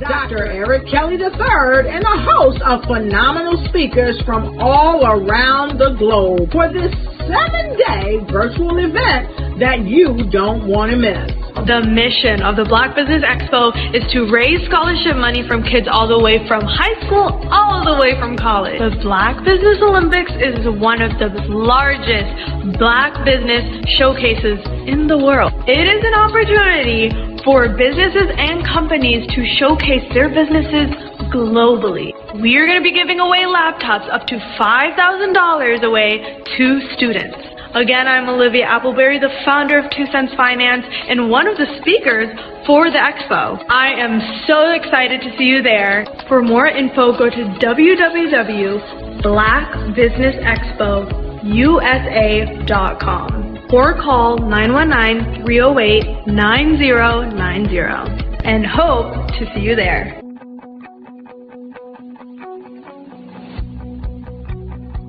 Dr. Eric Kelly III and a host of phenomenal speakers from all around the globe for this 7-day virtual event that you don't want to miss. The mission of the Black Business Expo is to raise scholarship money from kids all the way from high school, all the way from college. The Black Business Olympics is one of the largest Black business showcases in the world. It is an opportunity for businesses and companies to showcase their businesses globally. We are going to be giving away laptops up to $5,000 away to students. Again, I'm Olivia Appleberry, the founder of 2 Cents Finance and one of the speakers for the expo. I am so excited to see you there. For more info, go to www.blackbusinessexpousa.com or call 919-308-9090 and hope to see you there.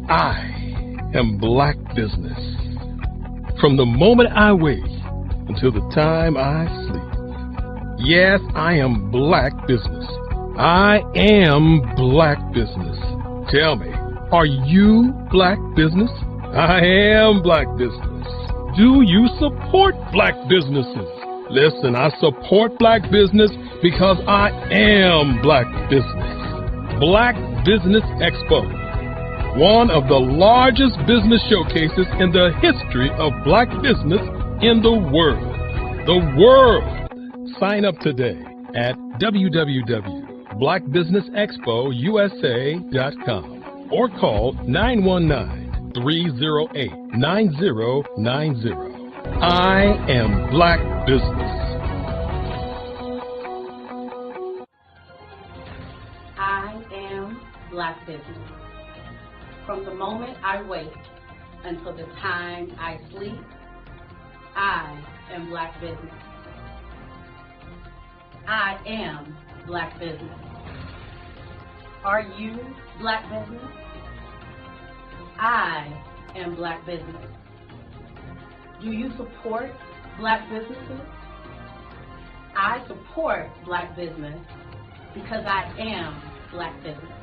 I am Black Business. From the moment I wake until the time I sleep. Yes, I am Black Business. I am Black Business. Tell me, are you Black Business? I am Black Business. Do you support Black businesses? Listen, I support Black business because I am Black Business. Black Business Expo. One of the largest business showcases in the history of Black business in the world. The world! Sign up today at www.blackbusinessexpousa.com or call 919-308-9090. I am Black Business. I am Black Business. From the moment I wake until the time I sleep, I am Black Business. I am Black Business. Are you Black Business? I am Black Business. Do you support Black businesses? I support Black business because I am Black Business.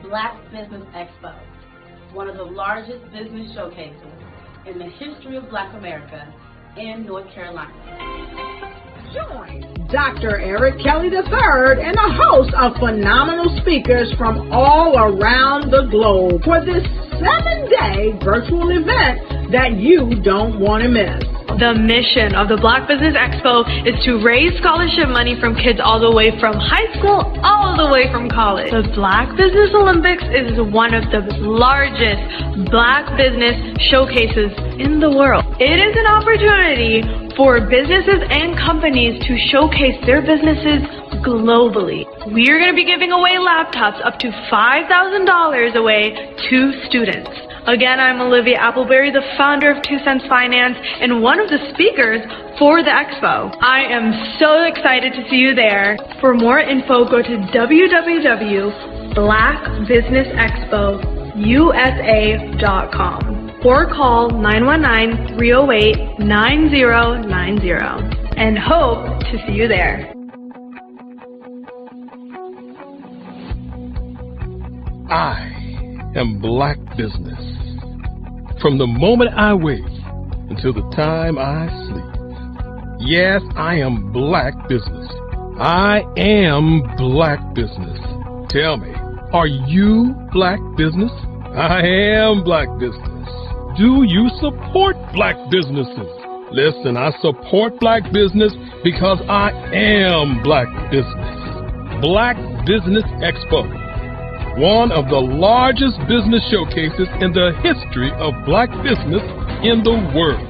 Black Business Expo, one of the largest business showcases in the history of Black America in North Carolina. Join Dr. Eric Kelly III and a host of phenomenal speakers from all around the globe for this 7-day virtual event that you don't want to miss. The mission of the Black Business Expo is to raise scholarship money from kids all the way from high school, all the way from college. The Black Business Olympics is one of the largest Black business showcases in the world. It is an opportunity for businesses and companies to showcase their businesses globally. We are going to be giving away laptops up to $5,000 away to students. Again, I'm Olivia Appleberry, the founder of 2 Cents Finance and one of the speakers for the expo. I am so excited to see you there. For more info, go to www.blackbusinessexpousa.com or call 919-308-9090 and hope to see you there. I am Black Business. From the moment I wake until the time I sleep. Yes, I am Black Business. I am Black Business. Tell me, are you Black Business? I am Black Business. Do you support Black businesses? Listen, I support Black business because I am Black Business. Black Business Expo. One of the largest business showcases in the history of Black business in the world.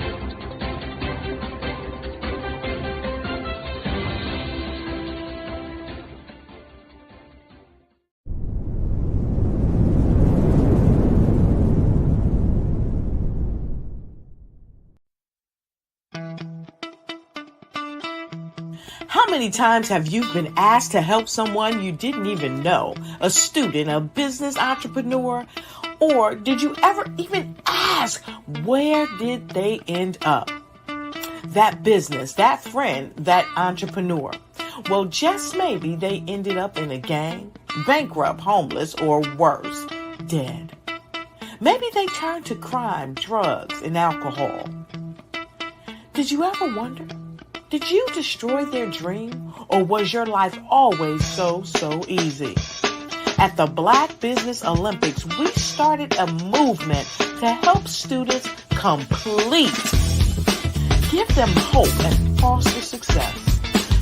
How many times have you been asked to help someone you didn't even know, a student, a business entrepreneur? Or did you ever even ask, where did they end up? That business, that friend, that entrepreneur. Well, just maybe they ended up in a gang, bankrupt, homeless, or worse, dead. Maybe they turned to crime, drugs, and alcohol. Did you ever wonder? Did you destroy their dream, or was your life always so easy? At the Black Business Olympics, we started a movement to help students complete. Give them hope and foster success.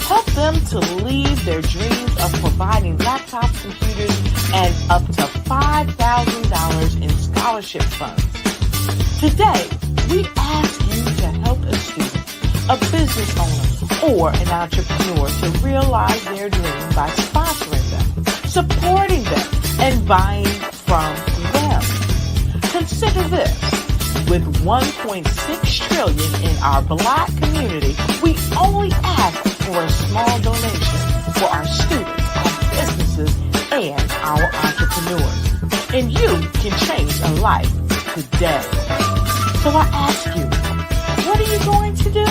Help them to leave their dreams of providing laptops, computers, and up to $5,000 in scholarship funds. Today, we ask you to help a student, a business owner, or an entrepreneur to realize their dream by sponsoring them, supporting them, and buying from them. Consider this. With $1.6 trillion in our Black community, we only ask for a small donation for our students, our businesses, and our entrepreneurs. And you can change a life today. So I ask you, what are you going to do?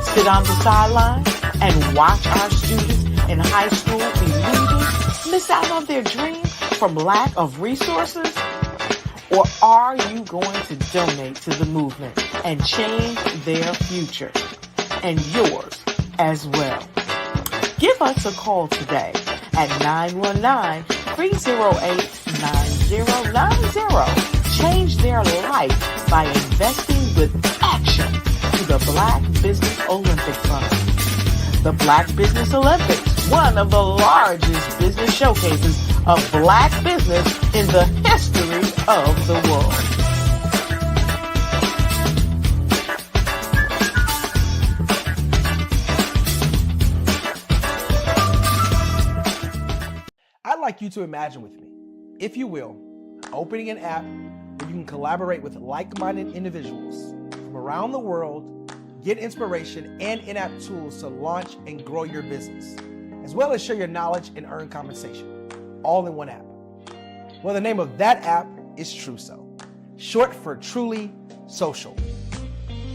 Sit on the sideline and watch our students in high school be leaders, miss out on their dream from lack of resources? Or are you going to donate to the movement and change their future and yours as well? Give us a call today at 919-308-9090. Change their life by investing with action to the Black Business Olympic Fund. The Black Business Olympics, one of the largest business showcases of Black business in the history of the world. I'd like you to imagine with me, if you will, opening an app where you can collaborate with like-minded individuals from around the world, get inspiration and in-app tools to launch and grow your business, as well as share your knowledge and earn compensation, all in one app. Well, the name of that app is Truso, short for Truly Social.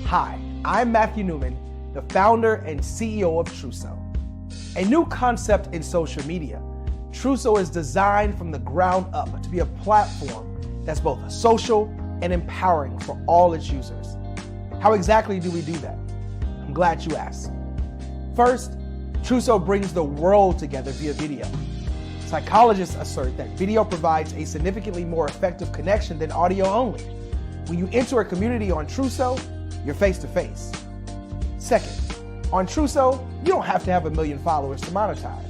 Hi, I'm Matthew Newman, the founder and CEO of Truso. A new concept in social media, Truso is designed from the ground up to be a platform that's both social and empowering for all its users. How exactly do we do that? I'm glad you asked. First, Truso brings the world together via video. Psychologists assert that video provides a significantly more effective connection than audio only. When you enter a community on Truso, you're face to face. Second, on Truso, you don't have to have 1 million followers to monetize.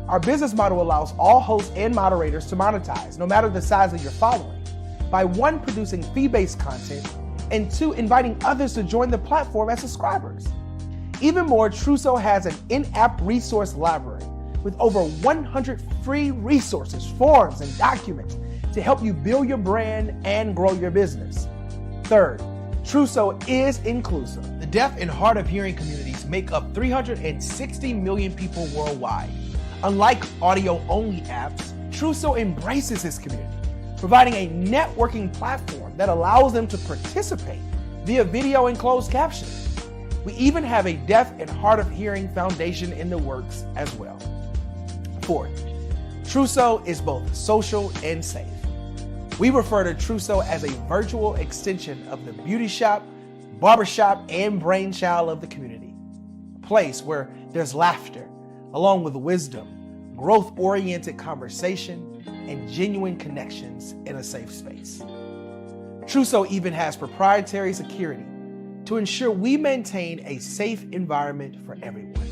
Our business model allows all hosts and moderators to monetize, no matter the size of your following, by 1, producing fee-based content, and 2, inviting others to join the platform as subscribers. Even more, Truso has an in-app resource library with over 100 free resources, forms, and documents to help you build your brand and grow your business. Third, Truso is inclusive. The deaf and hard of hearing communities make up 360 million people worldwide. Unlike audio-only apps, Truso embraces this community, providing a networking platform that allows them to participate via video and closed captioning. We even have a deaf and hard of hearing foundation in the works as well. Fourth, Truso is both social and safe. We refer to Truso as a virtual extension of the beauty shop, barbershop, and brainchild of the community. A place where there's laughter, along with wisdom, growth-oriented conversation, and genuine connections in a safe space. Truso even has proprietary security to ensure we maintain a safe environment for everyone.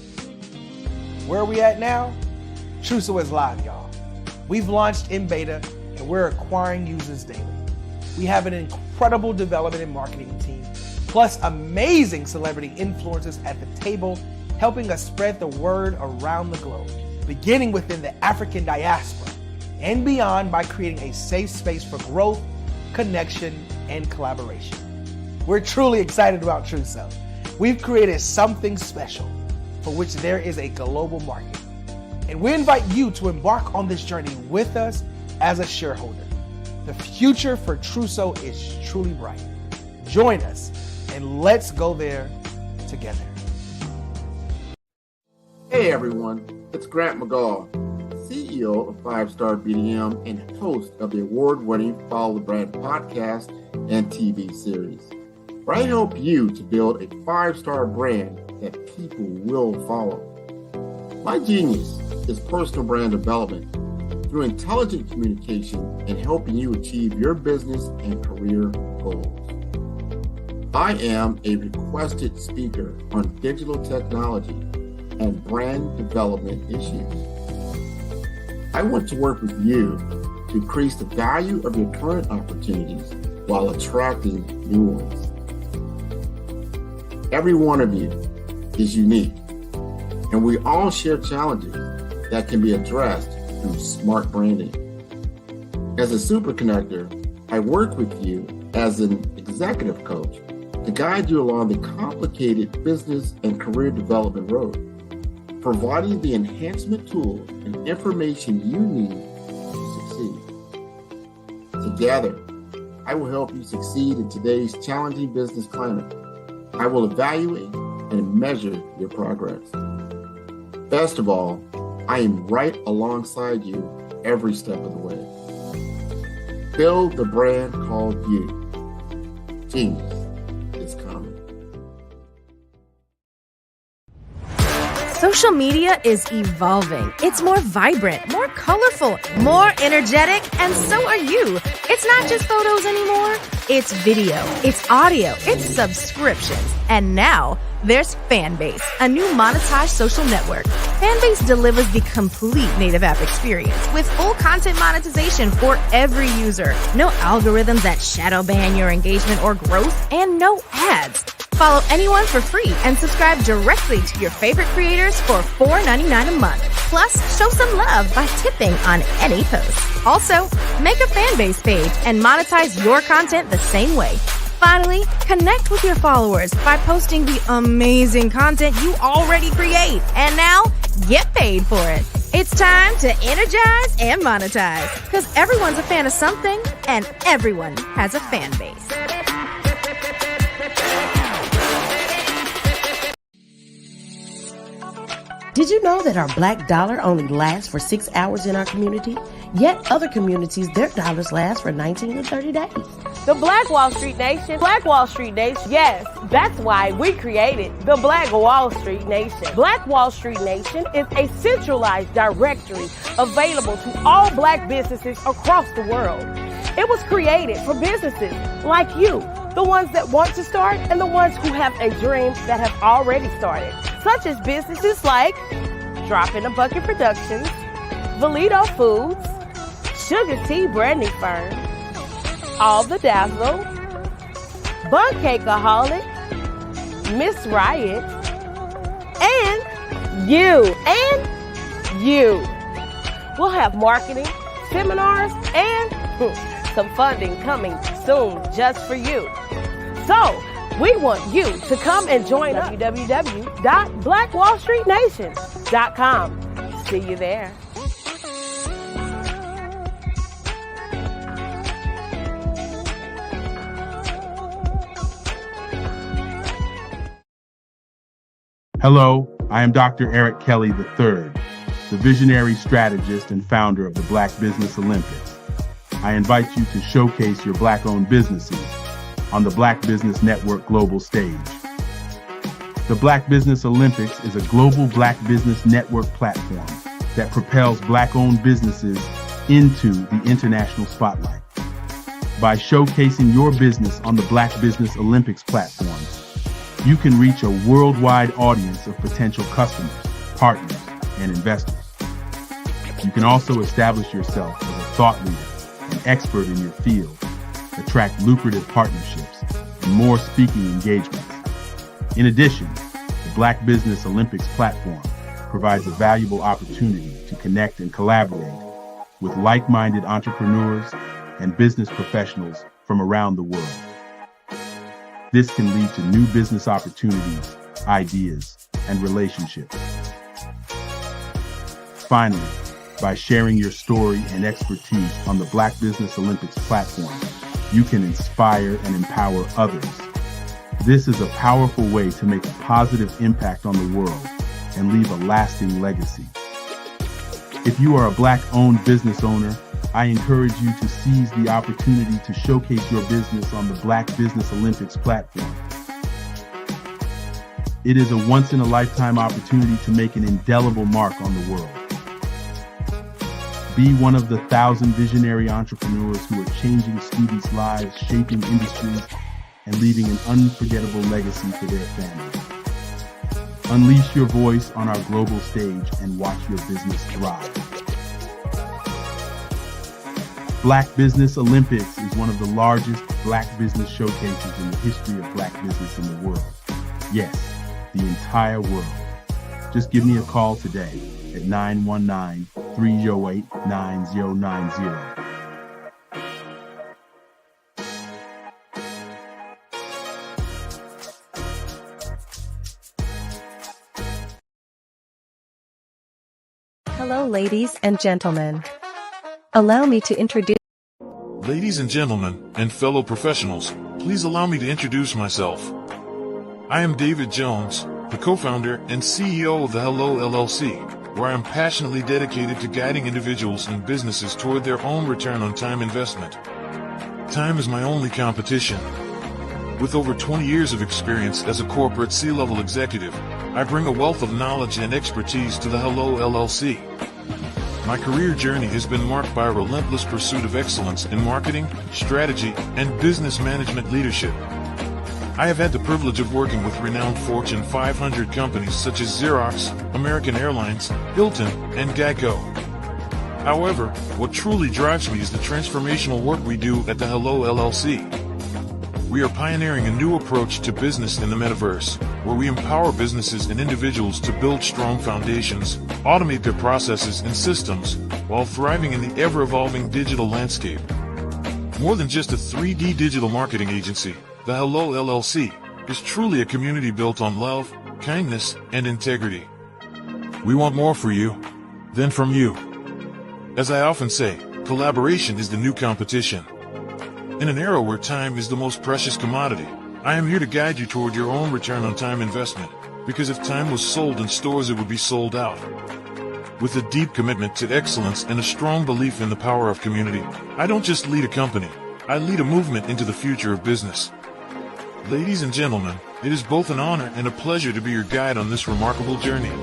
Where are we at now? Truso is live, y'all. We've launched in beta and we're acquiring users daily. We have an incredible development and marketing team, plus amazing celebrity influencers at the table, helping us spread the word around the globe, beginning within the African diaspora and beyond by creating a safe space for growth, connection, and collaboration. We're truly excited about Truso. We've created something special for which there is a global market. And we invite you to embark on this journey with us as a shareholder. The future for Truso is truly bright. Join us and let's go there together. Hey everyone, it's Grant McGaw, CEO of 5 Star BDM and host of the award-winning Follow the Brand podcast and TV series, where I help you to build a 5-star brand that people will follow. My genius is personal brand development through intelligent communication and helping you achieve your business and career goals. I am a requested speaker on digital technology and brand development issues. I want to work with you to increase the value of your current opportunities while attracting new ones. Every one of you is unique, and we all share challenges that can be addressed through smart branding. As a super connector, I work with you as an executive coach to guide you along the complicated business and career development road, providing the enhancement tools and information you need to succeed. Together, I will help you succeed in today's challenging business climate. I will evaluate and measure your progress. Best of all, I am right alongside you every step of the way. Build the brand called you. Genius is coming. Social media is evolving. It's more vibrant, more colorful, more energetic, and so are you. It's not just photos anymore. It's video, it's audio, it's subscriptions. And now there's Fanbase, a new monetized social network. Fanbase delivers the complete native app experience with full content monetization for every user. No algorithms that shadow ban your engagement or growth, and no ads. Follow anyone for free and subscribe directly to your favorite creators for $4.99 a month. Plus, show some love by tipping on any post. Also, make a Fanbase page and monetize your content the same way. Finally, connect with your followers by posting the amazing content you already create. And now, get paid for it. It's time to energize and monetize, because everyone's a fan of something and everyone has a fan base. Did you know that our black dollar only lasts for 6 hours in our community? Yet other communities, their dollars last for 19 to 30 days. The Black Wall Street Nation. Black Wall Street Nation. Yes, that's why we created the Black Wall Street Nation. Black Wall Street Nation is a centralized directory available to all black businesses across the world. It was created for businesses like you, the ones that want to start and the ones who have a dream that have already started, such as businesses like Drop in a Bucket Productions, Valito Foods, Sugar Tea Branding Firm, All the Dazzle, Bun Cakeaholic, Miss Riot, and you. We'll have marketing, seminars, and some funding coming soon just for you. So, we want you to come and join us. www.blackwallstreetnation.com. See you there. Hello, I am Dr. Eric Kelly III, the visionary strategist and founder of the Black Business Olympics. I invite you to showcase your Black-owned businesses on the Black Business Network global stage. The Black Business Olympics is a global Black Business Network platform that propels Black-owned businesses into the international spotlight. By showcasing your business on the Black Business Olympics platform, you can reach a worldwide audience of potential customers, partners, and investors. You can also establish yourself as a thought leader, an expert in your field, attract lucrative partnerships, and more speaking engagements. In addition, the Black Business Olympics platform provides a valuable opportunity to connect and collaborate with like-minded entrepreneurs and business professionals from around the world. This can lead to new business opportunities, ideas, and relationships. Finally, by sharing your story and expertise on the Black Business Olympics platform, you can inspire and empower others. This is a powerful way to make a positive impact on the world and leave a lasting legacy. If you are a Black-owned business owner, I encourage you to seize the opportunity to showcase your business on the Black Business Olympics platform. It is a once-in-a-lifetime opportunity to make an indelible mark on the world. Be one of the 1,000 visionary entrepreneurs who are changing students' lives, shaping industries, and leaving an unforgettable legacy for their families. Unleash your voice on our global stage and watch your business thrive. Black Business Olympics is one of the largest Black business showcases in the history of Black business in the world. Yes, the entire world. Just give me a call today at 919-308-9090. Hello, ladies and gentlemen. Allow me to introduce. Ladies and gentlemen, and fellow professionals, please allow me to introduce myself. I am David Jones, the co-founder and CEO of the Hello LLC, where I am passionately dedicated to guiding individuals and businesses toward their own return on time investment. Time is my only competition. With over 20 years of experience as a corporate C-level executive, I bring a wealth of knowledge and expertise to the Hello LLC. My career journey has been marked by a relentless pursuit of excellence in marketing, strategy, and business management leadership. I have had the privilege of working with renowned Fortune 500 companies such as Xerox, American Airlines, Hilton, and Geico. However, what truly drives me is the transformational work we do at the Hello LLC. We are pioneering a new approach to business in the metaverse, where we empower businesses and individuals to build strong foundations, automate their processes and systems, while thriving in the ever-evolving digital landscape. More than just a 3D digital marketing agency, the Hello LLC is truly a community built on love, kindness, and integrity. We want more for you than from you. As I often say, collaboration is the new competition. In an era where time is the most precious commodity, I am here to guide you toward your own return on time investment, because if time was sold in stores, it would be sold out. With a deep commitment to excellence and a strong belief in the power of community, I don't just lead a company, I lead a movement into the future of business. Ladies and gentlemen, it is both an honor and a pleasure to be your guide on this remarkable journey.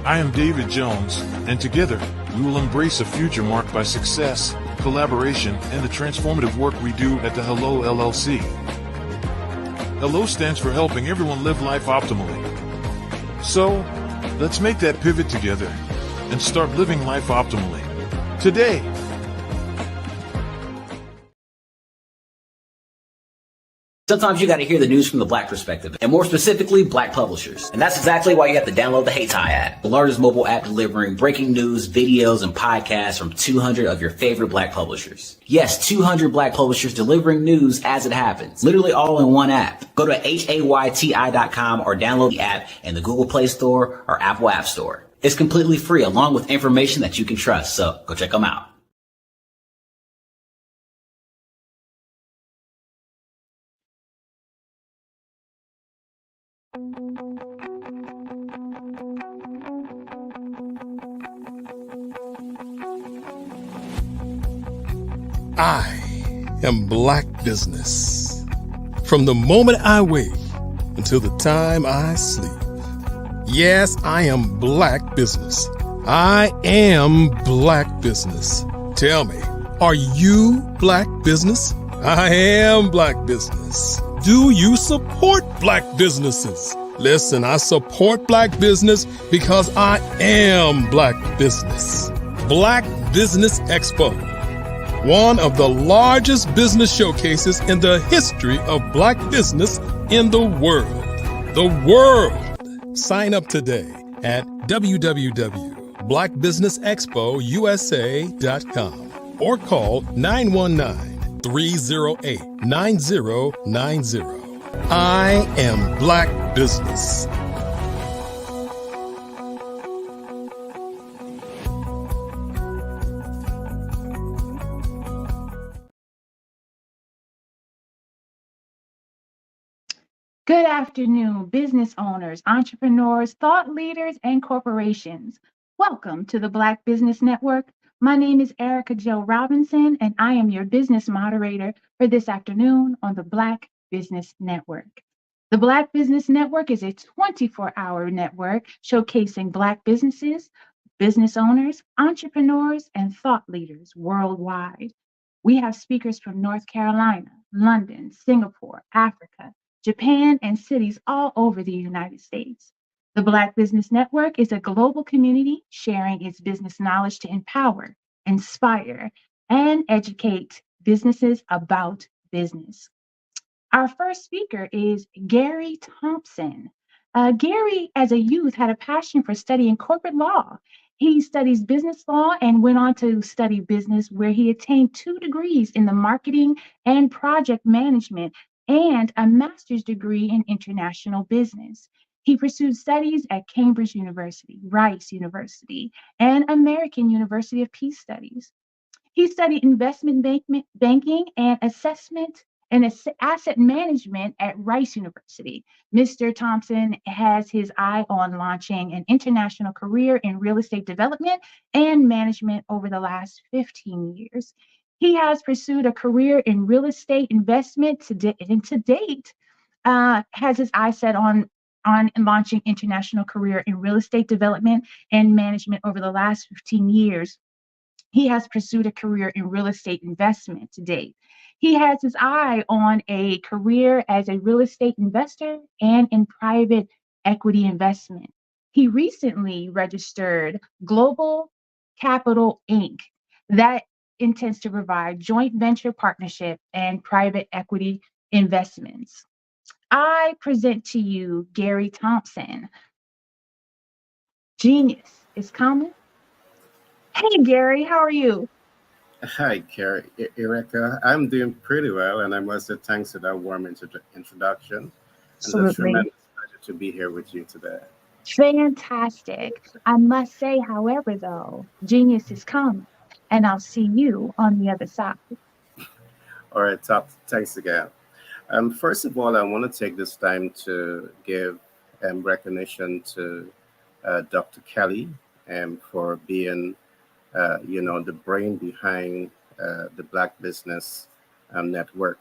I am David Jones, and together, we will embrace a future marked by success, collaboration, and the transformative work we do at the Hello LLC. Hello stands for helping everyone live life optimally. So, let's make that pivot together and start living life optimally today. Sometimes you got to hear the news from the Black perspective, and more specifically, Black publishers. And that's exactly why you have to download the Hey Tie app, the largest mobile app delivering breaking news, videos, and podcasts from 200 of your favorite Black publishers. Yes, 200 Black publishers delivering news as it happens, literally all in one app. Go to HAYTI.com or download the app in the Google Play Store or Apple App Store. It's completely free, along with information that you can trust, so go check them out. I am Black Business. From the moment I wake until the time I sleep. Yes, I am Black Business. I am Black Business. Tell me, are you Black Business? I am Black Business. Do you support Black businesses? Listen, I support Black business because I am Black Business. Black Business Expo, one of the largest business showcases in the history of Black business in the world. The world! Sign up today at www.blackbusinessexpousa.com or call 919-308-9090. I am Black Business. Good afternoon, business owners, entrepreneurs, thought leaders, and corporations. Welcome to the Black Business Network. My name is Erica Jo Robinson, and I am your business moderator for this afternoon on the Black Business Network. The Black Business Network is a 24-hour network showcasing Black businesses, business owners, entrepreneurs, and thought leaders worldwide. We have speakers from North Carolina, London, Singapore, Africa, Japan, and cities all over the United States. The Black Business Network is a global community sharing its business knowledge to empower, inspire, and educate businesses about business. Our first speaker is Gary Thompson. Gary, as a youth, had a passion for studying corporate law. He studies business law and went on to study business, where he attained 2 degrees in the marketing and project management and a master's degree in international business. He pursued studies at Cambridge University, Rice University, and American University of Peace Studies. He studied investment banking and assessment and asset management at Rice University. Mr. Thompson has his eye on launching an international career in real estate development and management over the last 15 years. He has pursued a career in real estate investment and to date has his eye set on launching international career in real estate development and management over the last 15 years. He has pursued a career in real estate investment to date. He has his eye on a career as a real estate investor and in private equity investment. He recently registered Global Capital Inc. that intends to provide joint venture partnership and private equity investments. I present to you Gary Thompson. Genius is coming. Hey, Gary, how are you? Hi, Erica. I'm doing pretty well, and I must say thanks for that warm introduction. And it's a Absolutely. tremendous pleasure to be here with you today. Fantastic. I must say, however, though, genius is coming, and I'll see you on the other side. All right, thanks again. First of all, I want to take this time to give recognition to Dr. Kelly for being the brain behind the Black Business Network.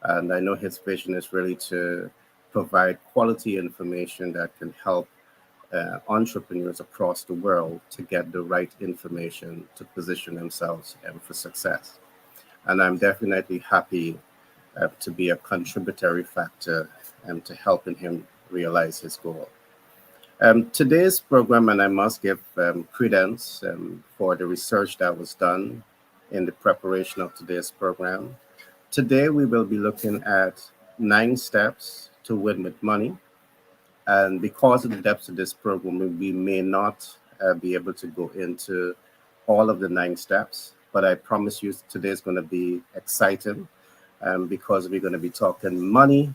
And I know his vision is really to provide quality information that can help entrepreneurs across the world to get the right information to position themselves for success. And I'm definitely happy to be a contributory factor to helping him realize his goal. Today's program, and I must give credence for the research that was done in the preparation of today's program. Today, we will be looking at 9 steps to win with money. And because of the depth of this program, we may not be able to go into all of the 9 steps, but I promise you today is going to be exciting. Because we're going to be talking money.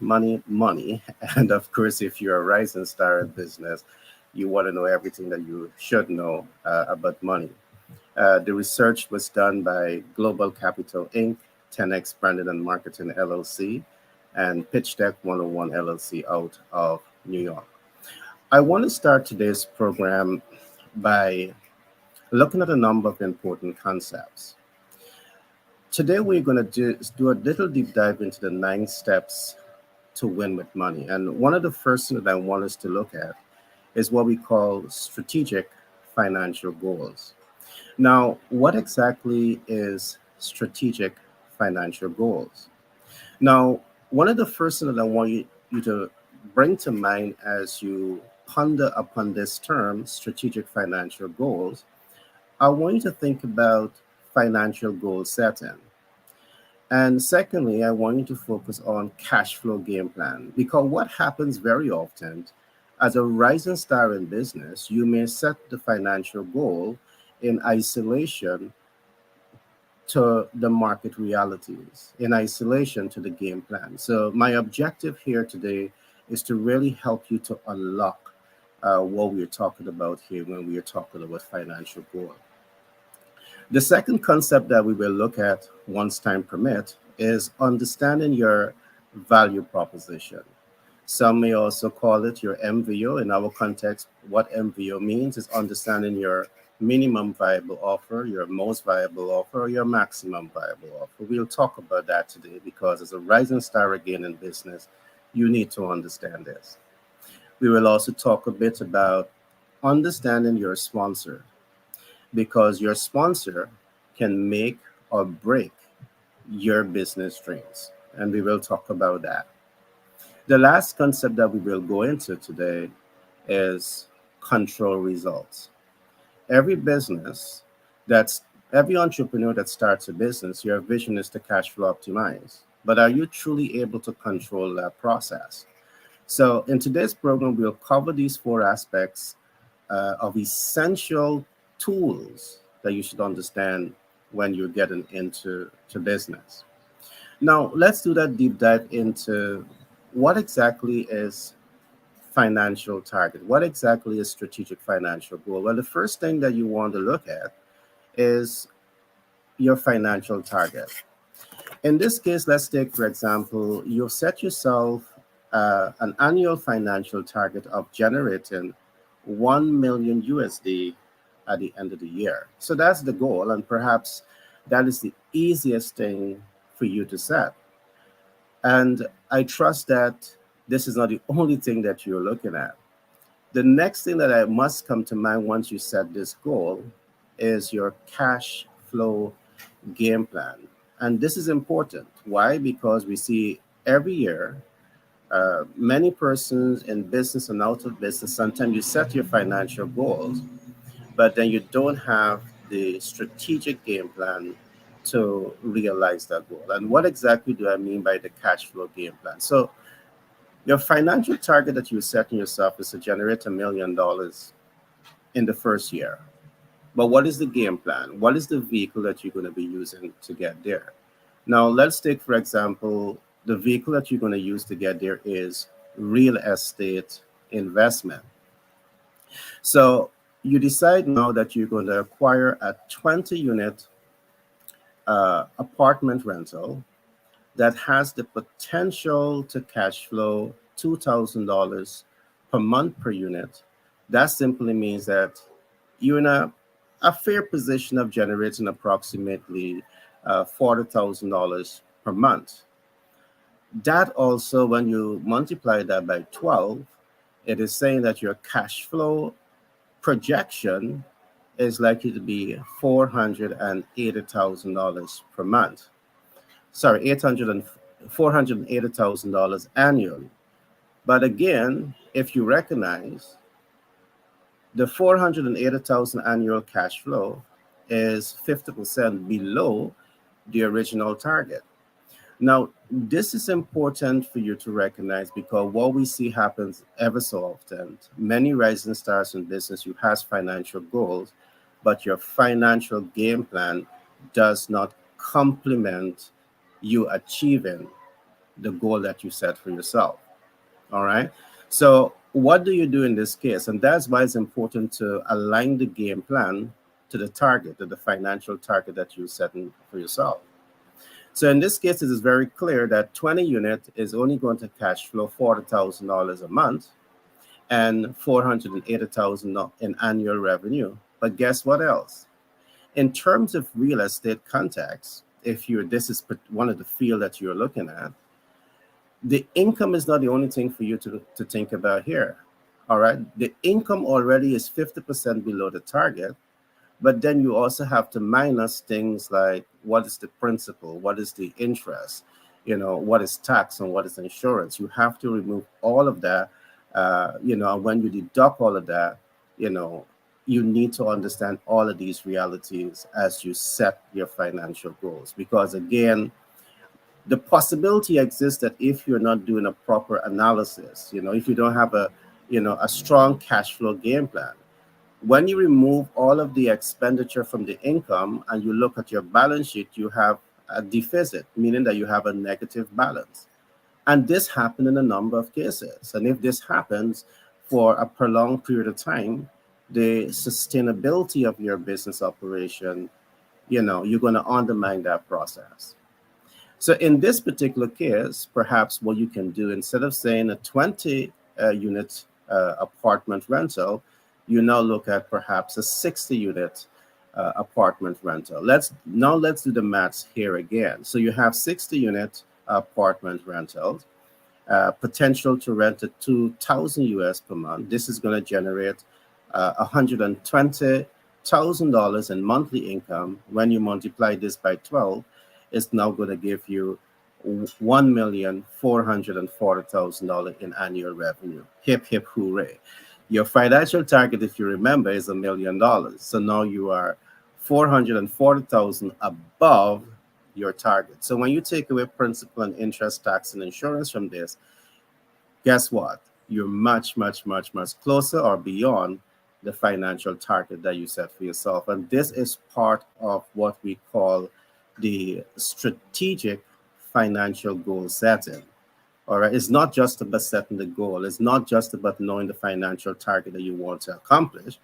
And of course, if you're a rising star in business, you want to know everything that you should know about money. The research was done by Global Capital Inc., 10X Branding and Marketing LLC, and Pitch Deck 101 LLC out of New York. I want to start today's program by looking at a number of important concepts. Today, we're going to do a little deep dive into the 9 steps to win with money. And one of the first things that I want us to look at is what we call strategic financial goals. Now, what exactly is strategic financial goals? Now, one of the first things that I want you to bring to mind as you ponder upon this term, strategic financial goals, I want you to think about financial goal setting. And secondly, I want you to focus on cash flow game plan, because what happens very often as a rising star in business, you may set the financial goal in isolation to the market realities, in isolation to the game plan. So my objective here today is to really help you to unlock what we're talking about here when we are talking about financial goal. The second concept that we will look at, once time permits, is understanding your value proposition. Some may also call it your MVO. In our context, what MVO means is understanding your minimum viable offer, your most viable offer, or your maximum viable offer. We'll talk about that today because as a rising star again in business, you need to understand this. We will also talk a bit about understanding your sponsor because your sponsor can make or break your business dreams. And we will talk about that. The last concept that we will go into today is control results. Every business that's every entrepreneur that starts a business, your vision is to cash flow optimize. But are you truly able to control that process? So, in today's program, we'll cover these four aspects of essential tools that you should understand when you're getting into business. Now, let's do that deep dive into what exactly is financial target. What exactly is strategic financial goal? Well, the first thing that you want to look at is your financial target. In this case, let's take, for example, you've set yourself an annual financial target of generating 1 million USD at the end of the year. So that's the goal, and perhaps that is the easiest thing for you to set. And I trust that this is not the only thing that you're looking at. The next thing that I must come to mind once you set this goal is your cash flow game plan. And this is important. Why? Because we see every year many persons in business and out of business, sometimes you set your financial goals, but then you don't have the strategic game plan to realize that goal. And what exactly do I mean by the cash flow game plan? So your financial target that you're setting yourself is to generate $1 million in the first year. But what is the game plan? What is the vehicle that you're going to be using to get there? Now, let's take, for example, the vehicle that you're going to use to get there is real estate investment. So you decide now that you're going to acquire a 20-unit apartment rental that has the potential to cash flow $2,000 per month per unit. That simply means that you're in a fair position of generating approximately $40,000 per month. That also, when you multiply that by 12, it is saying that your cash flow projection is likely to be $480,000 per month. Sorry, $480,000 annually. But again, if you recognize the $480,000 annual cash flow is 50% below the original target. Now, this is important for you to recognize because what we see happens ever so often. Many rising stars in business, you have financial goals, but your financial game plan does not complement you achieving the goal that you set for yourself. All right. So what do you do in this case? And that's why it's important to align the game plan to the target, to the financial target that you're setting for yourself. So in this case, it is very clear that 20 unit is only going to cash flow $40,000 a month and $480,000 in annual revenue. But guess what else? In terms of real estate context, this is one of the field that you're looking at, the income is not the only thing for you to think about here. All right. The income already is 50% below the target. But then you also have to minus things like what is the principal, what is the interest, what is tax and what is insurance. You have to remove all of that. When you deduct all of that, you need to understand all of these realities as you set your financial goals. Because again, the possibility exists that if you're not doing a proper analysis, if you don't have a strong cash flow game plan, when you remove all of the expenditure from the income and you look at your balance sheet, you have a deficit, meaning that you have a negative balance. And this happened in a number of cases. And if this happens for a prolonged period of time, the sustainability of your business operation, you're going to undermine that process. So in this particular case, perhaps what you can do, instead of saying a 20 unit apartment rental, you now look at perhaps a 60 unit apartment rental. Let's do the maths here again. So you have 60 unit apartment rentals, potential to rent at 2,000 US per month. This is going to generate $120,000 in monthly income. When you multiply this by 12, it's now going to give you $1,440,000 in annual revenue. Hip, hip, hooray. Your financial target, if you remember, is $1 million. So now you are 440,000 above your target. So when you take away principal and interest, tax, and insurance from this, guess what? You're much, much, much, much closer or beyond the financial target that you set for yourself. And this is part of what we call the strategic financial goal setting. All right. It's not just about setting the goal. It's not just about knowing the financial target that you want to accomplish,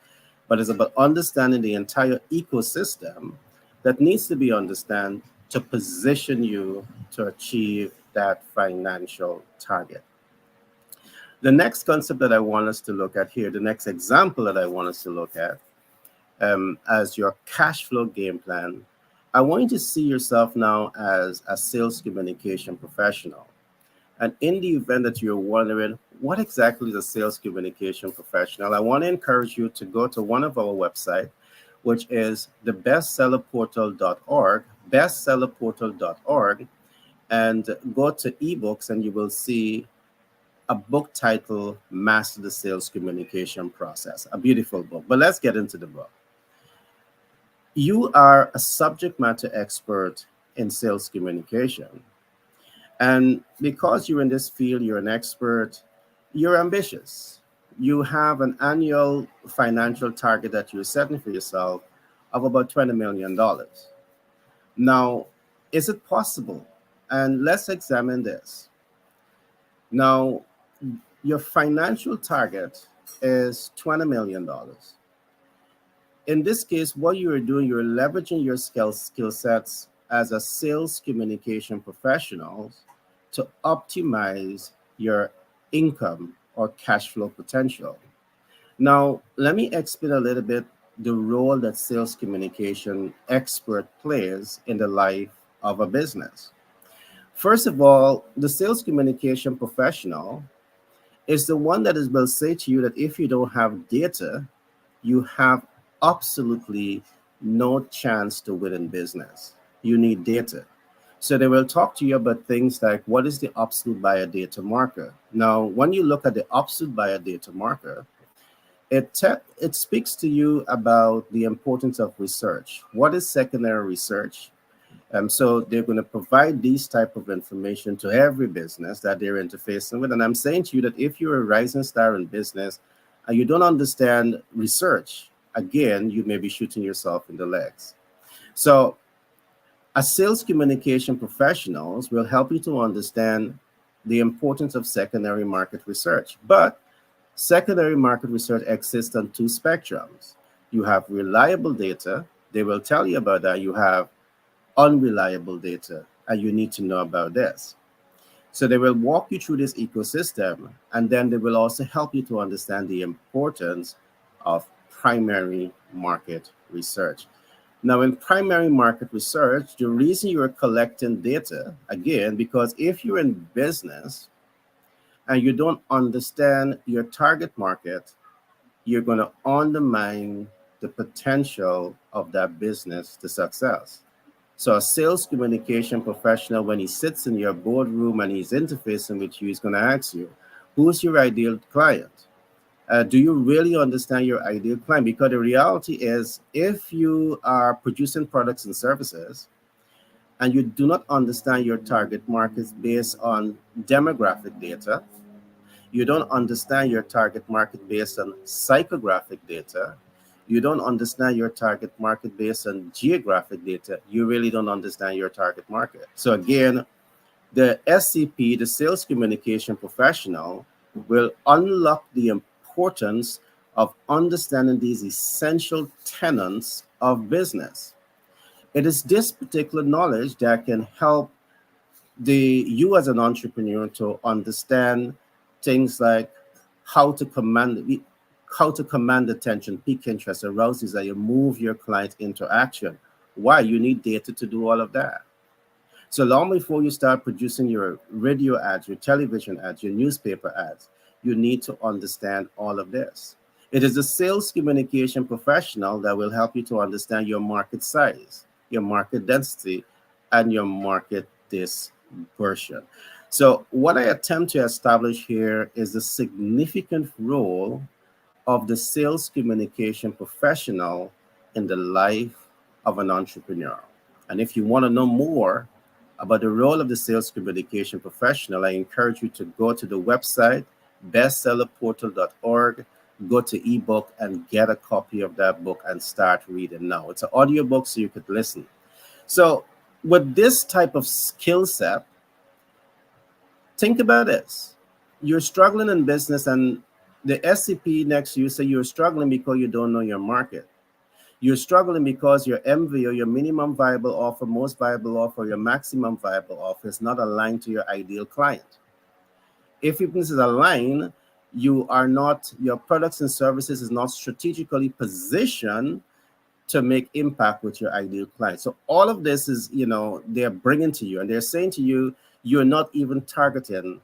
but it's about understanding the entire ecosystem that needs to be understood to position you to achieve that financial target. The next concept that I want us to look at here, the next example that I want us to look at as your cash flow game plan, I want you to see yourself now as a sales communication professional. And in the event that you're wondering, what exactly is a sales communication professional? I want to encourage you to go to one of our websites, which is the bestsellerportal.org, bestsellerportal.org, and go to ebooks, and you will see a book titled Master the Sales Communication Process, a beautiful book. But let's get into the book. You are a subject matter expert in sales communication. And because you're in this field, you're an expert, you're ambitious. You have an annual financial target that you're setting for yourself of about $20 million. Now, is it possible? And let's examine this. Now, your financial target is $20 million. In this case, what you are doing, you're leveraging your skill sets as a sales communication professional to optimize your income or cash flow potential. Now, let me explain a little bit the role that sales communication expert plays in the life of a business. First of all, the sales communication professional is the one that will say to you that if you don't have data, you have absolutely no chance to win in business. You need data. So they will talk to you about things like, what is the absolute buyer data marker? Now, when you look at the absolute buyer data marker, it speaks to you about the importance of research. What is secondary research? So they're going to provide these type of information to every business that they're interfacing with. And I'm saying to you that if you're a rising star in business and you don't understand research, again, you may be shooting yourself in the legs. So a sales communication professionals will help you to understand the importance of secondary market research. But secondary market research exists on two spectrums. You have reliable data. They will tell you about that. You have unreliable data, and you need to know about this. So they will walk you through this ecosystem, and then they will also help you to understand the importance of primary market research. Now, in primary market research, the reason you're collecting data, again, because if you're in business and you don't understand your target market, you're going to undermine the potential of that business to success. So a sales communication professional, when he sits in your boardroom and he's interfacing with you, he's going to ask you, who's your ideal client? Do you really understand your ideal client? Because the reality is, if you are producing products and services and you do not understand your target markets based on demographic data, you don't understand your target market based on psychographic data, you don't understand your target market based on geographic data, you really don't understand your target market. So again, the SCP, the sales communication professional, will unlock the importance of understanding these essential tenets of business. It is this particular knowledge that can help you as an entrepreneur to understand things like how to command attention, pique interest, arouse desire, move your client into action. Why? You need data to do all of that. So long before you start producing your radio ads, your television ads, your newspaper ads, you need to understand all of this. It is a sales communication professional that will help you to understand your market size, your market density, and your market dispersion. So what I attempt to establish here is the significant role of the sales communication professional in the life of an entrepreneur. And if you want to know more about the role of the sales communication professional, I encourage you to go to the website bestsellerportal.org, go to ebook and get a copy of that book and start reading now. It's an audio book so you could listen. So with this type of skill set, think about this. You're struggling in business and the SCP next to you say you're struggling because you don't know your market. You're struggling because your MV or your minimum viable offer, most viable offer, your maximum viable offer is not aligned to your ideal client. If your business is aligned, your products and services is not strategically positioned to make impact with your ideal client. So all of this is, they're bringing to you and they're saying to you, you're not even targeting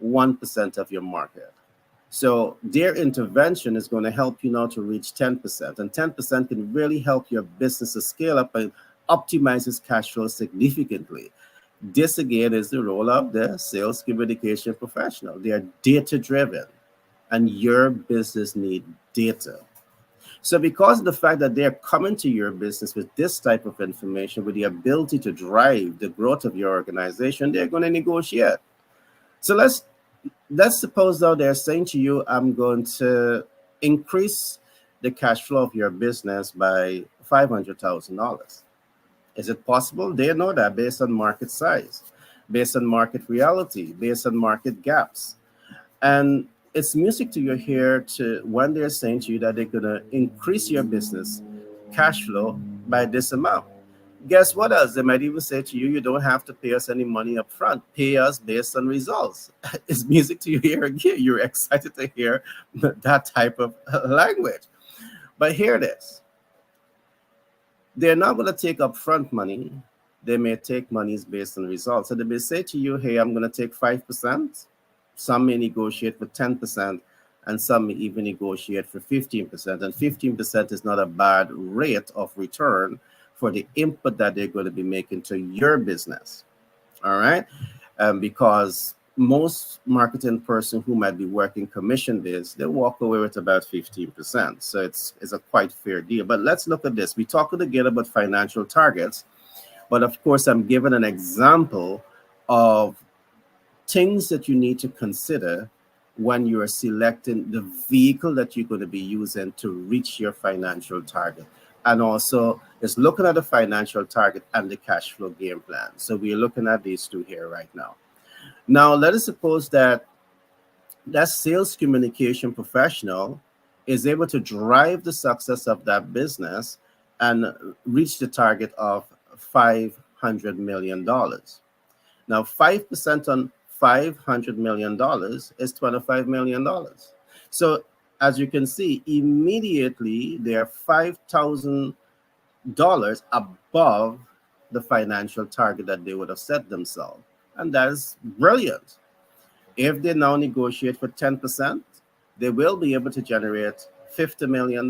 1% of your market. So their intervention is going to help you now to reach 10%. And 10% can really help your business to scale up and optimize its cash flow significantly. This, again, is the role of the sales communication professional. They are data-driven, and your business needs data. So because of the fact that they're coming to your business with this type of information, with the ability to drive the growth of your organization, they're going to negotiate. So let's suppose, though, they're saying to you, I'm going to increase the cash flow of your business by $500,000. Is it possible? They know that based on market size, based on market reality, based on market gaps. And it's music to your ear when they're saying to you that they're going to increase your business cash flow by this amount. Guess what else? They might even say to you, you don't have to pay us any money up front. Pay us based on results. It's music to your ear again. You're excited to hear that type of language. But hear this. They're not going to take upfront money. They may take monies based on results. So they may say to you, hey, I'm going to take 5%. Some may negotiate for 10%, and some may even negotiate for 15%. And 15% is not a bad rate of return for the input that they're going to be making to your business. All right? Because most marketing person who might be working commission-based, they walk away with about 15%. So it's a quite fair deal. But let's look at this. We talked again about financial targets, but of course, I'm giving an example of things that you need to consider when you're selecting the vehicle that you're going to be using to reach your financial target. And also, it's looking at the financial target and the cash flow game plan. So we're looking at these two here right now. Now, let us suppose that sales communication professional is able to drive the success of that business and reach the target of $500 million. Now, 5% on $500 million is $25 million. So as you can see, immediately they're $5,000 above the financial target that they would have set themselves. And that is brilliant. If they now negotiate for 10%, they will be able to generate $50 million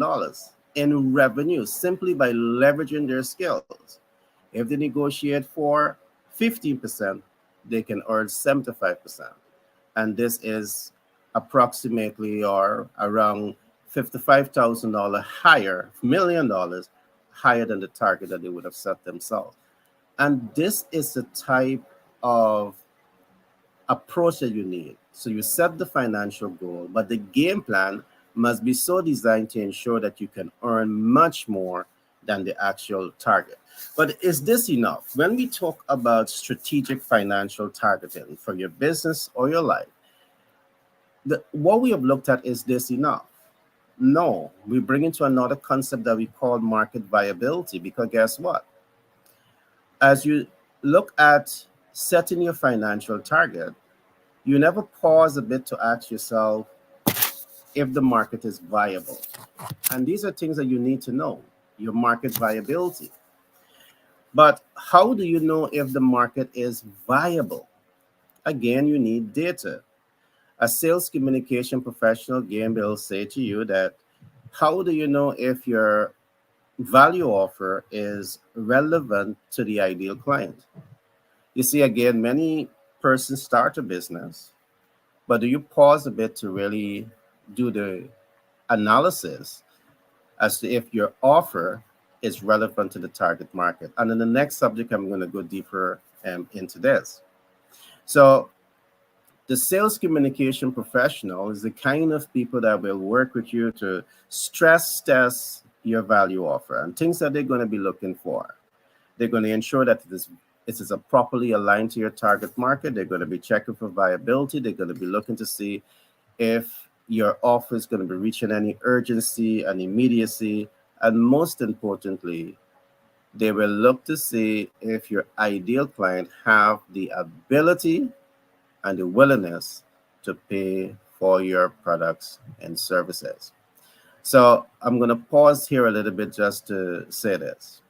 in revenue simply by leveraging their skills. If they negotiate for 15%, they can earn 75%. And this is approximately or around $55,000 higher, $1 million higher than the target that they would have set themselves. And this is the type of approach that you need. So you set the financial goal, but the game plan must be so designed to ensure that you can earn much more than the actual target. But is this enough? When we talk about strategic financial targeting for your business or your life, what we have looked at, is this enough? No, we bring into another concept that we call market viability, because guess what? As you look at setting your financial target, you never pause a bit to ask yourself if the market is viable. And these are things that you need to know, your market viability. But how do you know if the market is viable? Again, you need data. A sales communication professional, again, will say to you that how do you know if your value offer is relevant to the ideal client? You see, again, many persons start a business, but do you pause a bit to really do the analysis as to if your offer is relevant to the target market? And in the next subject, I'm going to go deeper into this. So, the sales communication professional is the kind of people that will work with you to stress test your value offer and things that they're going to be looking for. They're going to ensure that it is a properly aligned to your target market. They're going to be checking for viability. They're going to be looking to see if your offer is going to be reaching any urgency and immediacy. And most importantly, they will look to see if your ideal client have the ability and the willingness to pay for your products and services. So I'm going to pause here a little bit just to say this.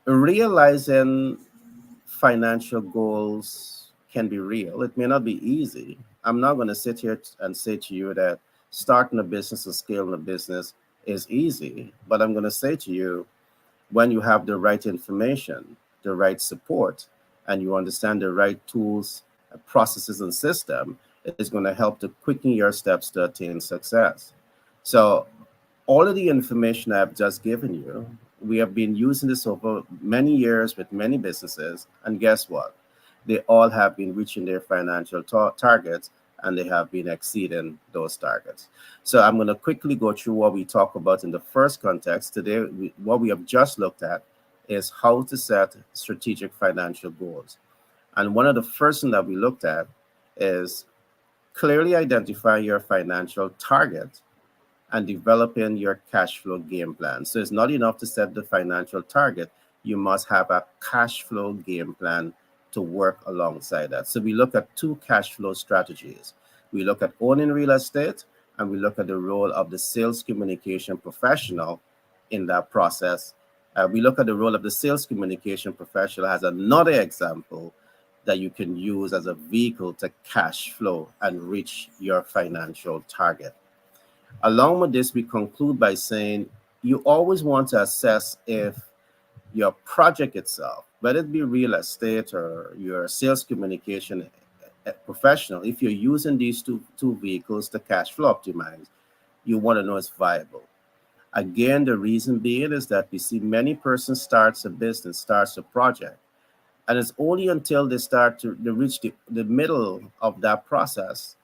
Realizing financial goals can be real. It may not be easy. I'm not going to sit here and say to you that starting a business or scaling a business is easy, but I'm going to say to you, when you have the right information, the right support, and you understand the right tools, processes, and system, it is going to help to quicken your steps to attain success. So all of the information I've just given you, we have been using this over many years with many businesses, and guess what? They all have been reaching their financial targets, and they have been exceeding those targets. So I'm going to quickly go through what we talk about in the first context. Today, what we have just looked at is how to set strategic financial goals. And one of the first things that we looked at is clearly identify your financial target and developing your cash flow game plan. So it's not enough to set the financial target. You must have a cash flow game plan to work alongside that. So we look at two cash flow strategies. We look at owning real estate, and we look at the role of the sales communication professional in that process. We look at the role of the sales communication professional as another example that you can use as a vehicle to cash flow and reach your financial target. Along with this, we conclude by saying you always want to assess if your project itself, whether it be real estate or your sales communication professional, if you're using these two vehicles to cash flow optimize, you want to know it's viable. Again, the reason being is that we see many persons starts a business, starts a project, and it's only until they start to reach the middle of that process,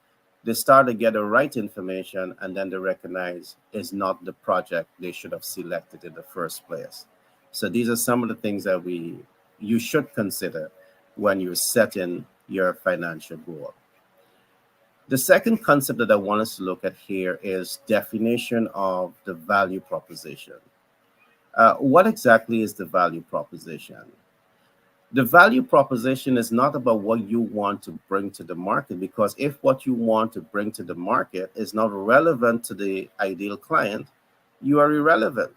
they start to get the right information, and then they recognize it's not the project they should have selected in the first place. So these are some of the things that you should consider when you're setting your financial goal. The second concept that I want us to look at here is definition of the value proposition. What exactly is the value proposition? The value proposition is not about what you want to bring to the market, because if what you want to bring to the market is not relevant to the ideal client, you are irrelevant.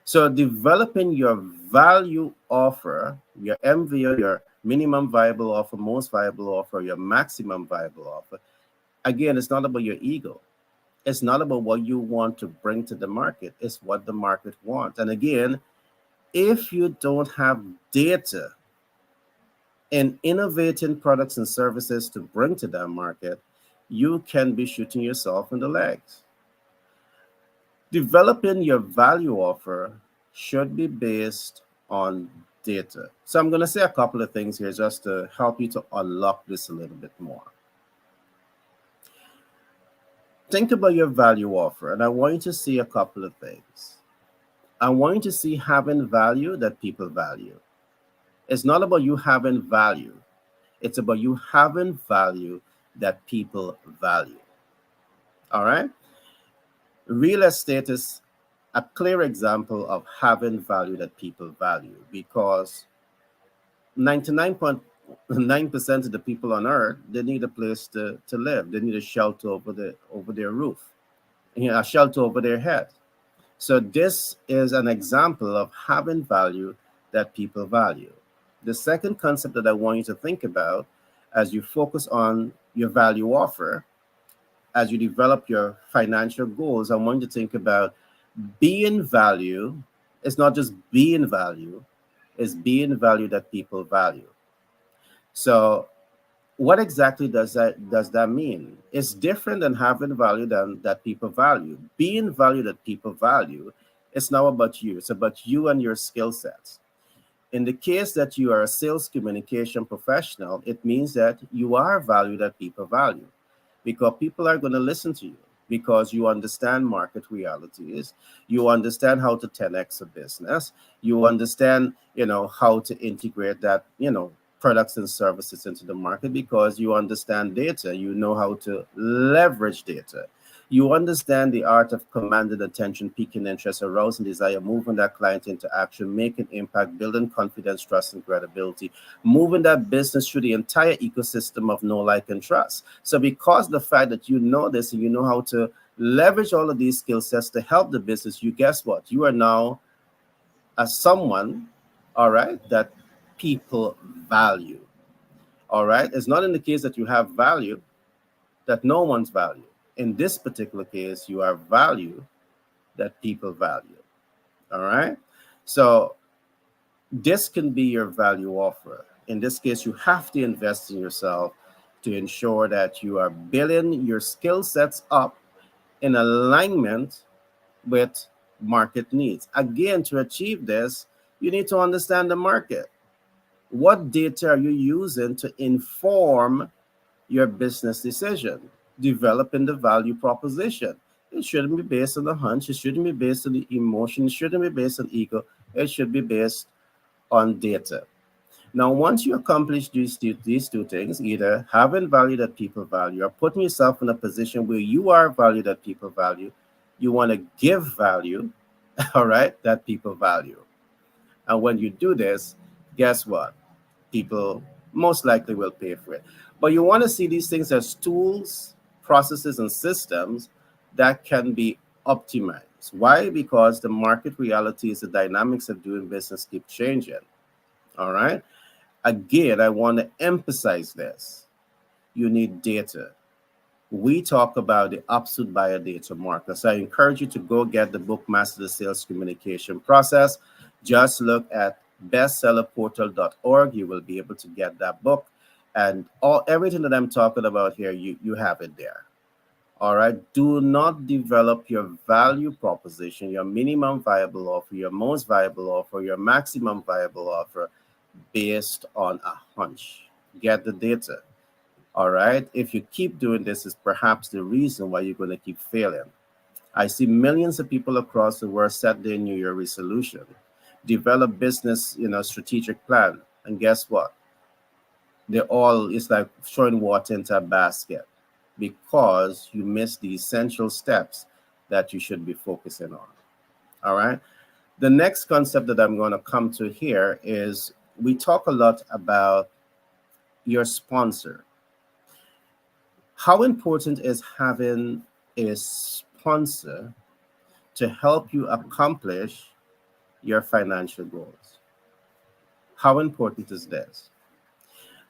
So developing your value offer, your MVO, your minimum viable offer, most viable offer, your maximum viable offer, again, it's not about your ego. It's not about what you want to bring to the market. It's what the market wants. And again, if you don't have data in innovating products and services to bring to that market, you can be shooting yourself in the legs. Developing your value offer should be based on data. So I'm going to say a couple of things here just to help you to unlock this a little bit more. Think about your value offer, and I want you to see a couple of things. I want you to see having value that people value. It's not about you having value. It's about you having value that people value. All right? Real estate is a clear example of having value that people value, because 99.9% of the people on earth, they need a place to live. They need a shelter over their roof, a shelter over their head. So this is an example of having value that people value. The second concept that I want you to think about as you focus on your value offer, as you develop your financial goals, I want you to think about being value. It's not just being value, it's being value that people value. So what exactly does that mean? It's different than having value than that people value. Being value that people value, it's now about you. It's about you and your skill sets. In the case that you are a sales communication professional, it means that you are value that people value because people are going to listen to you because you understand market realities. You understand how to 10x a business. You understand, how to integrate that, products and services into the market because you understand data. You know how to leverage data. You understand the art of commanding attention, piquing interest, arousing desire, moving that client into action, making impact, building confidence, trust, and credibility, moving that business through the entire ecosystem of know, like, and trust. So because the fact that you know this and you know how to leverage all of these skill sets to help the business, you guess what? You are now as someone, all right, that people value. All right. It's not in the case that you have value that no one's value. In this particular case, you are value that people value. All right. So this can be your value offer. In this case, you have to invest in yourself to ensure that you are building your skill sets up in alignment with market needs. Again, to achieve this, you need to understand the market. What data are you using to inform your business decision? Developing the value proposition. It shouldn't be based on the hunch. It shouldn't be based on the emotion. It shouldn't be based on ego. It should be based on data. Now, once you accomplish these two things, either having value that people value or putting yourself in a position where you are value that people value, you want to give value, all right, that people value. And when you do this, guess what? People most likely will pay for it. But you want to see these things as tools, processes, and systems that can be optimized. Why? Because the market realities, the dynamics of doing business keep changing. All right. Again, I want to emphasize this. You need data. We talk about the absolute buyer data market. So I encourage you to go get the book, Master the Sales Communication Process. Just look at bestsellerportal.org. You will be able to get that book. And everything that I'm talking about here, you have it there. All right. Do not develop your value proposition, your minimum viable offer, your most viable offer, your maximum viable offer based on a hunch. Get the data. All right. If you keep doing this, is perhaps the reason why you're going to keep failing. I see millions of people across the world set their New Year resolution, develop business, strategic plan, and guess what? It's like throwing water into a basket because you miss the essential steps that you should be focusing on. All right. The next concept that I'm going to come to here is we talk a lot about your sponsor. How important is having a sponsor to help you accomplish your financial goals? How important is this?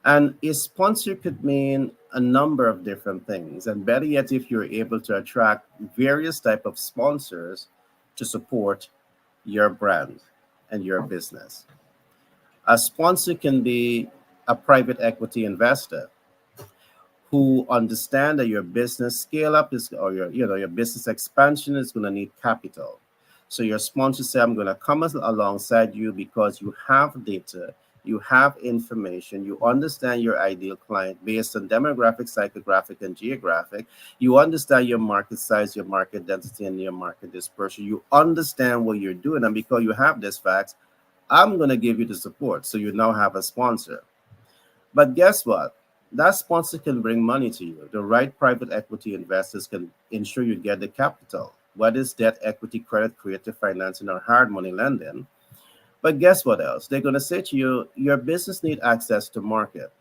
And a sponsor could mean a number of different things. And better yet, if you're able to attract various type of sponsors to support your brand and your business. A sponsor can be a private equity investor who understand that your business scale up your business expansion is going to need capital. So your sponsor say, I'm going to come alongside you because you have data, you have information, you understand your ideal client based on demographic, psychographic, and geographic. You understand your market size, your market density, and your market dispersion. You understand what you're doing. And because you have this facts, I'm going to give you the support. So you now have a sponsor. But guess what? That sponsor can bring money to you. The right private equity investors can ensure you get the capital, whether it's debt, equity, credit, creative financing, or hard money lending. But guess what else? They're going to say to you, your business need access to market.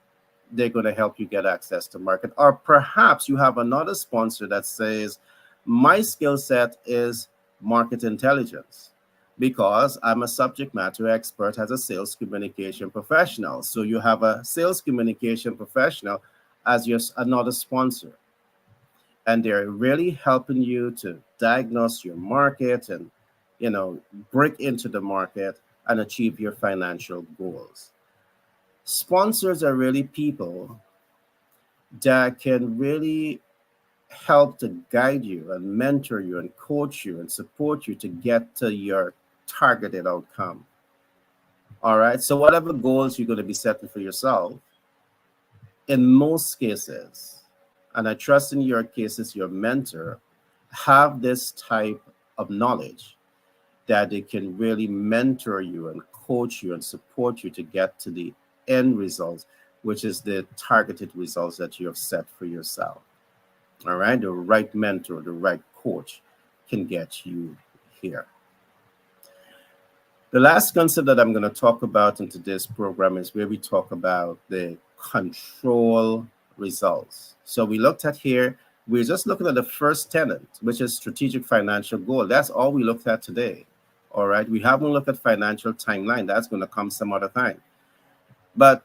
They're going to help you get access to market. Or perhaps you have another sponsor that says, my skill set is market intelligence because I'm a subject matter expert as a sales communication professional. So you have a sales communication professional as your another sponsor. And they're really helping you to diagnose your market and, break into the market and achieve your financial goals. Sponsors are really people that can really help to guide you and mentor you and coach you and support you to get to your targeted outcome. All right. So, whatever goals you're going to be setting for yourself, in most cases, and I trust in your cases, your mentor have this type of knowledge that they can really mentor you and coach you and support you to get to the end results, which is the targeted results that you have set for yourself. All right. The right mentor, the right coach can get you here. The last concept that I'm going to talk about in today's program is where we talk about the control results. So we looked at here, we're just looking at the first tenet, which is strategic financial goal. That's all we looked at today. All right. We haven't looked at financial timeline. That's going to come some other time. But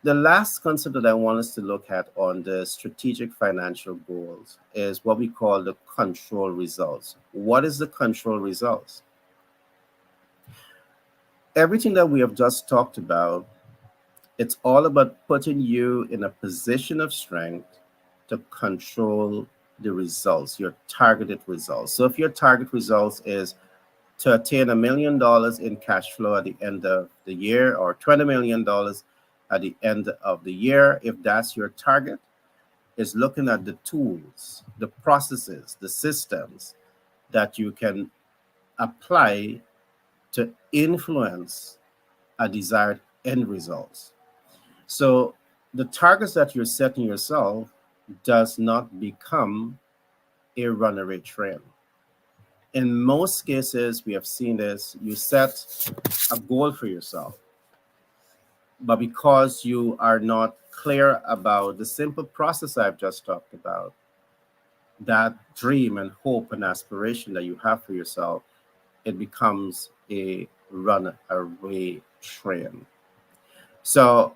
the last concept that I want us to look at on the strategic financial goals is what we call the control results. What is the control results? Everything that we have just talked about, it's all about putting you in a position of strength to control the results, your targeted results. So if your target results is to attain $1 million in cash flow at the end of the year or $20 million at the end of the year, if that's your target, is looking at the tools, the processes, the systems that you can apply to influence a desired end results. So the targets that you're setting yourself does not become a runaway train. In most cases, we have seen this, you set a goal for yourself, but because you are not clear about the simple process I've just talked about, that dream and hope and aspiration that you have for yourself, it becomes a runaway train. So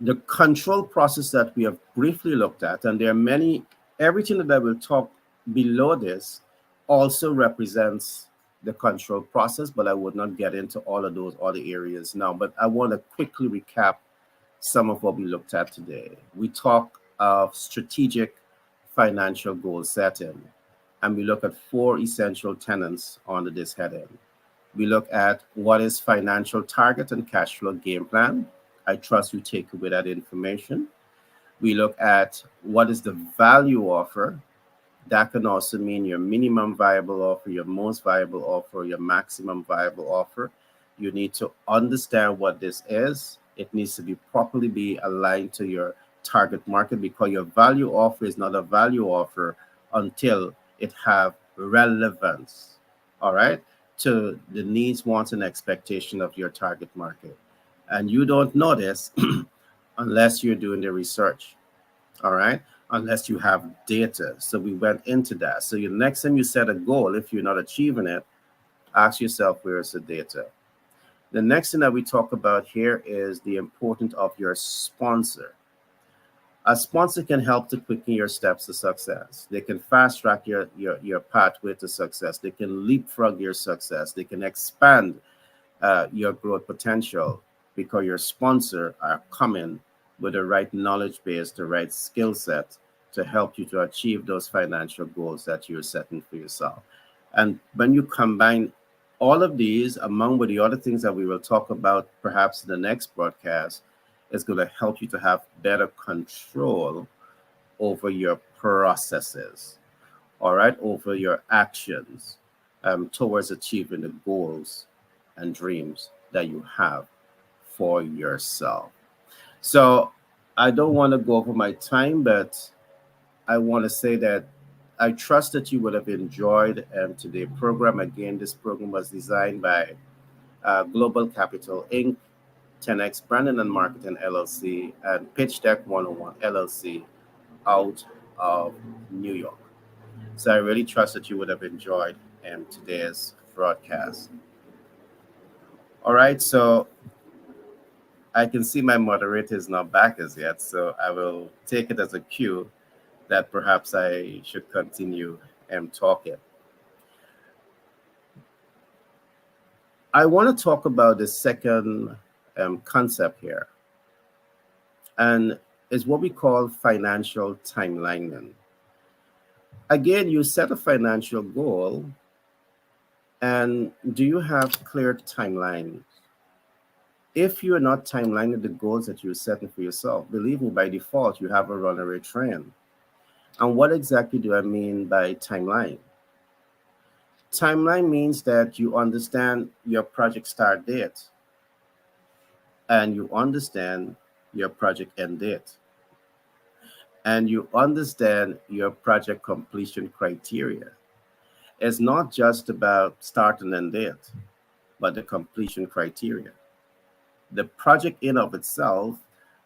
the control process that we have briefly looked at, and there are many, everything that I will talk below this also represents the control process, but I would not get into all of those other areas now. But I want to quickly recap some of what we looked at today. We talk of strategic financial goal setting, and we look at 4 essential tenets under this heading. We look at what is financial target and cash flow game plan. I trust you take away that information. We look at what is the value offer. That can also mean your minimum viable offer, your most viable offer, your maximum viable offer. You need to understand what this is. It needs to be properly aligned to your target market, because your value offer is not a value offer until it have relevance, all right, to the needs, wants, and expectation of your target market. And you don't know this unless you're doing the research, all right, unless you have data. So we went into that. So the next time you set a goal, if you're not achieving it, ask yourself, where is the data? The next thing that we talk about here is the importance of your sponsor. A sponsor can help to quicken your steps to success. They can fast track your pathway to success. They can leapfrog your success. They can expand your growth potential, because your sponsor are coming with the right knowledge base, the right skill set to help you to achieve those financial goals that you're setting for yourself. And when you combine all of these, among with the other things that we will talk about perhaps in the next broadcast, is going to help you to have better control over your processes, all right, over your actions towards achieving the goals and dreams that you have for yourself. So I don't want to go over my time, but I want to say that I trust that you would have enjoyed today's program. Again, this program was designed by Global Capital Inc., 10X Brandon and Marketing LLC, and Pitch Deck 101 LLC out of New York. So I really trust that you would have enjoyed today's broadcast. All right, so I can see my moderator is not back as yet, so I will take it as a cue that perhaps I should continue talking. I want to talk about the second concept here, and is what we call financial timelining. Again, you set a financial goal, and do you have clear timelines? If you're not timelining the goals that you're setting for yourself, believe me, by default, you have a runaway train. And what exactly do I mean by timeline? Timeline means that you understand your project start date and you understand your project end date and you understand your project completion criteria. It's not just about start and end date, but the completion criteria. The project in of itself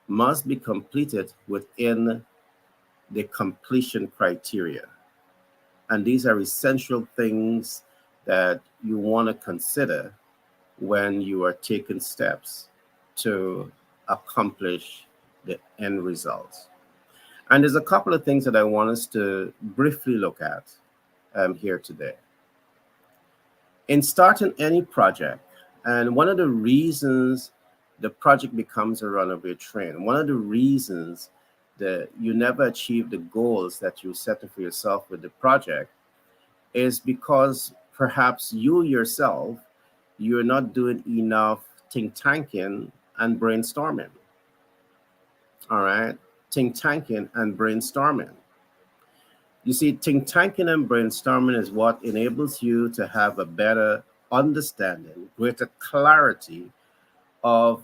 must be completed within the completion criteria. And these are essential things that you want to consider when you are taking steps to accomplish the end results. And there's a couple of things that I want us to briefly look at here today. In starting any project, and one of the reasons the project becomes a runaway train, one of the reasons that you never achieve the goals that you set for yourself with the project is because perhaps you yourself, you're not doing enough think tanking and brainstorming. All right, think tanking and brainstorming. You see, think tanking and brainstorming is what enables you to have a better understanding, greater clarity of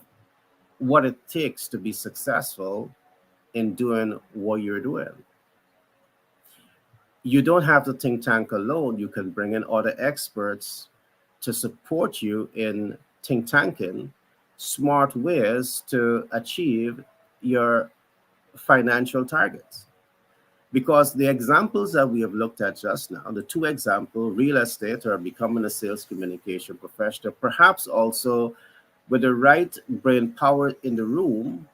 what it takes to be successful in doing what you're doing. You don't have to think tank alone. You can bring in other experts to support you in think tanking smart ways to achieve your financial targets. Because the examples that we have looked at just now, the two examples, real estate or becoming a sales communication professional, perhaps also with the right brain power in the room,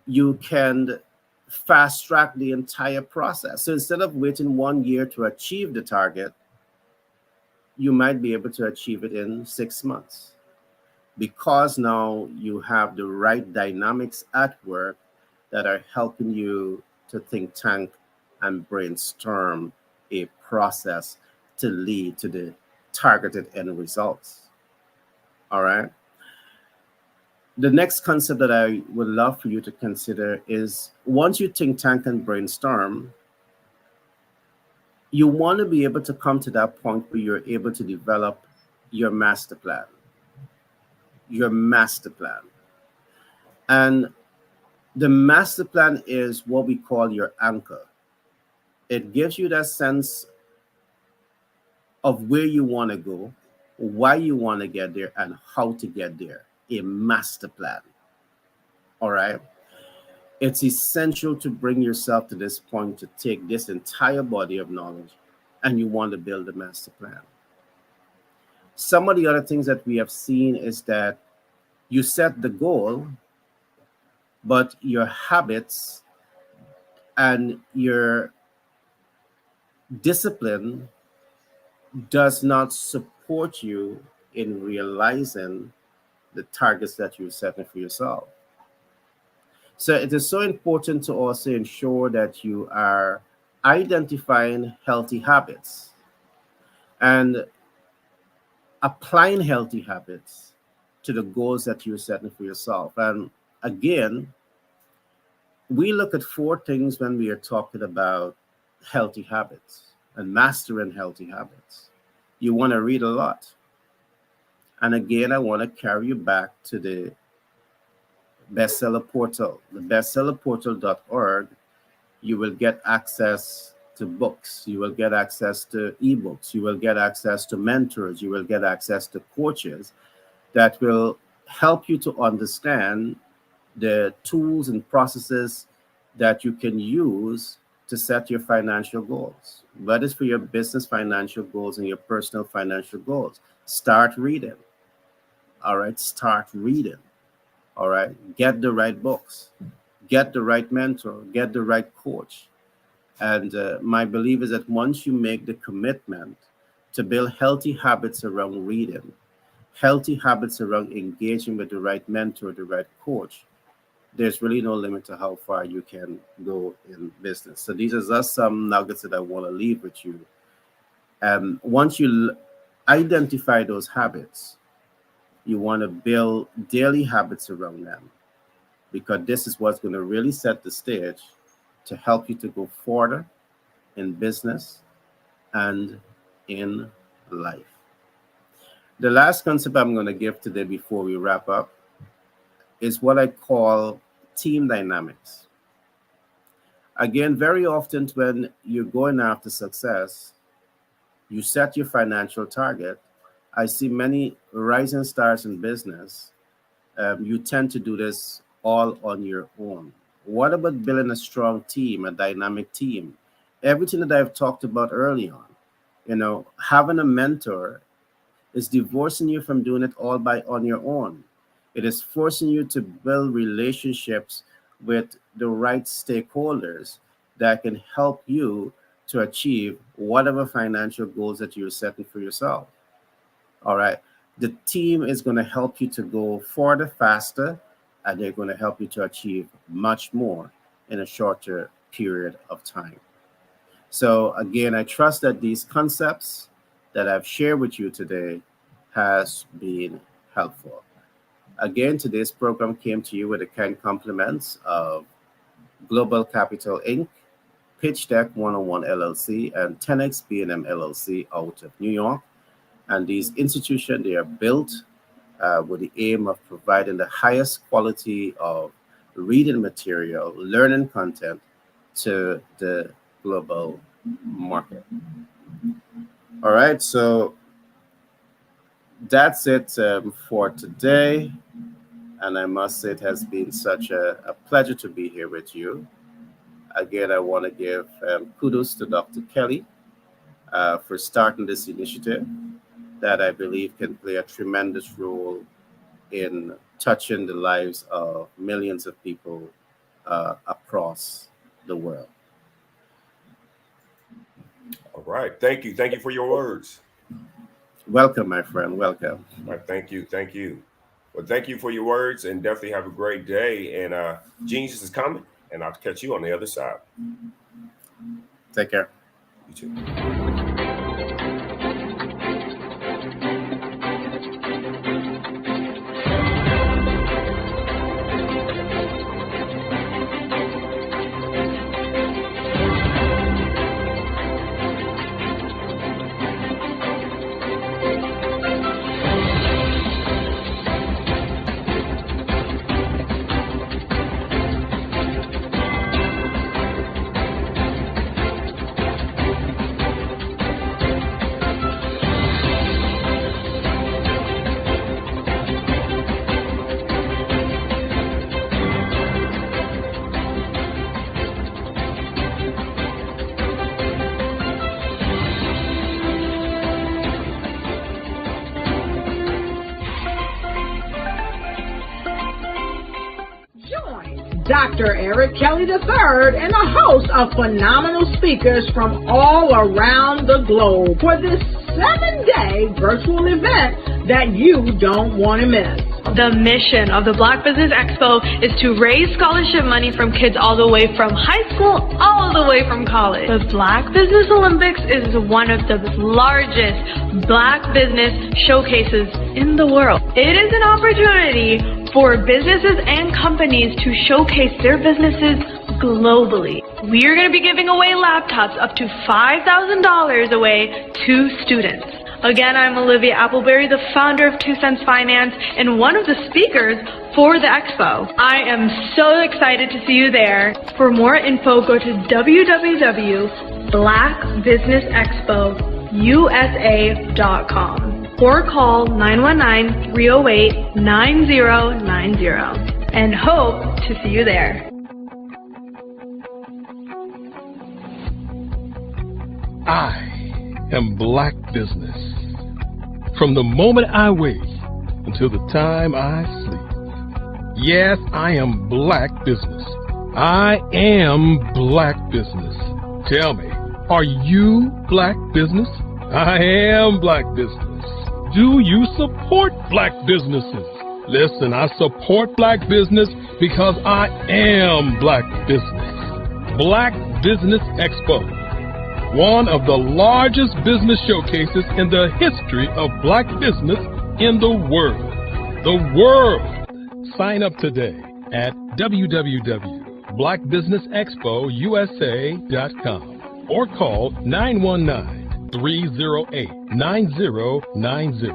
you can fast track the entire process. So instead of waiting 1 year to achieve the target, you might be able to achieve it in 6 months because now you have the right dynamics at work that are helping you to think tank and brainstorm a process to lead to the targeted end results. All right. The next concept that I would love for you to consider is once you think tank and brainstorm, you want to be able to come to that point where you're able to develop your master plan. Your master plan. And the master plan is what we call your anchor. It gives you that sense of where you want to go, why you want to get there, and how to get there. A master plan. All right. It's essential to bring yourself to this point to take this entire body of knowledge and you want to build a master plan. Some of the other things that we have seen is that you set the goal, but your habits and your discipline does not support you in realizing the targets that you're setting for yourself. So it is so important to also ensure that you are identifying healthy habits and applying healthy habits to the goals that you're setting for yourself. And again, we look at 4 things when we are talking about healthy habits and mastering healthy habits. You want to read a lot. And again, I want to carry you back to the bestseller portal, the bestsellerportal.org. You will get access to books. You will get access to ebooks. You will get access to mentors. You will get access to coaches that will help you to understand the tools and processes that you can use to set your financial goals. Whether it's for your business financial goals and your personal financial goals, start reading. All right, start reading. All right, get the right books, get the right mentor, get the right coach. And my belief is that once you make the commitment to build healthy habits around reading, healthy habits around engaging with the right mentor, the right coach, there's really no limit to how far you can go in business. So these are just some nuggets that I want to leave with you. Once you identify those habits, you want to build daily habits around them, because this is what's going to really set the stage to help you to go further in business and in life. The last concept I'm going to give today before we wrap up is what I call team dynamics. Again, very often when you're going after success, you set your financial target. I see many rising stars in business. You tend to do this all on your own. What about building a strong team, a dynamic team? Everything that I've talked about early on, having a mentor is divorcing you from doing it all on your own. It is forcing you to build relationships with the right stakeholders that can help you to achieve whatever financial goals that you're setting for yourself. All right. The team is going to help you to go further, faster, and they're going to help you to achieve much more in a shorter period of time. So again, I trust that these concepts that I've shared with you today has been helpful. Again, today's program came to you with the kind compliments of Global Capital Inc., Pitch Deck 101 LLC, and 10X B&M LLC out of New York. And these institutions, they are built with the aim of providing the highest quality of reading material, learning content to the global market. All right, so that's it for today. And I must say it has been such a pleasure to be here with you. Again, I want to give kudos to Dr. Kelly for starting this initiative that I believe can play a tremendous role in touching the lives of millions of people across the world. All right. Thank you. Thank you for your words. Welcome, my friend. Welcome. All right. Thank you. Thank you. Well, thank you for your words, and definitely have a great day. And Genius is coming, and I'll catch you on the other side. Take care. You too. Dr. Eric Kelly III and a host of phenomenal speakers from all around the globe for this 7-day virtual event that you don't want to miss. The mission of the Black Business Expo is to raise scholarship money from kids all the way from high school, all the way from college. The Black Business Olympics is one of the largest Black business showcases in the world. It is an opportunity for businesses and companies to showcase their businesses globally. We are going to be giving away laptops up to $5,000 away to students. Again, I'm Olivia Appleberry, the founder of 2 Cents Finance and one of the speakers for the expo. I am so excited to see you there. For more info, go to www.blackbusinessexpousa.com. or call 919-308-9090 and hope to see you there. I am Black Business. From the moment I wake until the time I sleep. Yes, I am Black Business. I am Black Business. Tell me, are you Black Business? I am Black Business. Do you support Black businesses? Listen, I support Black business because I am Black Business. Black Business Expo, one of the largest business showcases in the history of Black business in the world. The world! Sign up today at www.blackbusinessexpousa.com or call 919-308-9090.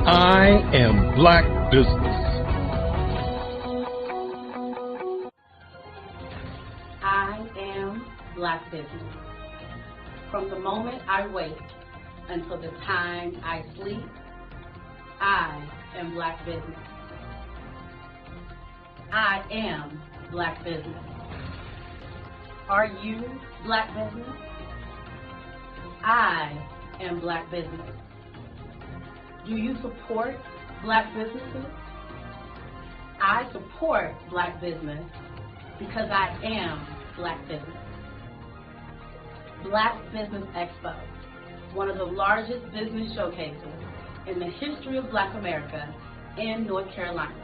I am Black Business. I am Black Business. From the moment I wake until the time I sleep, I am Black Business. I am Black Business. Are you Black Business? I am Black Business. Do you support Black businesses? I support Black business because I am Black Business. Black Business Expo, one of the largest business showcases in the history of Black America in North Carolina.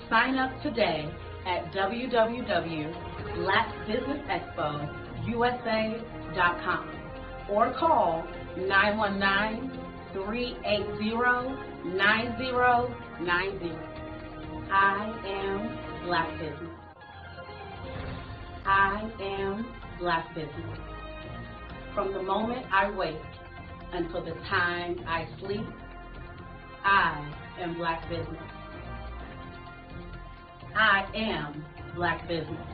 Sign up today at www.blackbusinessexpousa.com or call 919-380-9090. I am Black Business. I am Black Business. From the moment I wake until the time I sleep, I am Black Business. I am Black Business.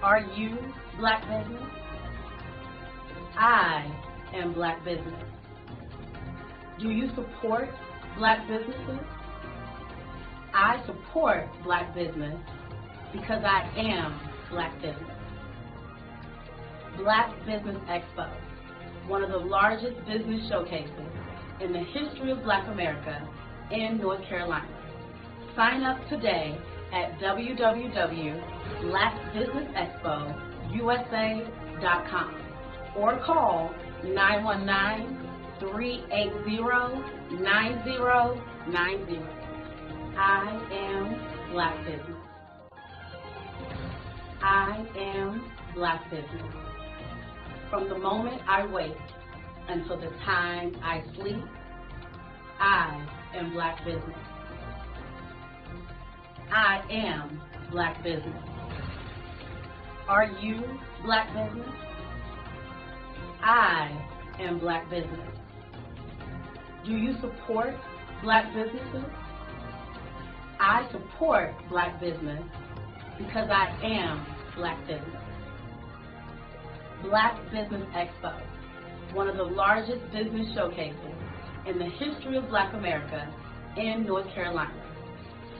Are you Black Business? I am Black Business. Do you support Black businesses? I support Black business because I am Black Business. Black Business Expo, one of the largest business showcases in the history of Black America in North Carolina. Sign up today at www.blackbusinessexpousa.com or call 919-380-9090. I am Black Business. I am Black Business. From the moment I wake until the time I sleep, I am Black Business. I am Black Business. Are you Black Business? I am Black Business. Do you support Black businesses? I support Black business because I am Black Business. Black Business Expo, one of the largest business showcases in the history of Black America in North Carolina.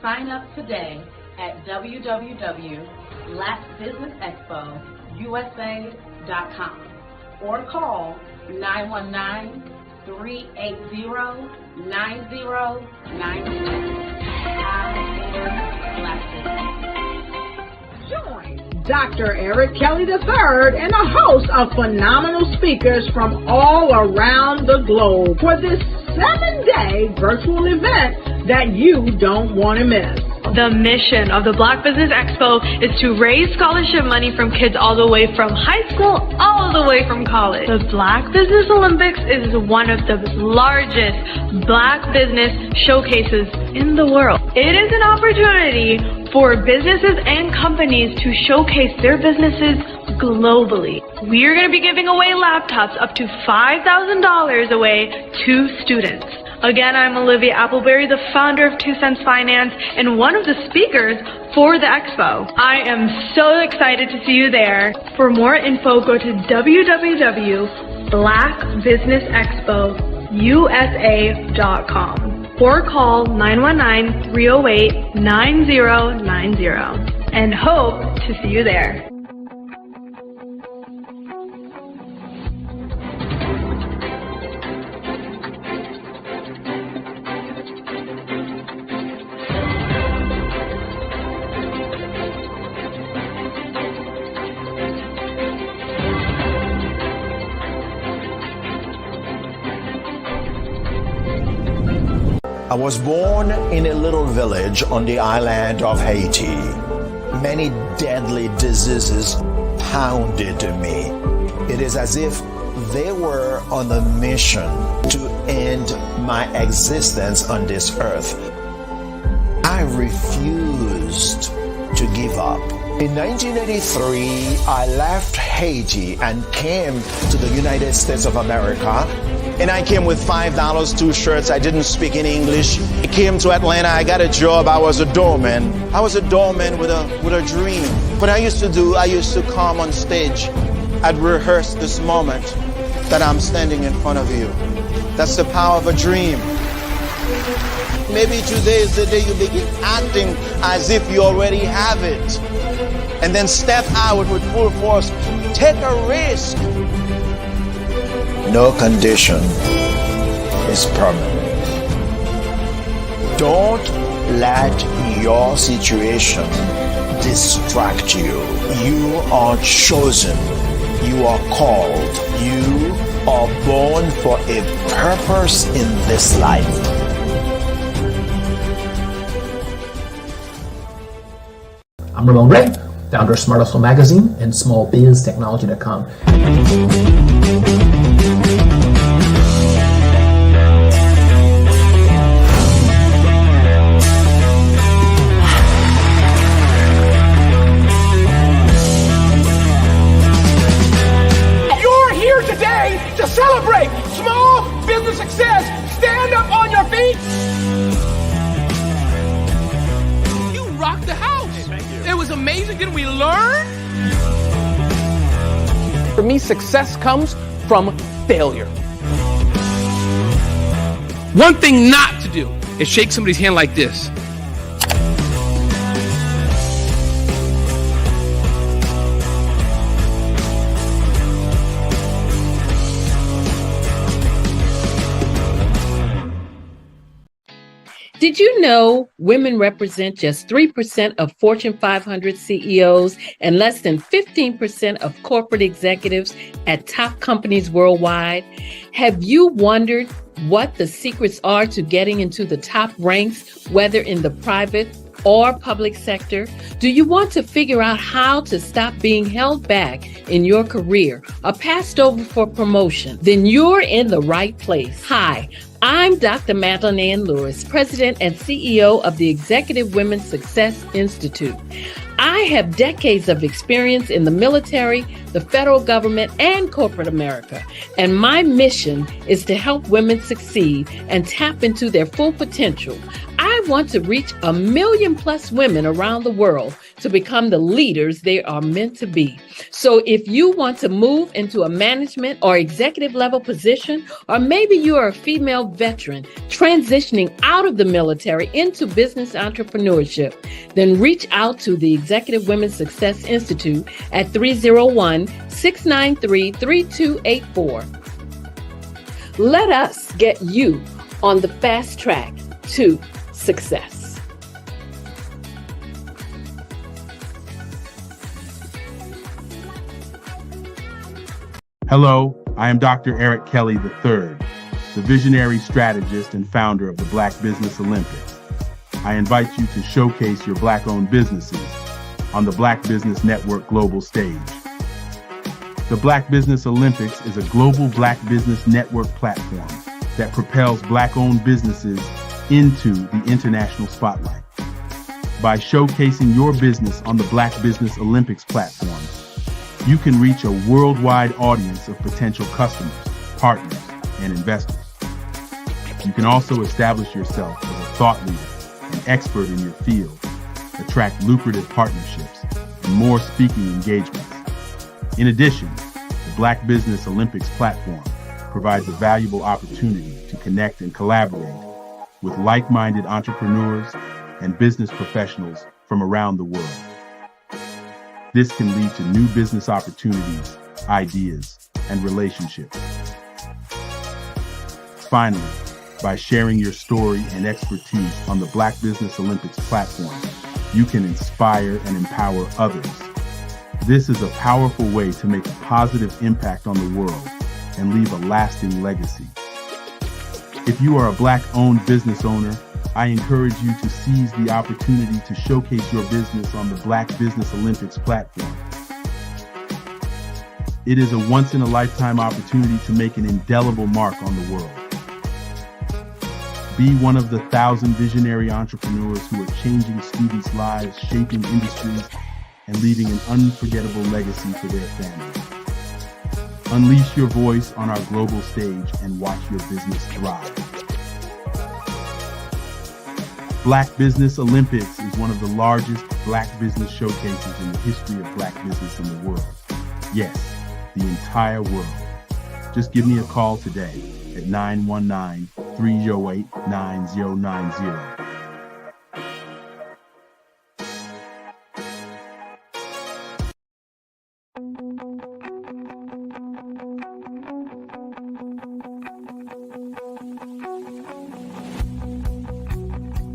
Sign up today at www.blackbusinessexpousa.com or call 919-380-9090. Join Dr. Eric Kelly III and a host of phenomenal speakers from all around the globe for this 7-day virtual event that you don't want to miss. The mission of the Black Business Expo is to raise scholarship money from kids all the way from high school all the way from college. The Black Business Olympics is one of the largest Black business showcases in the world. It is an opportunity for businesses and companies to showcase their businesses globally. We are going to be giving away laptops up to $5,000 away to students. Again, I'm Olivia Appleberry, the founder of 2 Cents Finance and one of the speakers for the expo. I am so excited to see you there. For more info, go to www.blackbusinessexpo.com. blackbusinessusa.com or call 919-308-9090 and hope to see you there. I was born in a little village on the island of Haiti. Many deadly diseases pounded me. It is as if they were on a mission to end my existence on this earth. I refused to give up. In 1983, I left Haiti and came to the United States of America. And I came with $5, 2 shirts. I didn't speak any English. I came to Atlanta. I got a job. I was a doorman. I was a doorman with a dream. What I used to do, I used to come on stage. I'd rehearse this moment that I'm standing in front of you. That's the power of a dream. Maybe today is the day you begin acting as if you already have it. And then step out with full force. Take a risk. No condition is permanent. Don't let your situation distract you. You are chosen. You are called. You are born for a purpose in this life. I'm Ramon Gray, founder of Smart Hustle Magazine and smallbiztechnology.com. To celebrate small business success. Stand up on your feet. You rocked the house. Hey, thank you. It was amazing. Didn't we learn? For me, success comes from failure. One thing not to do is shake somebody's hand like this. Did you know women represent just 3% of Fortune 500 CEOs and less than 15% of corporate executives at top companies worldwide? Have you wondered what the secrets are to getting into the top ranks, whether in the private or public sector? Do you want to figure out how to stop being held back in your career or passed over for promotion? Then you're in the right place. Hi, I'm Dr. Madeline Ann Lewis, President and CEO of the Executive Women's Success Institute. I have decades of experience in the military, the federal government, and corporate America, and my mission is to help women succeed and tap into their full potential. I want to reach 1 million+ women around the world to become the leaders they are meant to be. So if you want to move into a management or executive level position, or maybe you are a female veteran transitioning out of the military into business entrepreneurship, then reach out to the Executive Women's Success Institute at 301-693-3284. Let us get you on the fast track to success. Hello, I am Dr. Eric Kelly III, the visionary strategist and founder of the Black Business Olympics. I invite you to showcase your Black-owned businesses on the Black Business Network global stage. The Black Business Olympics is a global Black Business Network platform that propels Black-owned businesses into the international spotlight. By showcasing your business on the Black Business Olympics platform, you can reach a worldwide audience of potential customers, partners, and investors. You can also establish yourself as a thought leader and expert in your field, attract lucrative partnerships, and more speaking engagements. In addition, the Black Business Olympics platform provides a valuable opportunity to connect and collaborate with like-minded entrepreneurs and business professionals from around the world. This can lead to new business opportunities, ideas, and relationships. Finally, by sharing your story and expertise on the Black Business Olympics platform, you can inspire and empower others. This is a powerful way to make a positive impact on the world and leave a lasting legacy. If you are a Black-owned business owner, I encourage you to seize the opportunity to showcase your business on the Black Business Olympics platform. It is a once-in-a-lifetime opportunity to make an indelible mark on the world. Be one of the 1,000 visionary entrepreneurs who are changing students' lives, shaping industries, and leaving an unforgettable legacy for their families. Unleash your voice on our global stage and watch your business thrive. Black Business Olympics is one of the largest Black business showcases in the history of Black business in the world. Yes, the entire world. Just give me a call today at 919-308-9090.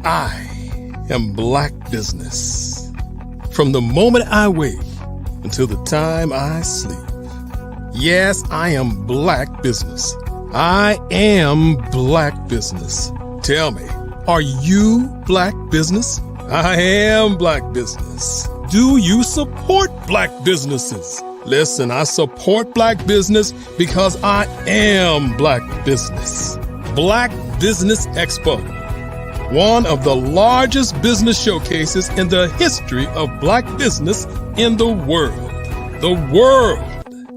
I am Black Business. From the moment I wake until the time I sleep. Yes, I am Black Business. I am Black Business. Tell me, are you Black Business? I am Black Business. Do you support Black businesses? Listen, I support Black business because I am Black Business. Black Business Expo, one of the largest business showcases in the history of Black business in the world. The world!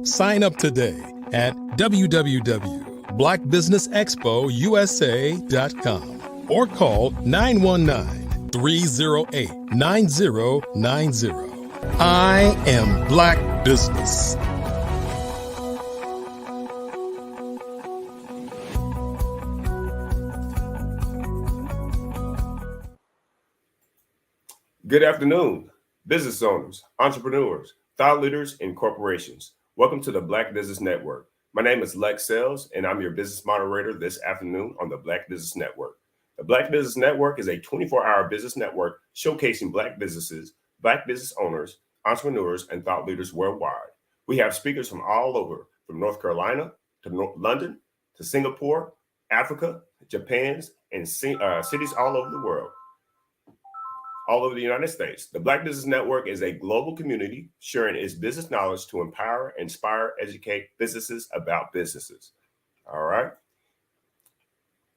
Sign up today at www.blackbusinessexpousa.com or call 919-308-9090. I am Black Business. Good afternoon, business owners, entrepreneurs, thought leaders, and corporations. Welcome to the Black Business Network. My name is Lex Sells, and I'm your business moderator this afternoon on the Black Business Network. The Black Business Network is a 24-hour business network showcasing Black businesses, Black business owners, entrepreneurs, and thought leaders worldwide. We have speakers from all over, from North Carolina to London to Singapore, Africa, Japan, and cities all over the world. All over the United States. The Black Business Network is a global community sharing its business knowledge to empower, inspire, educate businesses about businesses. All right.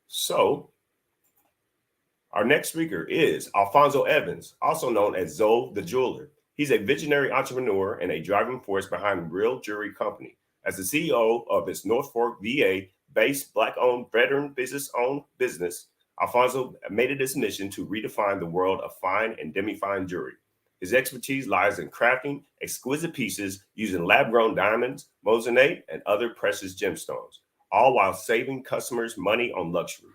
So our next speaker is Alfonso Evans, also known as Zoe the Jeweler. He's a visionary entrepreneur and a driving force behind Real Jewelry Company. As the CEO of its North Fork, VA-based Black-owned, veteran business-owned business, Alfonso made it his mission to redefine the world of fine and demi-fine jewelry. His expertise lies in crafting exquisite pieces using lab-grown diamonds, moissanite, and other precious gemstones, all while saving customers money on luxury.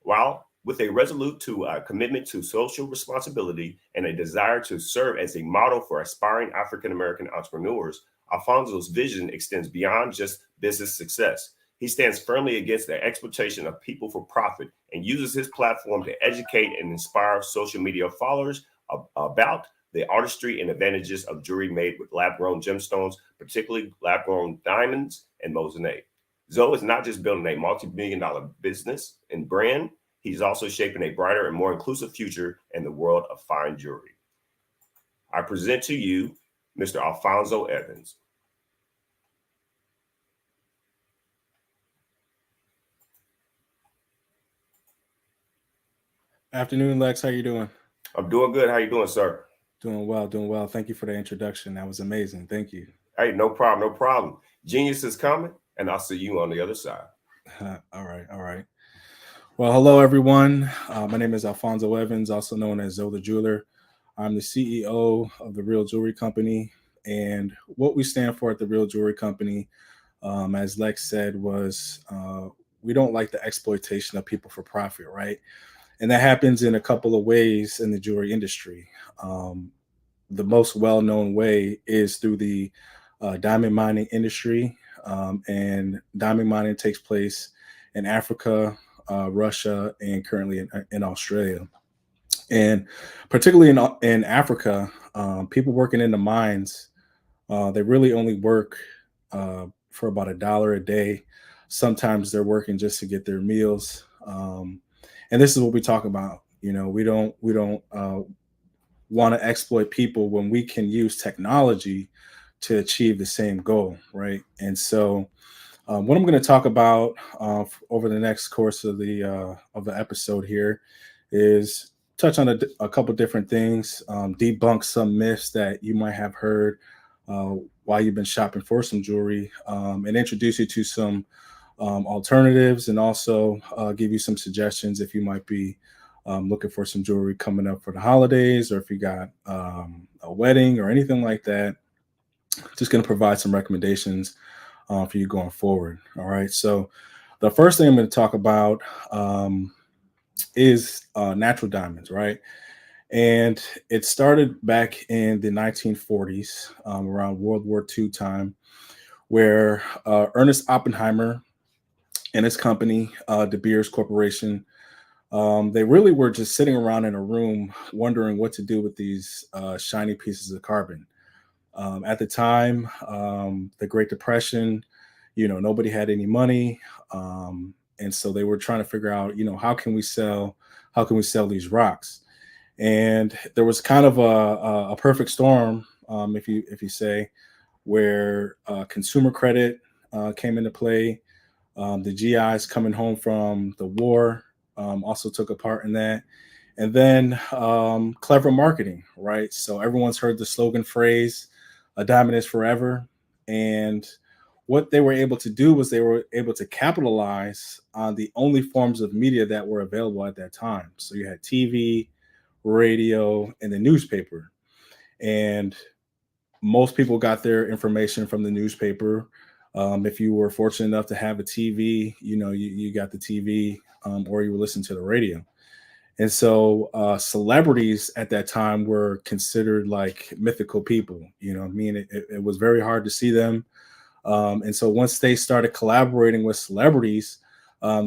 While with a resolute commitment to social responsibility and a desire to serve as a model for aspiring African-American entrepreneurs, Alfonso's vision extends beyond just business success. He stands firmly against the exploitation of people for profit and uses his platform to educate and inspire social media followers about the artistry and advantages of jewelry made with lab-grown gemstones, particularly lab-grown diamonds and moissanite. Zoe is not just building a multi-billion-dollar business and brand, he's also shaping a brighter and more inclusive future in the world of fine jewelry. I present to you Mr. Alfonso Evans. Afternoon, Lex. How you doing? I'm doing good. How you doing, sir? Doing well, doing well. Thank you for the introduction. That was amazing. Thank you. Hey, no problem, no problem. Genius is coming, and I'll see you on the other side. All right, all right. Well, hello, everyone. My name is Alfonso Evans, also known as Zoe the Jeweler. I'm the CEO of the Real Jewelry Company, and what we stand for at the Real Jewelry Company, as Lex said, was we don't like the exploitation of people for profit, right? And that happens in a couple of ways in the jewelry industry. The most well-known way is through the diamond mining industry, and diamond mining takes place in Africa, Russia, and currently in Australia. And particularly in Africa, people working in the mines, they really only work for about $1 a day. Sometimes they're working just to get their meals. And this is what we talk about. You know, we don't want to exploit people when we can use technology to achieve the same goal, right? And so, what I'm going to talk about over the next course of the episode here is touch on a couple different things, debunk some myths that you might have heard while you've been shopping for some jewelry, and introduce you to some alternatives, and also give you some suggestions if you might be looking for some jewelry coming up for the holidays, or if you got a wedding or anything like that. Just going to provide some recommendations for you going forward. All right. So the first thing I'm going to talk about is natural diamonds, right? And it started back in the 1940s, around World War II time, where Ernest Oppenheimer and his company, De Beers Corporation, they really were just sitting around in a room wondering what to do with these shiny pieces of carbon. At the time, the Great Depression, you know, nobody had any money. And so they were trying to figure out, you know, how can we sell these rocks? And there was kind of a perfect storm, if you say, where consumer credit came into play. The GIs coming home from the war also took a part in that. And then clever marketing, right? So everyone's heard the slogan phrase, "A diamond is forever." And what they were able to do was they were able to capitalize on the only forms of media that were available at that time. So you had TV, radio, and the newspaper. And most people got their information from the newspaper. If you were fortunate enough to have a TV, you know, you got the TV, or you were listening to the radio. And so celebrities at that time were considered like mythical people. You know, I mean, it was very hard to see them. And so once they started collaborating with celebrities,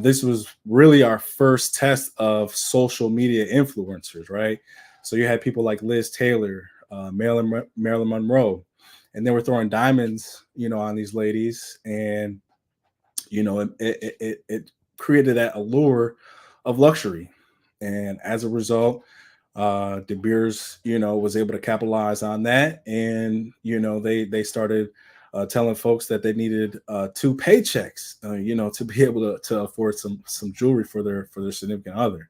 this was really our first test of social media influencers, right? So you had people like Liz Taylor, Marilyn Monroe, and they were throwing diamonds, you know, on these ladies. And, you know, it created that allure of luxury. And as a result, De Beers, you know, was able to capitalize on that. And, you know, they started telling folks that they needed 2 paychecks, you know, to be able to afford some jewelry for their significant other.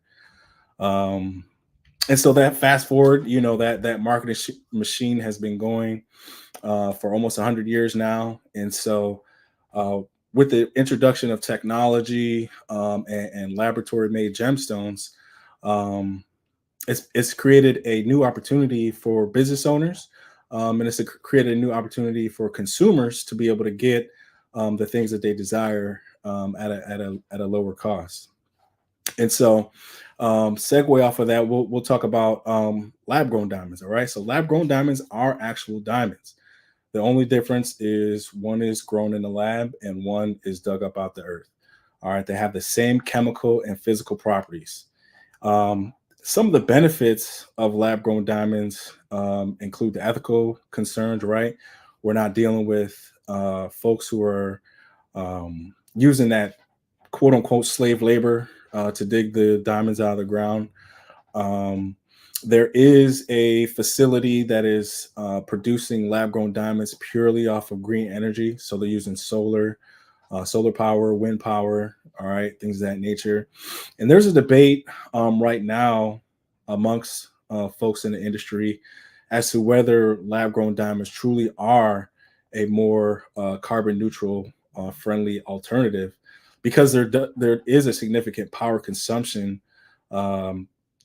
And so that fast forward, you know, that marketing machine has been going for almost 100 years now. And so with the introduction of technology and laboratory made gemstones, it's created a new opportunity for business owners, and it's created a new opportunity for consumers to be able to get the things that they desire at a lower cost. And so, segue off of that, we'll talk about lab grown diamonds. All right, so lab grown diamonds are actual diamonds. The only difference is one is grown in the lab and one is dug up out the earth. All right, they have the same chemical and physical properties. Some of the benefits of lab grown diamonds include the ethical concerns, right? We're not dealing with folks who are using that quote unquote slave labor to dig the diamonds out of the ground. There is a facility that is producing lab grown diamonds purely off of green energy. So they're using solar power, wind power, all right, things of that nature. And there's a debate right now amongst folks in the industry as to whether lab grown diamonds truly are a more carbon neutral friendly alternative, because there is a significant power consumption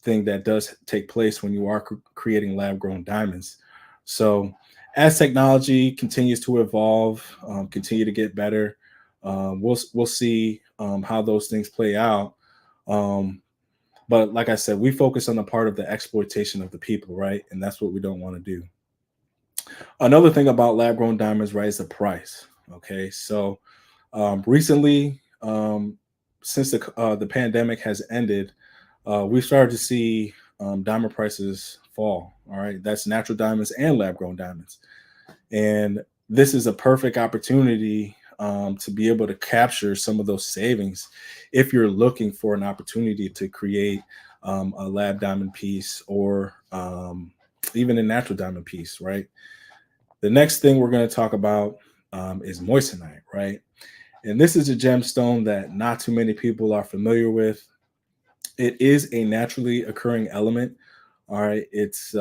thing that does take place when you are creating lab grown diamonds. So as technology continues to evolve, continue to get better, we'll see how those things play out. But like I said, we focus on the part of the exploitation of the people, right? And that's what we don't want to do. Another thing about lab grown diamonds, right, is the price. Okay, so recently, since the pandemic has ended, we've started to see diamond prices fall. All right, that's natural diamonds and lab grown diamonds, and this is a perfect opportunity to be able to capture some of those savings if you're looking for an opportunity to create a lab diamond piece or even a natural diamond piece, right? The next thing we're going to talk about is moissanite, right? And this is a gemstone that not too many people are familiar with. It is a naturally occurring element. All right, it's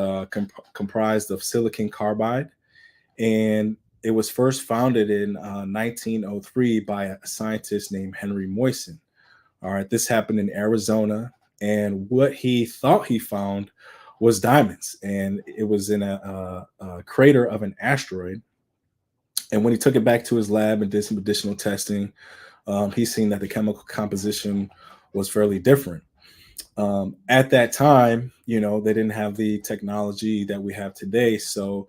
comprised of silicon carbide, and it was first founded in 1903 by a scientist named Henry Moissan. All right, this happened in Arizona, and what he thought he found was diamonds, and it was in a crater of an asteroid. And when he took it back to his lab and did some additional testing, he's seen that the chemical composition was fairly different. At that time, they didn't have the technology that we have today. So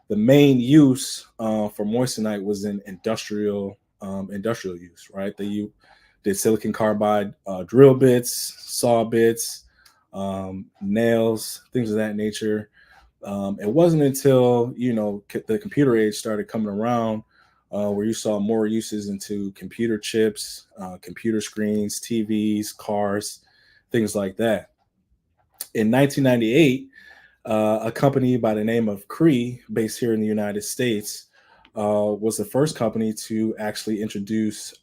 the main use for moissanite was in industrial use, right? They did silicon carbide drill bits, saw bits, nails, things of that nature. It wasn't until the computer age started coming around where you saw more uses into computer chips, computer screens, TVs, cars, things like that. In 1998, a company by the name of Cree, based here in the United States, was the first company to actually introduce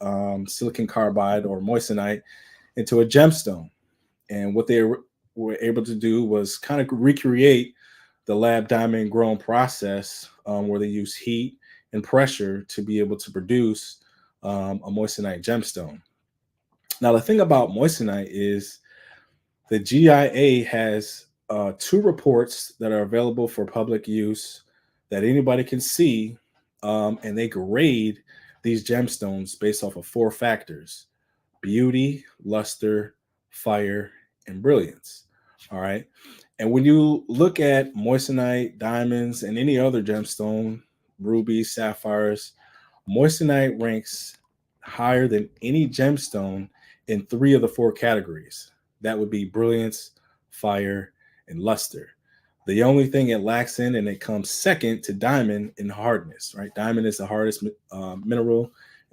silicon carbide or moissanite into a gemstone. And what they were able to do was kind of recreate the lab diamond grown process where they use heat and pressure to be able to produce a moissanite gemstone. Now, the thing about moissanite is the GIA has 2 reports that are available for public use that anybody can see, and they grade these gemstones based off of 4 factors: beauty, luster, fire, and brilliance. All right. And when you look at moissanite, diamonds, and any other gemstone, rubies, sapphires, moissanite ranks higher than any gemstone in 3 of the 4 categories. That would be brilliance, fire, and luster. The only thing it lacks in, and it comes second to diamond, in hardness, right? Diamond is the hardest mineral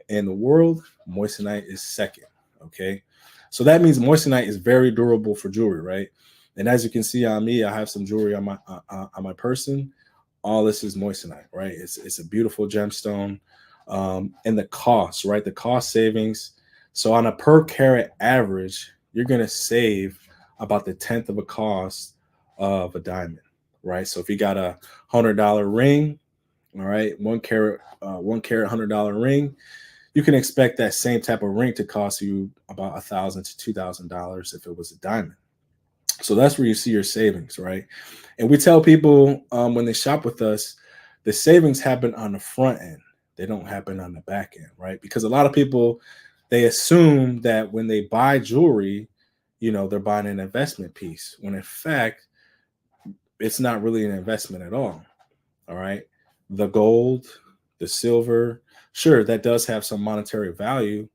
in the world. Moissanite is second. Okay. So that means moissanite is very durable for jewelry, right? And as you can see on me, I have some jewelry on my person. All this is moissanite, right? It's a beautiful gemstone. And the cost, right? The cost savings. So on a per carat average, you're going to save about the 1/10 of a cost of a diamond, right? So if you got a $100 ring, all right, 1 carat $100 ring, you can expect that same type of ring to cost you about $1,000 to $2,000 if it was a diamond. So that's where you see your savings, right? And we tell people when they shop with us, the savings happen on the front end. They don't happen on the back end, right? Because a lot of people, they assume that when they buy jewelry, they're buying an investment piece, when in fact, it's not really an investment at all. All right. The gold, the silver, sure, that does have some monetary value.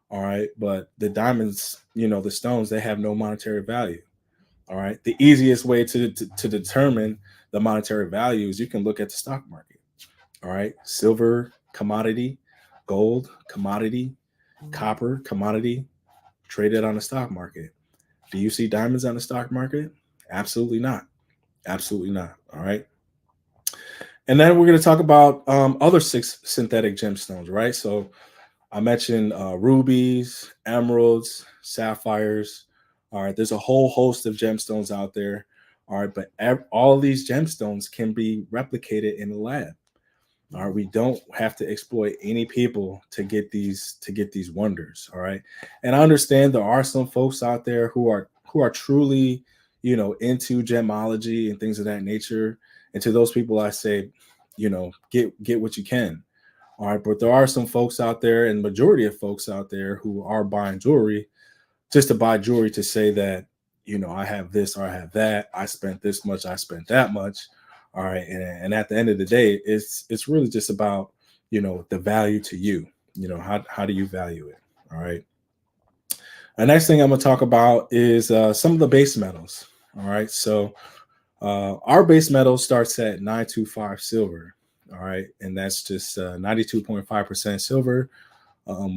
All right. But the diamonds, the stones, they have no monetary value. All right. The easiest way to determine the monetary value is you can look at the stock market. All right. Silver, commodity, gold, commodity, copper, commodity, traded on the stock market. Do you see diamonds on the stock market? Absolutely not. Absolutely not. All right. And then we're going to talk about other 6 synthetic gemstones, right? So I mentioned rubies, emeralds, sapphires. All right. There's a whole host of gemstones out there. All right. But all these gemstones can be replicated in the lab. All right. We don't have to exploit any people to get these wonders. All right. And I understand there are some folks out there who are truly, into gemology and things of that nature. And to those people, I say, get what you can. All right, but there are some folks out there, and majority of folks out there, who are buying jewelry just to buy jewelry to say that, I have this or I have that. I spent this much. I spent that much. All right, and at the end of the day, it's really just about the value to you. How do you value it? All right. The next thing I'm going to talk about is some of the base metals. All right, so our base metal starts at 925 silver. All right, and that's just 92.5% silver,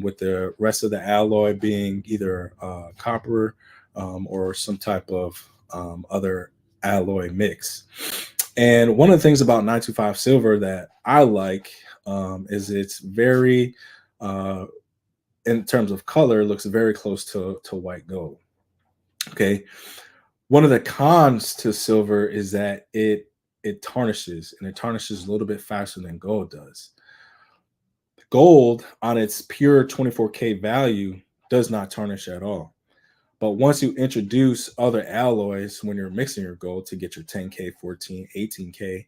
with the rest of the alloy being either copper or some type of other alloy mix. And one of the things about 925 silver that I like is it's very, in terms of color, looks very close to white gold. Okay. One of the cons to silver is that it tarnishes, and it tarnishes a little bit faster than gold does. Gold, on its pure 24K value, does not tarnish at all. But once you introduce other alloys when you're mixing your gold to get your 10K, 14, 18K,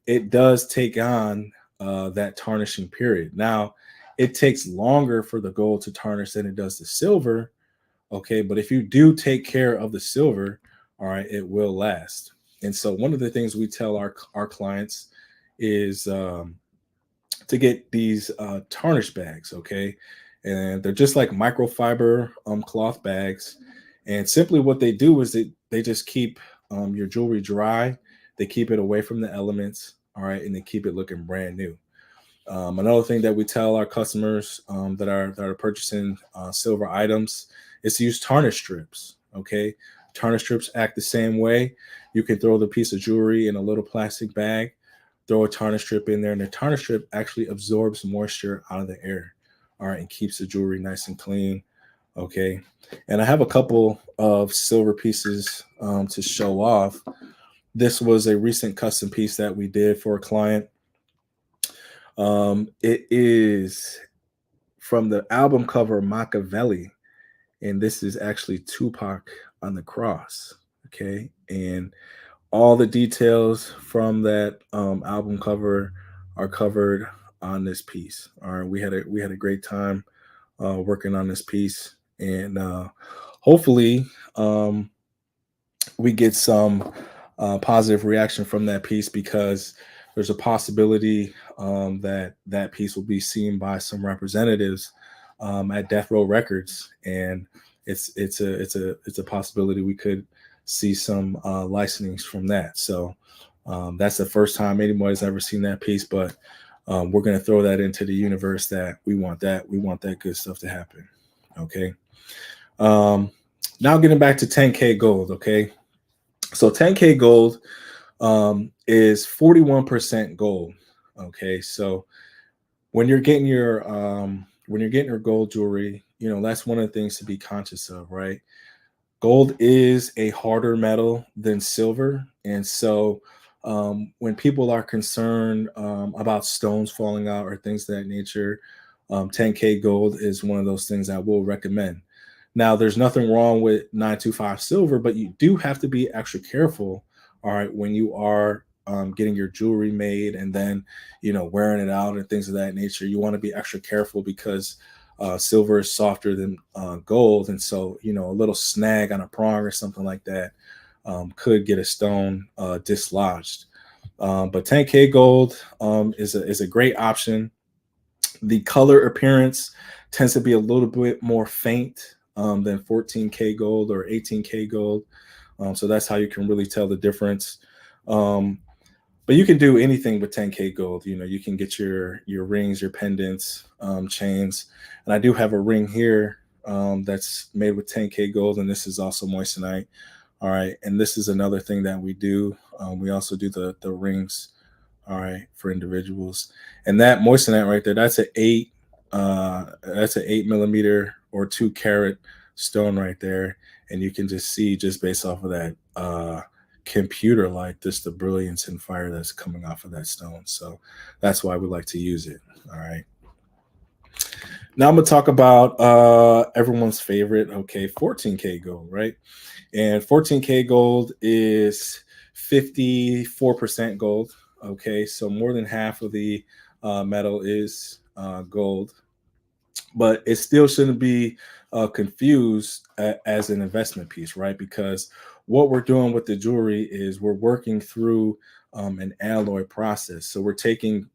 it does take on that tarnishing period. Now, it takes longer for the gold to tarnish than it does the silver. Okay, but if you do take care of the silver, all right, it will last. And so one of the things we tell our clients is to get these tarnish bags, okay? And they're just like microfiber cloth bags. And simply what they do is they just keep your jewelry dry. They keep it away from the elements, all right, and they keep it looking brand new. Another thing that we tell our customers that are purchasing silver items is to use tarnish strips, okay? Tarnish strips act the same way. You can throw the piece of jewelry in a little plastic bag, throw a tarnish strip in there, and the tarnish strip actually absorbs moisture out of the air, all right, and keeps the jewelry nice and clean, okay? And I have a couple of silver pieces to show off. This was a recent custom piece that we did for a client. It is from the album cover Machiavelli, and this is actually Tupac on the cross, okay? And all the details from that album cover are covered on this piece. All right, we had a great time working on this piece, and hopefully we get some positive reaction from that piece, because there's a possibility that piece will be seen by some representatives at Death Row Records, and it's a possibility we could see some licensings from that. So that's the first time anybody's ever seen that piece, but we're going to throw that into the universe that we want that good stuff to happen. Okay. Now getting back to 10K gold. Okay. So 10K gold is 41% gold. Okay. So when you're getting your gold jewelry, that's one of the things to be conscious of, right? Gold is a harder metal than silver. And so when people are concerned about stones falling out or things of that nature, 10K gold is one of those things I will recommend. Now, there's nothing wrong with 925 silver, but you do have to be extra careful, all right, when you are getting your jewelry made and then, wearing it out and things of that nature. You want to be extra careful because silver is softer than gold. And so, a little snag on a prong or something like that could get a stone dislodged. But 10K gold is a great option. The color appearance tends to be a little bit more faint than 14K gold or 18K gold. So that's how you can really tell the difference. But you can do anything with 10K gold. You can get your rings, your pendants, chains. And I do have a ring here that's made with 10K gold, and this is also moissanite. All right. And this is another thing that we do. We also do the rings, all right, for individuals. And that moissanite right there, that's an 8 millimeter or 2 carat stone right there. And you can just see, just based off of that computer light, just the brilliance and fire that's coming off of that stone. So that's why we like to use it. All right. Now I'm gonna talk about everyone's favorite, 14K gold, right? And 14K gold is 54% gold. Okay, so more than half of the metal is gold, but it still shouldn't be confused as an investment piece, right? Because what we're doing with the jewelry is we're working through an alloy process. So we're taking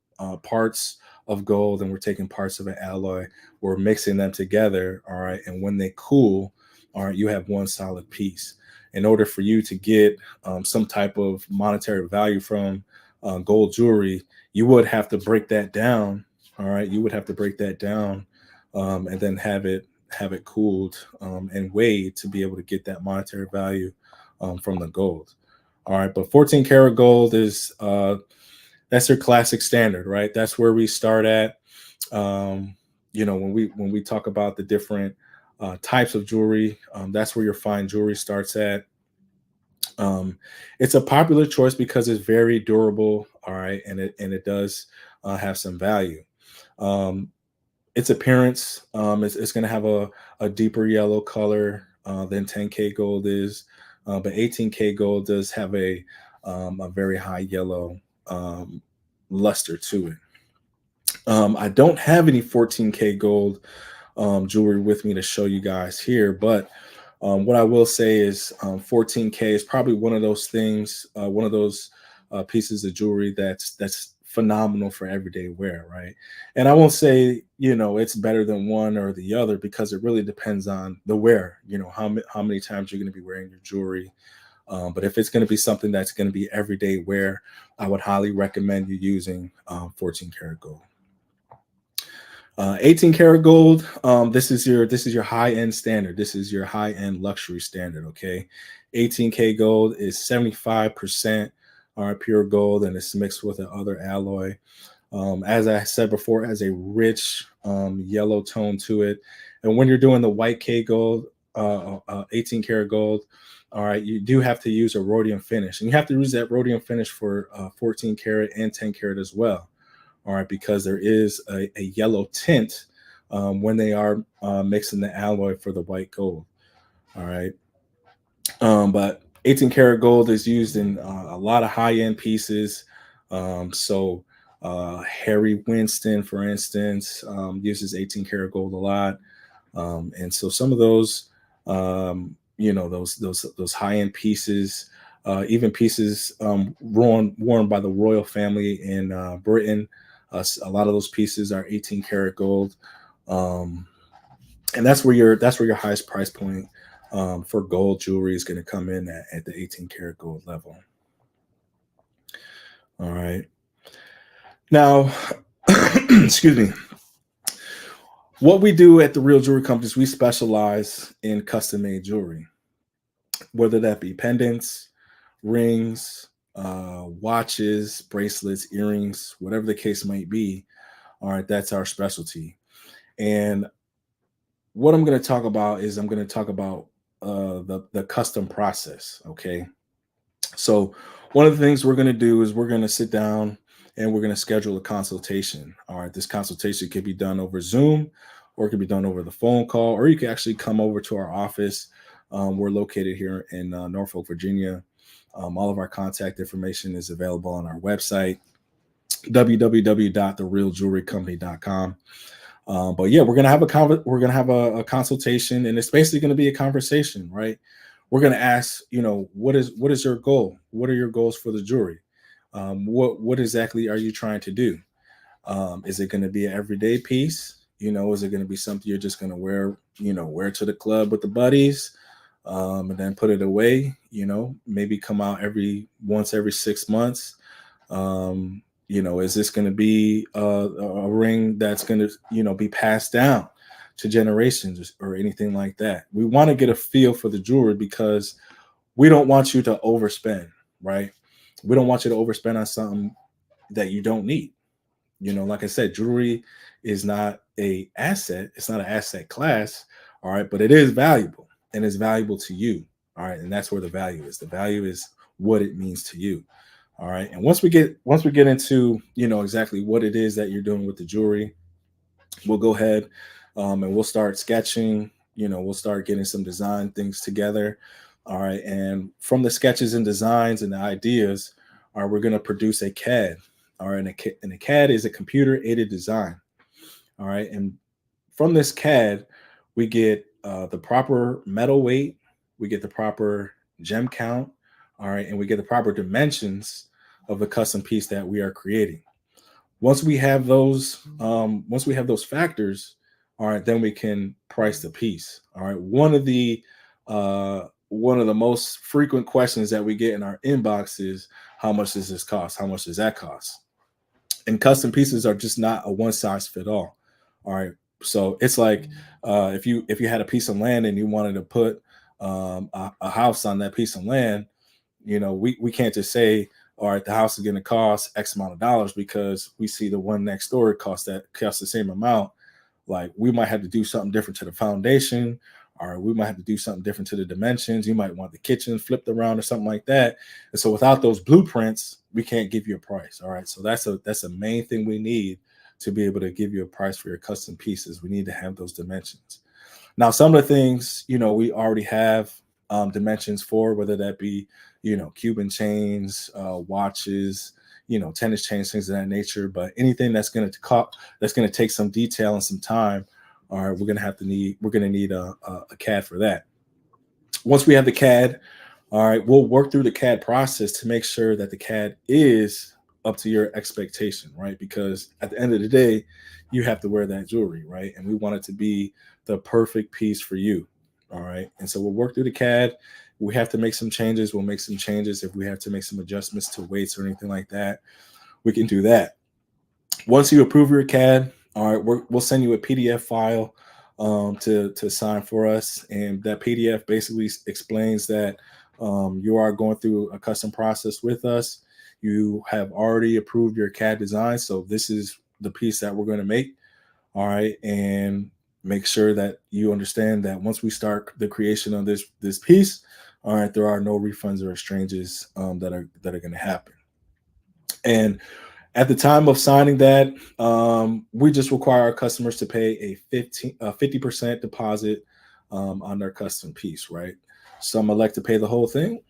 parts of gold and we're taking parts of an alloy, we're mixing them together, all right? And when they cool, all right, you have one solid piece. In order for you to get some type of monetary value from gold jewelry, you would have to break that down, all right? You would have to break that down and then have it cooled and weighed to be able to get that monetary value from the gold. All right, but 14 karat gold is that's your classic standard, right? That's where we start at. You know, when we talk about the different types of jewelry, that's where your fine jewelry starts at. It's a popular choice because it's very durable, all right, and it does have some value. Its appearance, it's going to have a deeper yellow color than 10K gold is, but 18K gold does have a very high yellow luster to it. I don't have any 14K gold jewelry with me to show you guys here, but what I will say is 14K is probably one of those things, one of those pieces of jewelry that's phenomenal for everyday wear, right? And I won't say, you know, it's better than one or the other because it really depends on the wear, you know, how many times you're going to be wearing your jewelry. But if it's going to be something that's going to be everyday wear, I would highly recommend you using 14 karat gold. 18 karat gold, this is your high end standard. This is your high end luxury standard. Okay, 18K gold is 75% pure gold, and it's mixed with another alloy. As I said before, it has a rich yellow tone to it. And when you're doing the white K gold, 18 karat gold, all right, you do have to use a rhodium finish, and you have to use that rhodium finish for 14 karat and 10 karat as well. All right, because there is a yellow tint when they are mixing the alloy for the white gold. All right, but 18 karat gold is used in a lot of high-end pieces. So Harry Winston, for instance, uses 18 karat gold a lot, and so some of those, you know, those high-end pieces, even pieces worn by the royal family in Britain. A lot of those pieces are 18 karat gold, and that's where your highest price point for gold jewelry is going to come in at the 18 karat gold level. All right. Now, excuse me. What we do at the Real Jewelry Companies, we specialize in custom made jewelry, whether that be pendants, rings, watches, bracelets, earrings, whatever the case might be. All right, that's our specialty. And what I'm going to talk about is the custom process. Okay, so one of the things we're going to do is we're going to sit down and we're going to schedule a consultation. All right, this consultation could be done over Zoom, or it could be done over the phone call, or you can actually come over to our office. We're located here in Norfolk, Virginia. All of our contact information is available on our website, www.therealjewelrycompany.com. But yeah, we're gonna have a consultation, and it's basically going to be a conversation, right? We're going to ask, you know, what is your goal? What are your goals for the jewelry? What exactly are you trying to do? Is it going to be an everyday piece? You know, is it going to be something you're just going to wear to the club with the buddies, and then put it away? You know, maybe come out every 6 months. You know, is this going to be a ring that's going to, you know, be passed down to generations or anything like that? We want to get a feel for the jewelry because we don't want you to overspend, right? We don't want you to overspend on something that you don't need. You know, like I said, jewelry is not an asset. It's not an asset class. All right. But it is valuable, and it's valuable to you. All right. And that's where the value is. The value is what it means to you. All right. And once we get into, you know, exactly what it is that you're doing with the jewelry, we'll go ahead and we'll start sketching. You know, we'll start getting some design things together. All right. And from the sketches and designs and the ideas, all right, we're going to produce a CAD. All right, and a CAD is a computer aided design. All right, and from this CAD, we get the proper metal weight, we get the proper gem count, all right, and we get the proper dimensions of the custom piece that we are creating. Once we have those factors, all right, then we can price the piece. All right, one of the most frequent questions that we get in our inbox is, how much does this cost? How much does that cost? And custom pieces are just not a one size fit all. All right, so it's like if you had a piece of land and you wanted to put a house on that piece of land, we can't just say, all right, the house is going to cost X amount of dollars because we see the one next door costs the same amount. Like, we might have to do something different to the foundation, or we might have to do something different to the dimensions. You might want the kitchen flipped around or something like that. And so without those blueprints, we can't give you a price. All right, so that's a main thing we need to be able to give you a price for your custom pieces. We need to have those dimensions. Now, some of the things, we already have dimensions for, whether that be, Cuban chains, watches, tennis chains, things of that nature. But anything that's going to take some detail and some time, all right, we're going to need a CAD for that. Once we have the CAD, all right, we'll work through the CAD process to make sure that the CAD is up to your expectation, right? Because at the end of the day, you have to wear that jewelry, right? And we want it to be the perfect piece for you, all right? And so we'll work through the CAD. We have to make some changes. We'll make some changes. If we have to make some adjustments to weights or anything like that, we can do that. Once you approve your CAD, all right, we'll send you a PDF file to sign for us. And that PDF basically explains that you are going through a custom process with us. You have already approved your CAD design. So this is the piece that we're going to make. All right. And make sure that you understand that once we start the creation of this piece, all right, there are no refunds or exchanges that are going to happen. And at the time of signing that, we just require our customers to pay a 50% deposit on their custom piece, right? Some elect to pay the whole thing,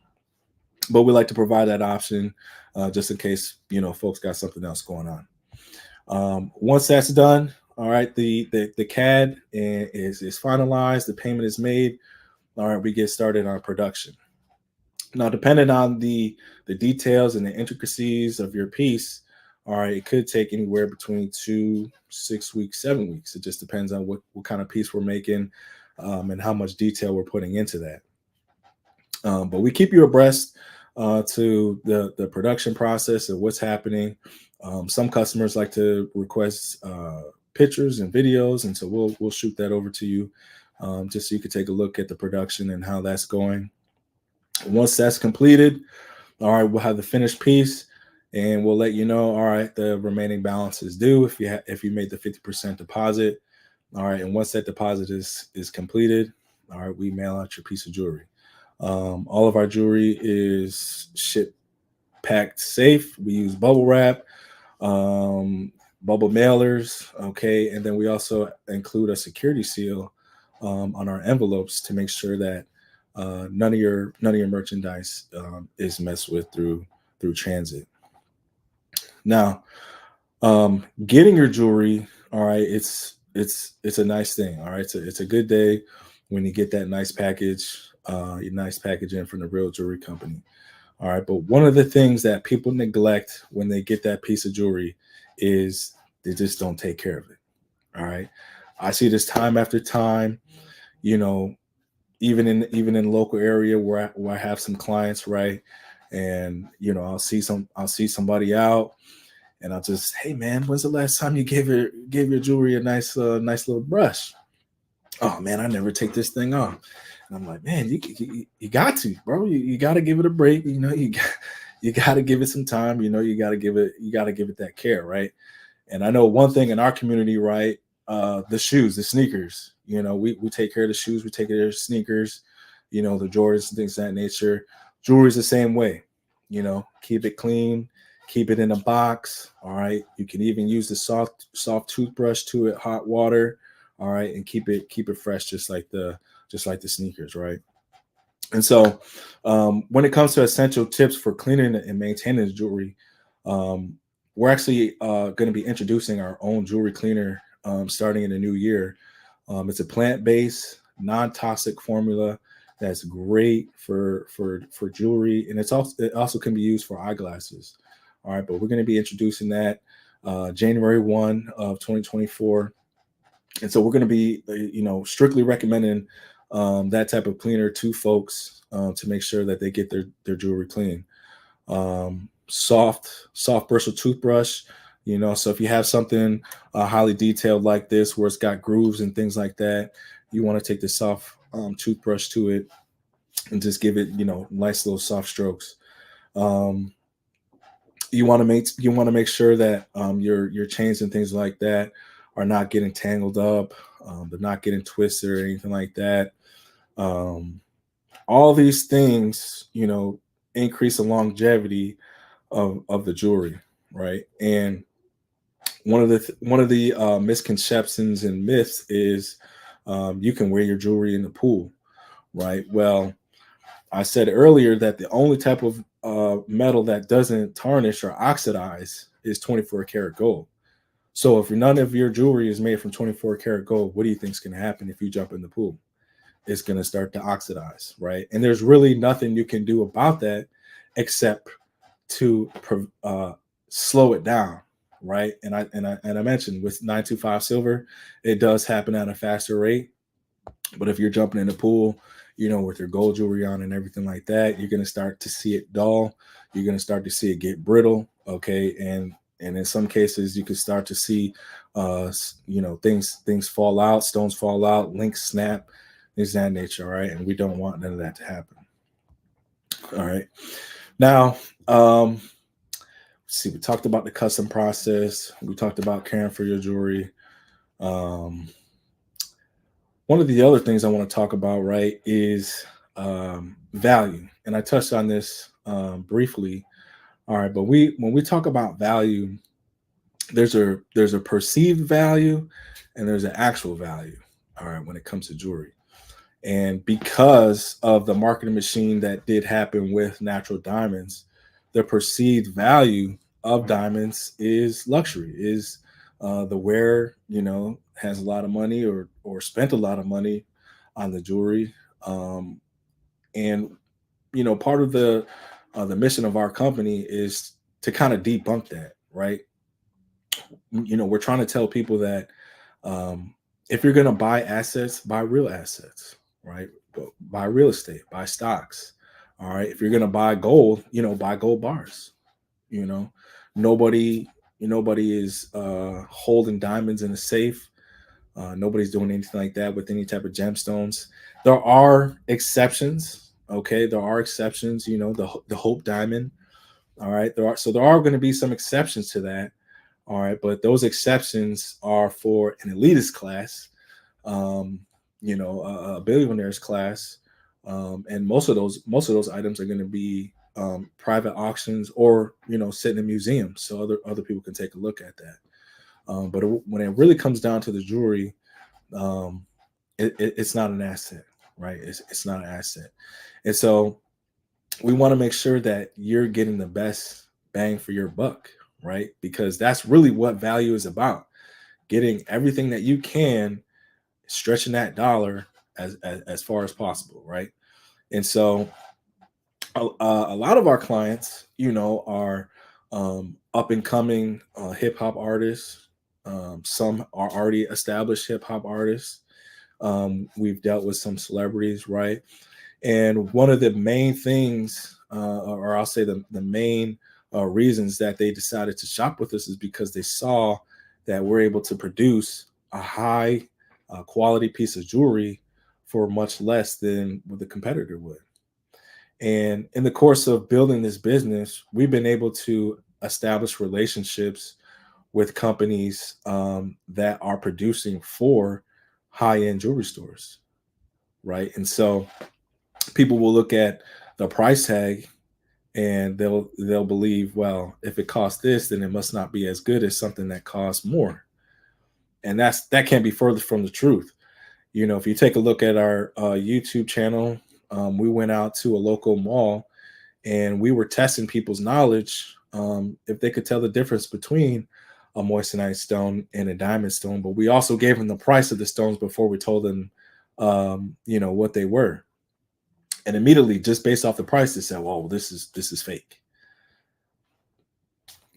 but we like to provide that option just in case, folks got something else going on. Once that's done, all right, the CAD is finalized, the payment is made. All right, we get started on production. Now, depending on the details and the intricacies of your piece, all right, it could take anywhere between 2, 6 weeks, 7 weeks. It just depends on what kind of piece we're making and how much detail we're putting into that. But we keep you abreast to the production process of what's happening. Some customers like to request pictures and videos, and so we'll shoot that over to you just so you can take a look at the production and how that's going. Once that's completed, all right, we'll have the finished piece, and we'll let you know, all right, the remaining balance is due if you made the 50% deposit. All right, and once that deposit is completed, all right, we mail out your piece of jewelry. All of our jewelry is shipped packed safe. We use bubble wrap, bubble mailers, okay, and then we also include a security seal on our envelopes to make sure that none of your merchandise is messed with through transit. Now, getting your jewelry, all right, it's a nice thing. All right, it's a good day when you get that nice package, your nice packaging from the real jewelry company. All right, but one of the things that people neglect when they get that piece of jewelry is they just don't take care of it. All right, I see this time after time. Even in local area where I have some clients, right? And I'll see somebody out, and I'll just, hey man, when's the last time you gave your jewelry a nice little brush? Oh man, I never take this thing off. And I'm like, man, you got to, bro. You got to give it a break. You got to give it some time. You got to give it that care, right? And I know one thing in our community, right? The shoes, the sneakers. We take care of the shoes. We take care of the sneakers. The Jordans and things of that nature. Jewelry is the same way. Keep it clean. Keep it in a box. All right. You can even use the soft toothbrush to it, hot water. All right, and keep it fresh, just like the sneakers, right? And so when it comes to essential tips for cleaning and maintaining the jewelry, we're actually going to be introducing our own jewelry cleaner starting in the new year. It's a plant-based, non-toxic formula that's great for jewelry, and it also can be used for eyeglasses. All right, but we're going to be introducing that January 1 of 2024. And so we're going to be, strictly recommending that type of cleaner to folks to make sure that they get their jewelry clean. Soft bristle toothbrush, so if you have something highly detailed like this where it's got grooves and things like that, you want to take the soft toothbrush to it and just give it, nice little soft strokes. You want to make sure that your chains and things like that are not getting tangled up, they're not getting twisted or anything like that. All these things, increase the longevity of the jewelry, right? And one of the misconceptions and myths is you can wear your jewelry in the pool, right? Well, I said earlier that the only type of metal that doesn't tarnish or oxidize is 24 karat gold. So if none of your jewelry is made from 24 karat gold, what do you think is going to happen if you jump in the pool? It's going to start to oxidize, right? And there's really nothing you can do about that except to slow it down, right? And I mentioned with 925 silver, it does happen at a faster rate. But if you're jumping in the pool, with your gold jewelry on and everything like that, you're going to start to see it dull. You're going to start to see it get brittle, okay? And in some cases, you can start to see, things fall out, stones fall out, links snap, things of that nature, all right? And we don't want none of that to happen. All right. Now, let's see, we talked about the custom process. We talked about caring for your jewelry. One of the other things I want to talk about, right, is value. And I touched on this briefly. All right, but when we talk about value, there's a perceived value and there's an actual value. All right, when it comes to jewelry. And because of the marketing machine that did happen with natural diamonds, the perceived value of diamonds is luxury, is the wearer, has a lot of money or spent a lot of money on the jewelry. And, part of the mission of our company is to kind of debunk that, right? We're trying to tell people that if you're going to buy assets, buy real assets, right? Buy real estate, buy stocks. All right. If you're going to buy gold, buy gold bars. Nobody is holding diamonds in a safe. Nobody's doing anything like that with any type of gemstones. There are exceptions. Okay. There are exceptions, the Hope diamond. All right. There are going to be some exceptions to that. All right. But those exceptions are for an elitist class, a billionaires class. And most of those items are going to be private auctions or, sit in a museum so other people can take a look at that. But when it really comes down to the jewelry, it's not an asset, right? It's not an asset. And so we want to make sure that you're getting the best bang for your buck, right? Because that's really what value is about. Getting everything that you can, stretching that dollar as far as possible, right? And so a lot of our clients, are up and coming hip hop artists. Some are already established hip hop artists. We've dealt with some celebrities, right? And one of the main things, or I'll say the main reasons that they decided to shop with us is because they saw that we're able to produce a high quality piece of jewelry for much less than what the competitor would. And in the course of building this business, we've been able to establish relationships with companies that are producing for high-end jewelry stores, right? And so people will look at the price tag and they'll believe, well, if it costs this, then it must not be as good as something that costs more. And that can't be further from the truth. If you take a look at our YouTube channel, we went out to a local mall and we were testing people's knowledge if they could tell the difference between a moissanite stone and a diamond stone. But we also gave them the price of the stones before we told them, what they were. And immediately, just based off the price, they said, "Well, this is fake."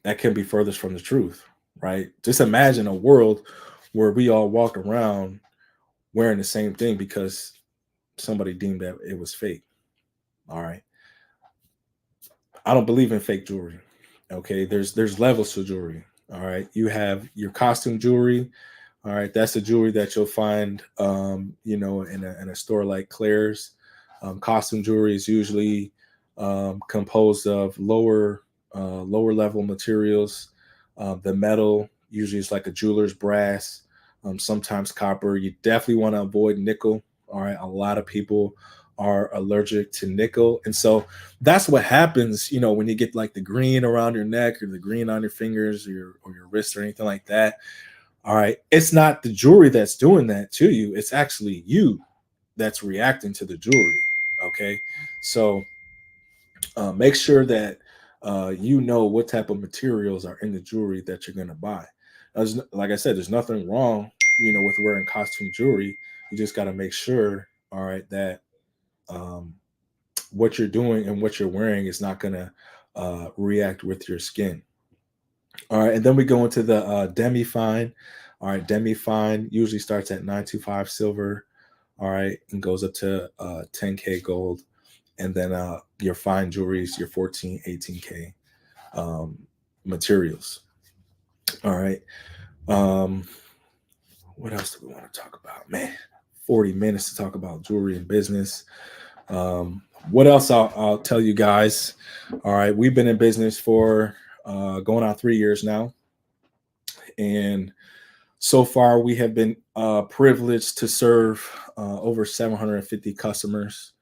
That can be furthest from the truth, right? Just imagine a world where we all walk around wearing the same thing because somebody deemed that it was fake. All right. I don't believe in fake jewelry. Okay. There's levels to jewelry. All right. You have your costume jewelry. All right. That's the jewelry that you'll find, in a store like Claire's. Costume jewelry is usually composed of lower level materials. The metal usually is like a jeweler's brass, sometimes copper. You definitely want to avoid nickel. All right. A lot of people are allergic to nickel. And so that's what happens, when you get like the green around your neck or the green on your fingers or your wrist or anything like that. All right. It's not the jewelry that's doing that to you. It's actually you that's reacting to the jewelry. Okay. So make sure that you know what type of materials are in the jewelry that you're going to buy. Like I said, there's nothing wrong, with wearing costume jewelry. You just got to make sure, all right, that what you're doing and what you're wearing is not going to react with your skin. All right. And then we go into the demi-fine. All right. Demi-fine usually starts at 925 silver. All right. And goes up to 10K gold. And then your fine jewelries, your 14, 18K materials. All right. What else do we want to talk about? Man, 40 minutes to talk about jewelry and business. What else I'll tell you guys? All right. We've been in business for going on 3 years now. And so far we have been privileged to serve over 750 customers.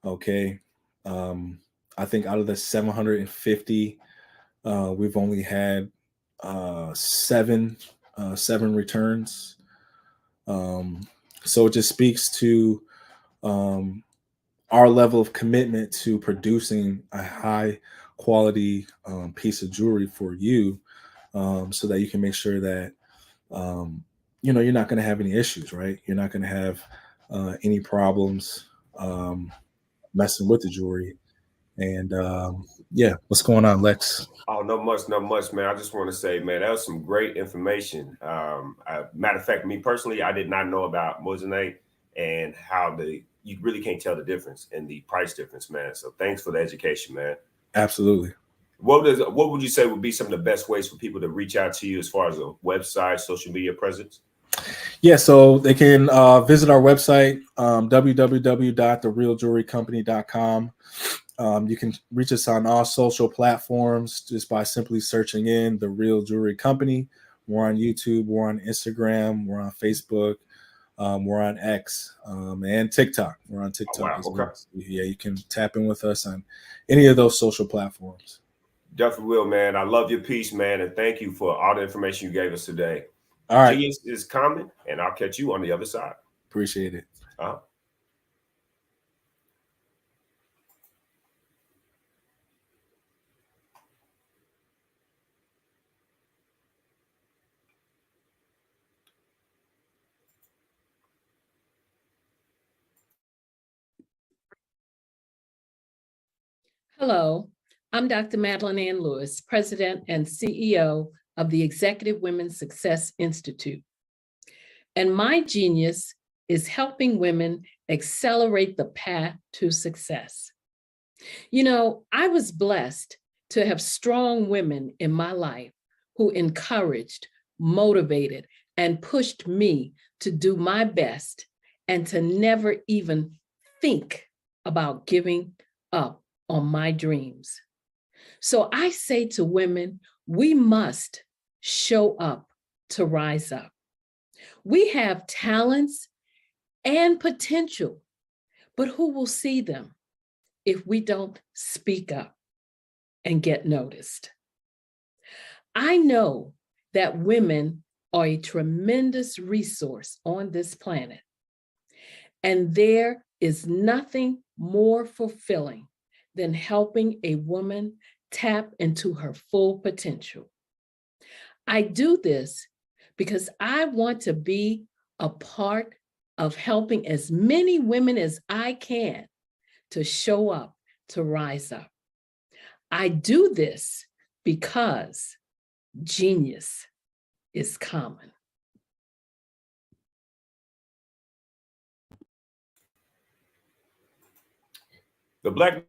Okay. I think out of the 750, we've only had seven returns. So it just speaks to our level of commitment to producing a high quality piece of jewelry for you, so that you can make sure that you're not going to have any issues, right? You're not going to have any problems messing with the jewelry. And what's going on, Lex? Oh, not much, man. I just want to say, man, that was some great information. Matter of fact, me personally, I did not know about moissanite and how you really can't tell the difference in the price difference, man. So thanks for the education, man. Absolutely. What would you say would be some of the best ways for people to reach out to you as far as a website, social media presence? Yeah, so they can visit our website, www.therealjewelrycompany.com. You can reach us on all social platforms just by simply searching in The Real Jewelry Company. We're on YouTube, we're on Instagram, we're on Facebook, we're on X, and TikTok. We're on TikTok as well. Yeah, you can tap in with us on any of those social platforms. Definitely will, man. I love your piece, man, and thank you for all the information you gave us today. All right. Genius is coming, and I'll catch you on the other side. Appreciate it. Hello, I'm Dr. Madeline Ann Lewis, President and CEO of the Executive Women's Success Institute. And my genius is helping women accelerate the path to success. I was blessed to have strong women in my life who encouraged, motivated, and pushed me to do my best and to never even think about giving up on my dreams. So I say to women, we must show up to rise up. We have talents and potential, but who will see them if we don't speak up and get noticed? I know that women are a tremendous resource on this planet. And there is nothing more fulfilling than helping a woman tap into her full potential. I do this because I want to be a part of helping as many women as I can to show up, to rise up. I do this because genius is common. The Black.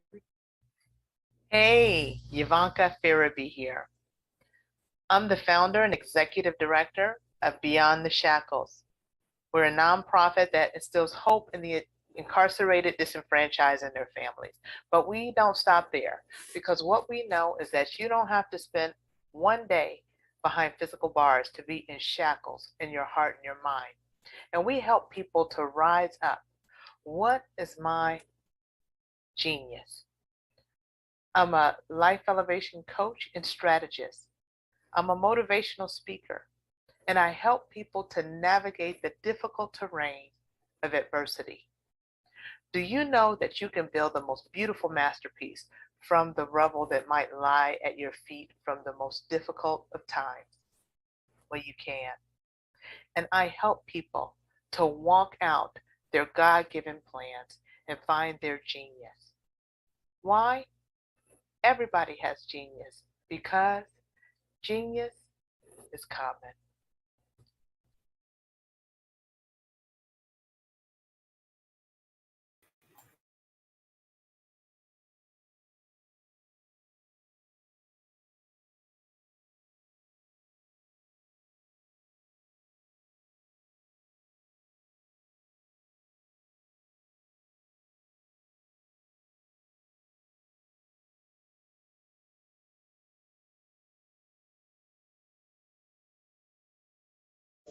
Hey, Ivanka Farabi here. I'm the founder and executive director of Beyond the Shackles. We're a nonprofit that instills hope in the incarcerated, disenfranchised, and their families. But we don't stop there, because what we know is that you don't have to spend one day behind physical bars to be in shackles in your heart and your mind. And we help people to rise up. What is my genius? I'm a life elevation coach and strategist. I'm a motivational speaker, and I help people to navigate the difficult terrain of adversity. Do you know that you can build the most beautiful masterpiece from the rubble that might lie at your feet from the most difficult of times? Well, you can. And I help people to walk out their God-given plans and find their genius. Why? Everybody has genius, because genius is common.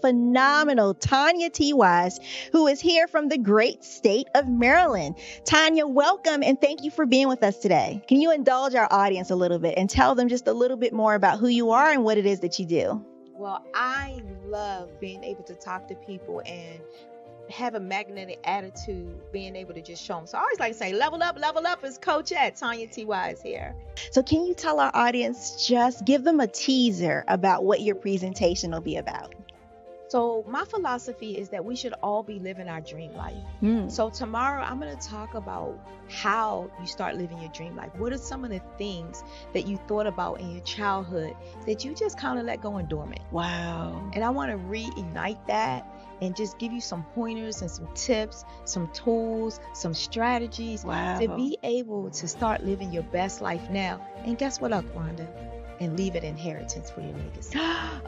Phenomenal Tanya T. Wise, who is here from the great state of Maryland. Tanya, welcome and thank you for being with us today. Can you indulge our audience a little bit and tell them just a little bit more about who you are and what it is that you do? Well, I love being able to talk to people and have a magnetic attitude, being able to just show them. So I always like to say, level up is Coachette. Tanya T. Wise here. So can you tell our audience, just give them a teaser about what your presentation will be about? So my philosophy is that we should all be living our dream life. So tomorrow I'm going to talk about how you start living your dream life. What are some of the things that you thought about in your childhood that you just kind of let go and dormant? Wow. And I want to reignite that and just give you some pointers and some tips, some tools, some strategies to be able to start living your best life now. And guess what, Akwanda? And leave an inheritance for your legacy.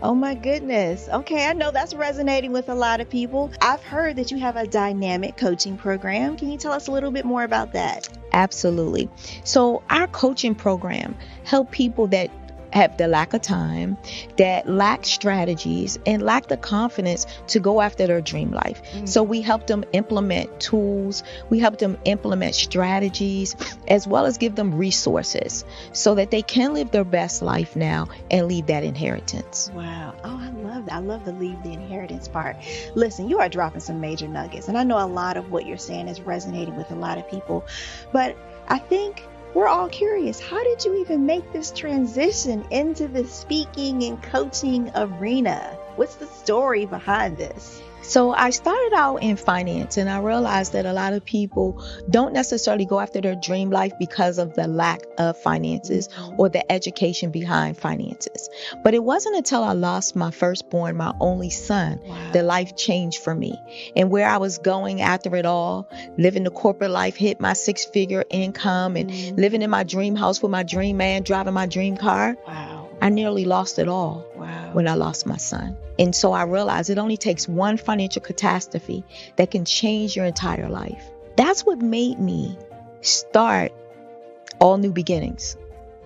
Oh my goodness. Okay, I know that's resonating with a lot of people. I've heard that you have a dynamic coaching program. Can you tell us a little bit more about that? Absolutely. So our coaching program help people that have the lack of time, that lack strategies, and lack the confidence to go after their dream life. So we help them implement tools, we help them implement strategies, as well as give them resources so that they can live their best life now and leave that inheritance. Wow. Oh, I love that. I love the leave the inheritance part. Listen, you are dropping some major nuggets, and I know a lot of what you're saying is resonating with a lot of people, but I think we're all curious. How did you even make this transition into the speaking and coaching arena? What's the story behind this? So I started out in finance, and I realized that a lot of people don't necessarily go after their dream life because of the lack of finances or the education behind finances. But it wasn't until I lost my firstborn, my only son, that life changed for me. And where I was going after it all, living the corporate life, hit my 6-figure income and living in my dream house with my dream man, driving my dream car. I nearly lost it all when I lost my son. And so I realized it only takes one financial catastrophe that can change your entire life. That's what made me start All New Beginnings.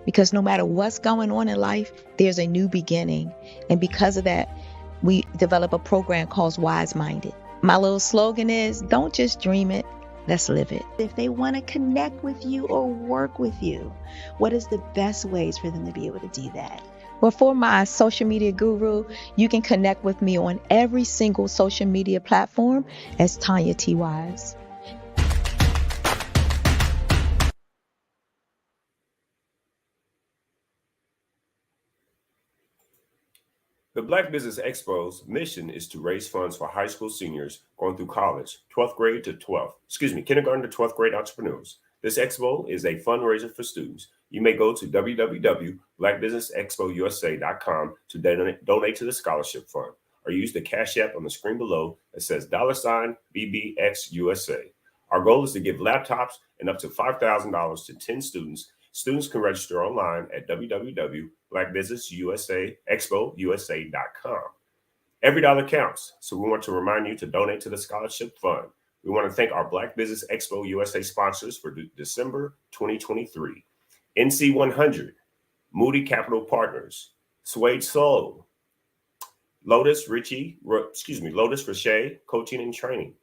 Because no matter what's going on in life, there's a new beginning. And because of that, we develop a program called Wise Minded. My little slogan is, don't just dream it, let's live it. If they want to connect with you or work with you, what is the best ways for them to be able to do that? Well, for my social media guru, you can connect with me on every single social media platform as Tanya T. Wise. The Black Business Expo's mission is to raise funds for high school seniors going through college, kindergarten to 12th grade entrepreneurs. This expo is a fundraiser for students. You may go to www.blackbusinessexpousa.com to donate to the scholarship fund, or use the Cash App on the screen below that says $BBXUSA. Our goal is to give laptops and up to $5,000 to 10 students. Students can register online at www.blackbusinessexpousa.com. Every dollar counts, so we want to remind you to donate to the scholarship fund. We want to thank our Black Business Expo USA sponsors for December 2023. NC 100, Moody Capital Partners, Suede Soul, Lotus Richie Coaching and Training,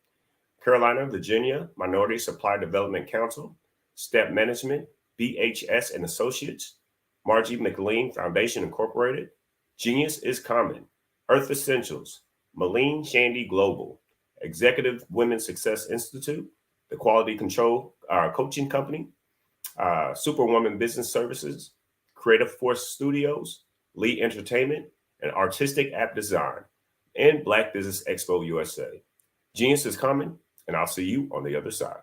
Carolina, Virginia Minority Supply Development Council, Step Management, BHS and Associates, Margie McLean Foundation Incorporated, Genius is Common, Earth Essentials, Malene Shandy Global, Executive Women's Success Institute, the Quality Control Coaching Company, Superwoman Business Services, Creative Force Studios, Lee Entertainment, and Artistic App Design, and Black Business Expo USA. Genius is coming, and I'll see you on the other side.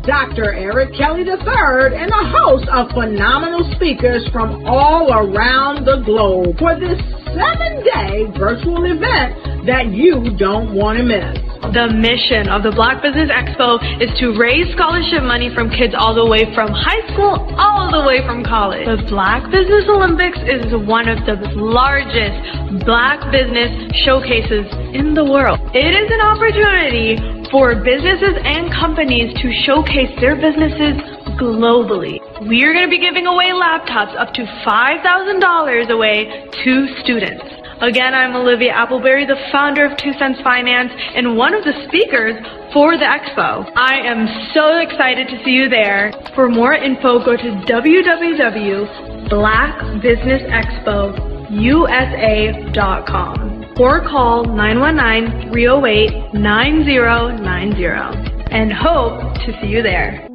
Dr. Eric Kelly III and a host of phenomenal speakers from all around the globe for this 7-day virtual event that you don't want to miss. The mission of the Black Business Expo is to raise scholarship money from kids all the way from high school all the way from college. The Black Business Olympics is one of the largest Black business showcases in the world. It is an opportunity for businesses and companies to showcase their businesses globally. We are going to be giving away laptops up to $5,000 away to students. Again, I'm Olivia Appleberry, the founder of 2 Cents Finance and one of the speakers for the expo. I am so excited to see you there. For more info, go to www.blackbusinessexpousa.com or call 919-308-9090 and hope to see you there.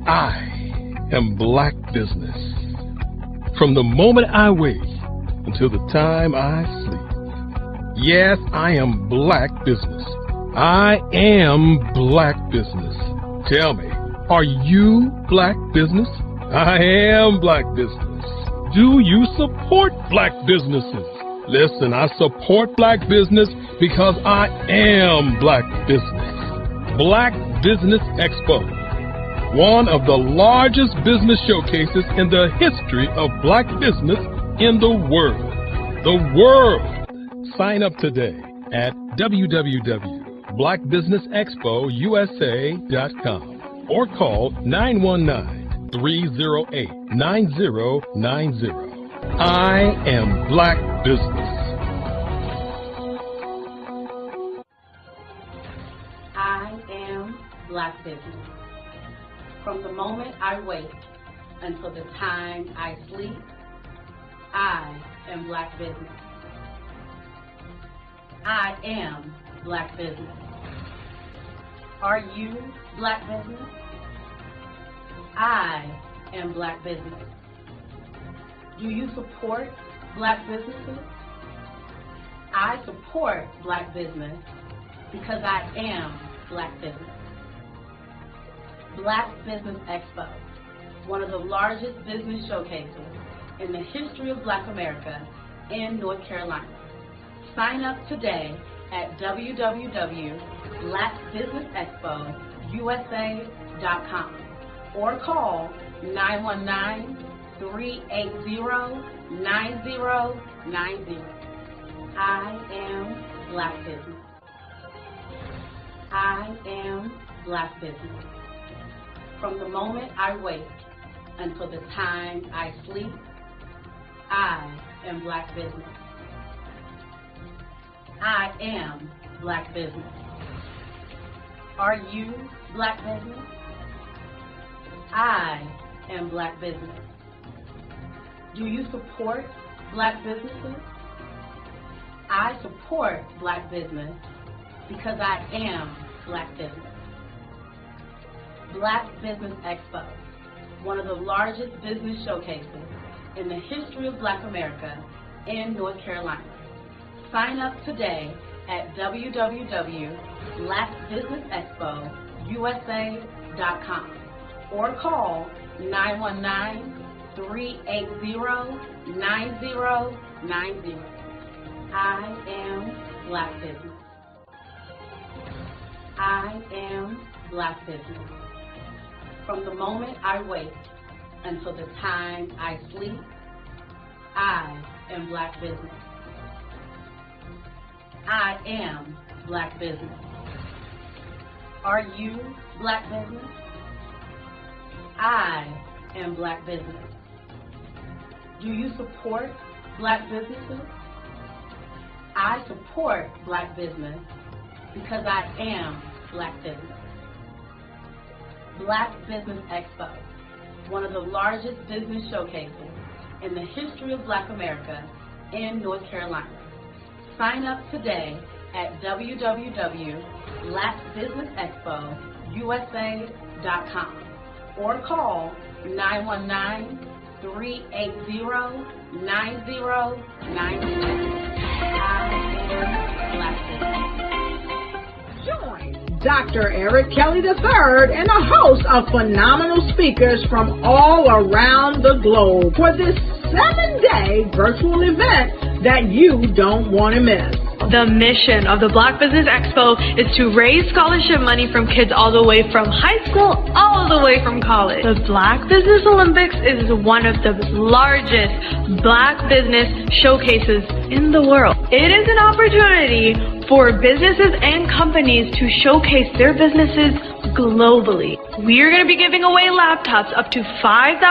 I am Black Business. From the moment I wake until the time I sleep. Yes, I am Black Business. I am Black Business. Tell me, are you Black Business? I am Black Business. Do you support Black businesses? Listen, I support Black business because I am Black Business. Black Business Expo, one of the largest business showcases in the history of Black business in the world. The world! Sign up today at www.blackbusinessexpousa.com or call 919-308-9090. I am Black Business. I am Black Business. From the moment I wake until the time I sleep, I am Black Business. I am Black Business. Are you Black Business? I am Black Business. Do you support Black businesses? I support Black business because I am Black Business. Black Business Expo, one of the largest business showcases in the history of Black America in North Carolina. Sign up today at www.blackbusinessexpousa.com or call 919-380-9090. I am Black Business. I am Black Business. From the moment I wake until the time I sleep, I am Black Business. I am Black Business. Are you Black Business? I am Black Business. Do you support Black businesses? I support Black business because I am Black Business. Black Business Expo, one of the largest business showcases in the history of Black America in North Carolina. Sign up today at www.blackbusinessexpousa.com or call 919-380-9090. I am Black Business. I am Black Business. From the moment I wake until the time I sleep, I am Black Business. I am Black Business. Are you Black Business? I am Black Business. Do you support Black businesses? I support Black business because I am Black Business. Black Business Expo, one of the largest business showcases in the history of Black America in North Carolina. Sign up today at www.blackbusinessexpousa.com or call 919-380-9090. Join Dr. Eric Kelly III and a host of phenomenal speakers from all around the globe for this 7-day virtual event that you don't want to miss. The mission of the Black Business Expo is to raise scholarship money from kids all the way from high school, all the way from college. The Black Business Olympics is one of the largest Black business showcases in the world. It is an opportunity for businesses and companies to showcase their businesses globally. We are going to be giving away laptops up to $5,000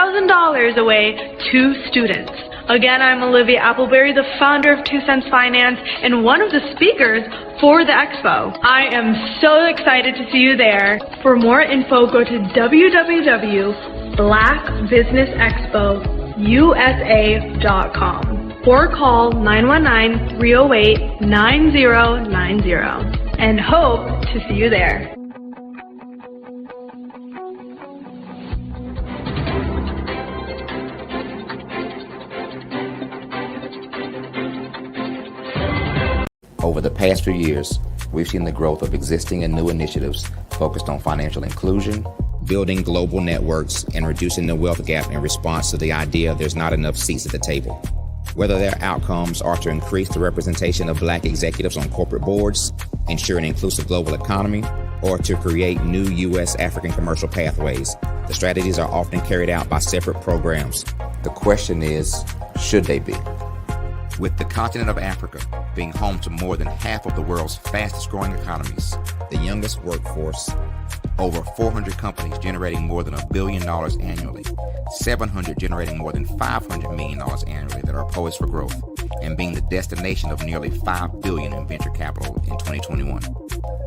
away to students. Again, I'm Olivia Appleberry, the founder of 2 Cents Finance and one of the speakers for the expo. I am so excited to see you there. For more info, go to www.blackbusinessexpousa.com or call 919-308-9090 and hope to see you there. Over the past few years, we've seen the growth of existing and new initiatives focused on financial inclusion, building global networks, and reducing the wealth gap in response to the idea there's not enough seats at the table. Whether their outcomes are to increase the representation of Black executives on corporate boards, ensure an inclusive global economy, or to create new U.S. African commercial pathways, the strategies are often carried out by separate programs. The question is, should they be? With the continent of Africa being home to more than half of the world's fastest growing economies, the youngest workforce, over 400 companies generating more than $1 billion annually, 700 generating more than $500 million annually that are poised for growth, and being the destination of nearly $5 billion in venture capital in 2021.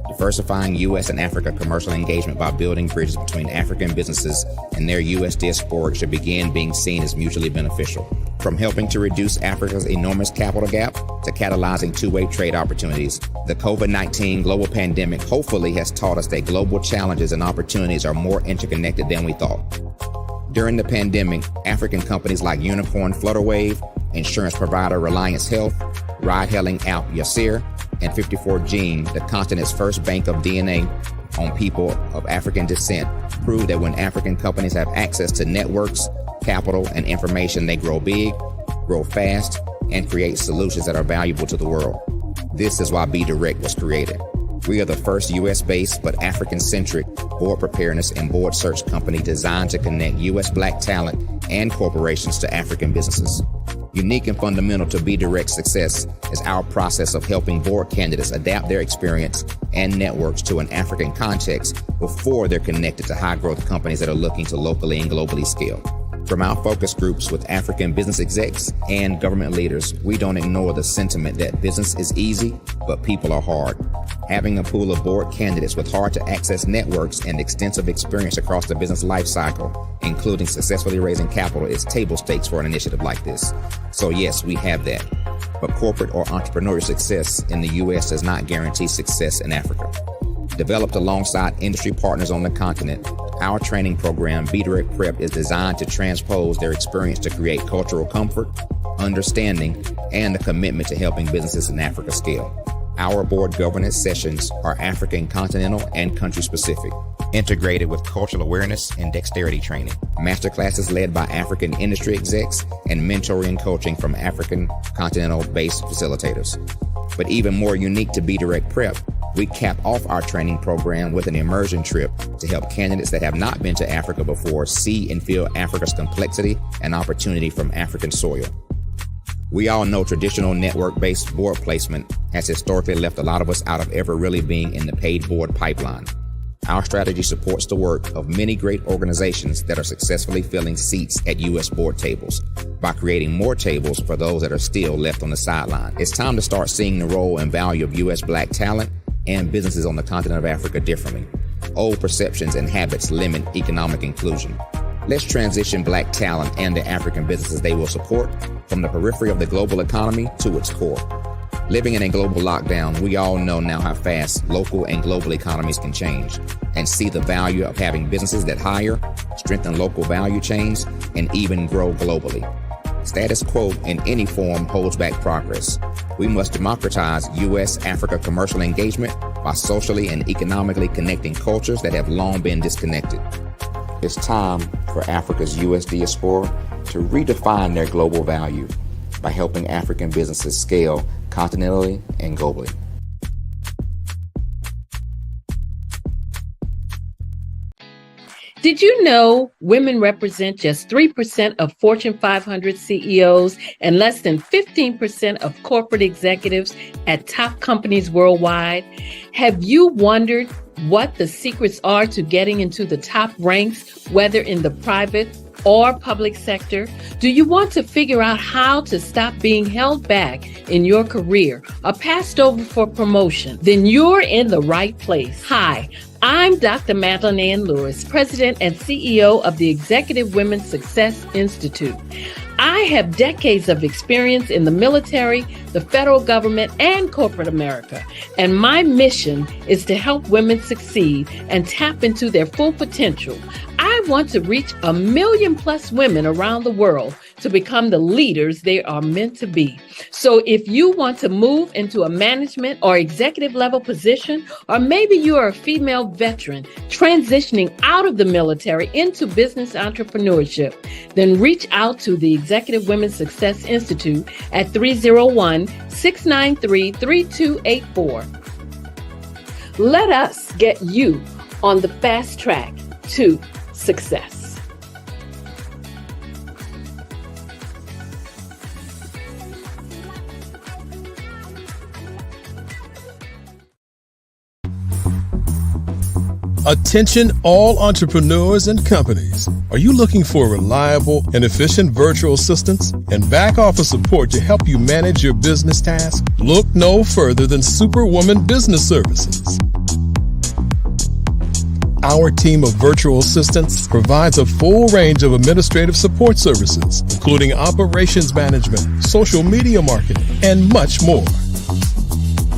Diversifying U.S. and Africa commercial engagement by building bridges between African businesses and their U.S. diaspora should begin being seen as mutually beneficial. From helping to reduce Africa's enormous capital gap to catalyzing two-way trade opportunities, the COVID-19 global pandemic hopefully has taught us that global challenges and opportunities are more interconnected than we thought. During the pandemic, African companies like Unicorn Flutterwave, insurance provider Reliance Health, ride-hailing app Yasir, and 54 Gene, the continent's first bank of DNA, on people of African descent prove that when African companies have access to networks, capital, and information, they grow big, grow fast, and create solutions that are valuable to the world. This is why Be Direct was created. We are the first U.S.-based but African-centric board preparedness and board search company designed to connect U.S. Black talent and corporations to African businesses. Unique and fundamental to Be Direct's success is our process of helping board candidates adapt their experience and networks to an African context before they're connected to high-growth companies that are looking to locally and globally scale. From our focus groups with African business execs and government leaders, we don't ignore the sentiment that business is easy, but people are hard. Having a pool of board candidates with hard-to-access networks and extensive experience across the business life cycle, including successfully raising capital, is table stakes for an initiative like this. So yes, we have that. But corporate or entrepreneurial success in the U.S. does not guarantee success in Africa. Developed alongside industry partners on the continent, our training program, Be Direct Prep, is designed to transpose their experience to create cultural comfort, understanding, and a commitment to helping businesses in Africa scale. Our board governance sessions are African, continental, and country-specific, integrated with cultural awareness and dexterity training, masterclasses led by African industry execs, and mentoring and coaching from African continental-based facilitators. But even more unique to Be Direct Prep, we cap off our training program with an immersion trip to help candidates that have not been to Africa before see and feel Africa's complexity and opportunity from African soil. We all know traditional network-based board placement has historically left a lot of us out of ever really being in the paid board pipeline. Our strategy supports the work of many great organizations that are successfully filling seats at U.S. board tables by creating more tables for those that are still left on the sideline. It's time to start seeing the role and value of U.S. Black talent and businesses on the continent of Africa differently. Old perceptions and habits limit economic inclusion. Let's transition Black talent and the African businesses they will support from the periphery of the global economy to its core. Living in a global lockdown, we all know now how fast local and global economies can change, and see the value of having businesses that hire, strengthen local value chains, and even grow globally. Status quo in any form holds back progress. We must democratize U.S.-Africa commercial engagement by socially and economically connecting cultures that have long been disconnected. It's time for Africa's U.S. diaspora to redefine their global value by helping African businesses scale continentally and globally. Did you know women represent just 3% of Fortune 500 CEOs and less than 15% of corporate executives at top companies worldwide? Have you wondered what the secrets are to getting into the top ranks, whether in the private or public sector? Do you want to figure out how to stop being held back in your career or passed over for promotion? Then you're in the right place. Hi, I'm Dr. Madeline Ann Lewis, President and CEO of the Executive Women's Success Institute. I have decades of experience in the military, the federal government, and corporate America, and my mission is to help women succeed and tap into their full potential. I want to reach 1 million+ women around the world to become the leaders they are meant to be. So if you want to move into a management or executive level position, or maybe you are a female veteran transitioning out of the military into business entrepreneurship, then reach out to the Executive Women's Success Institute at 301-693-3284. Let us get you on the fast track to success. Attention all entrepreneurs and companies. Are you looking for reliable and efficient virtual assistants and back office support to help you manage your business tasks? Look no further than Superwoman Business Services. Our team of virtual assistants provides a full range of administrative support services, including operations management, social media marketing, and much more.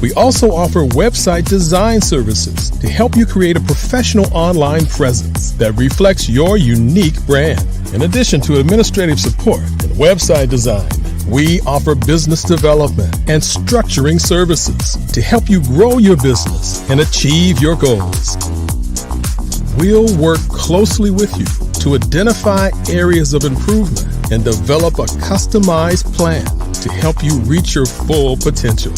We also offer website design services to help you create a professional online presence that reflects your unique brand. In addition to administrative support and website design, we offer business development and structuring services to help you grow your business and achieve your goals. We'll work closely with you to identify areas of improvement and develop a customized plan to help you reach your full potential.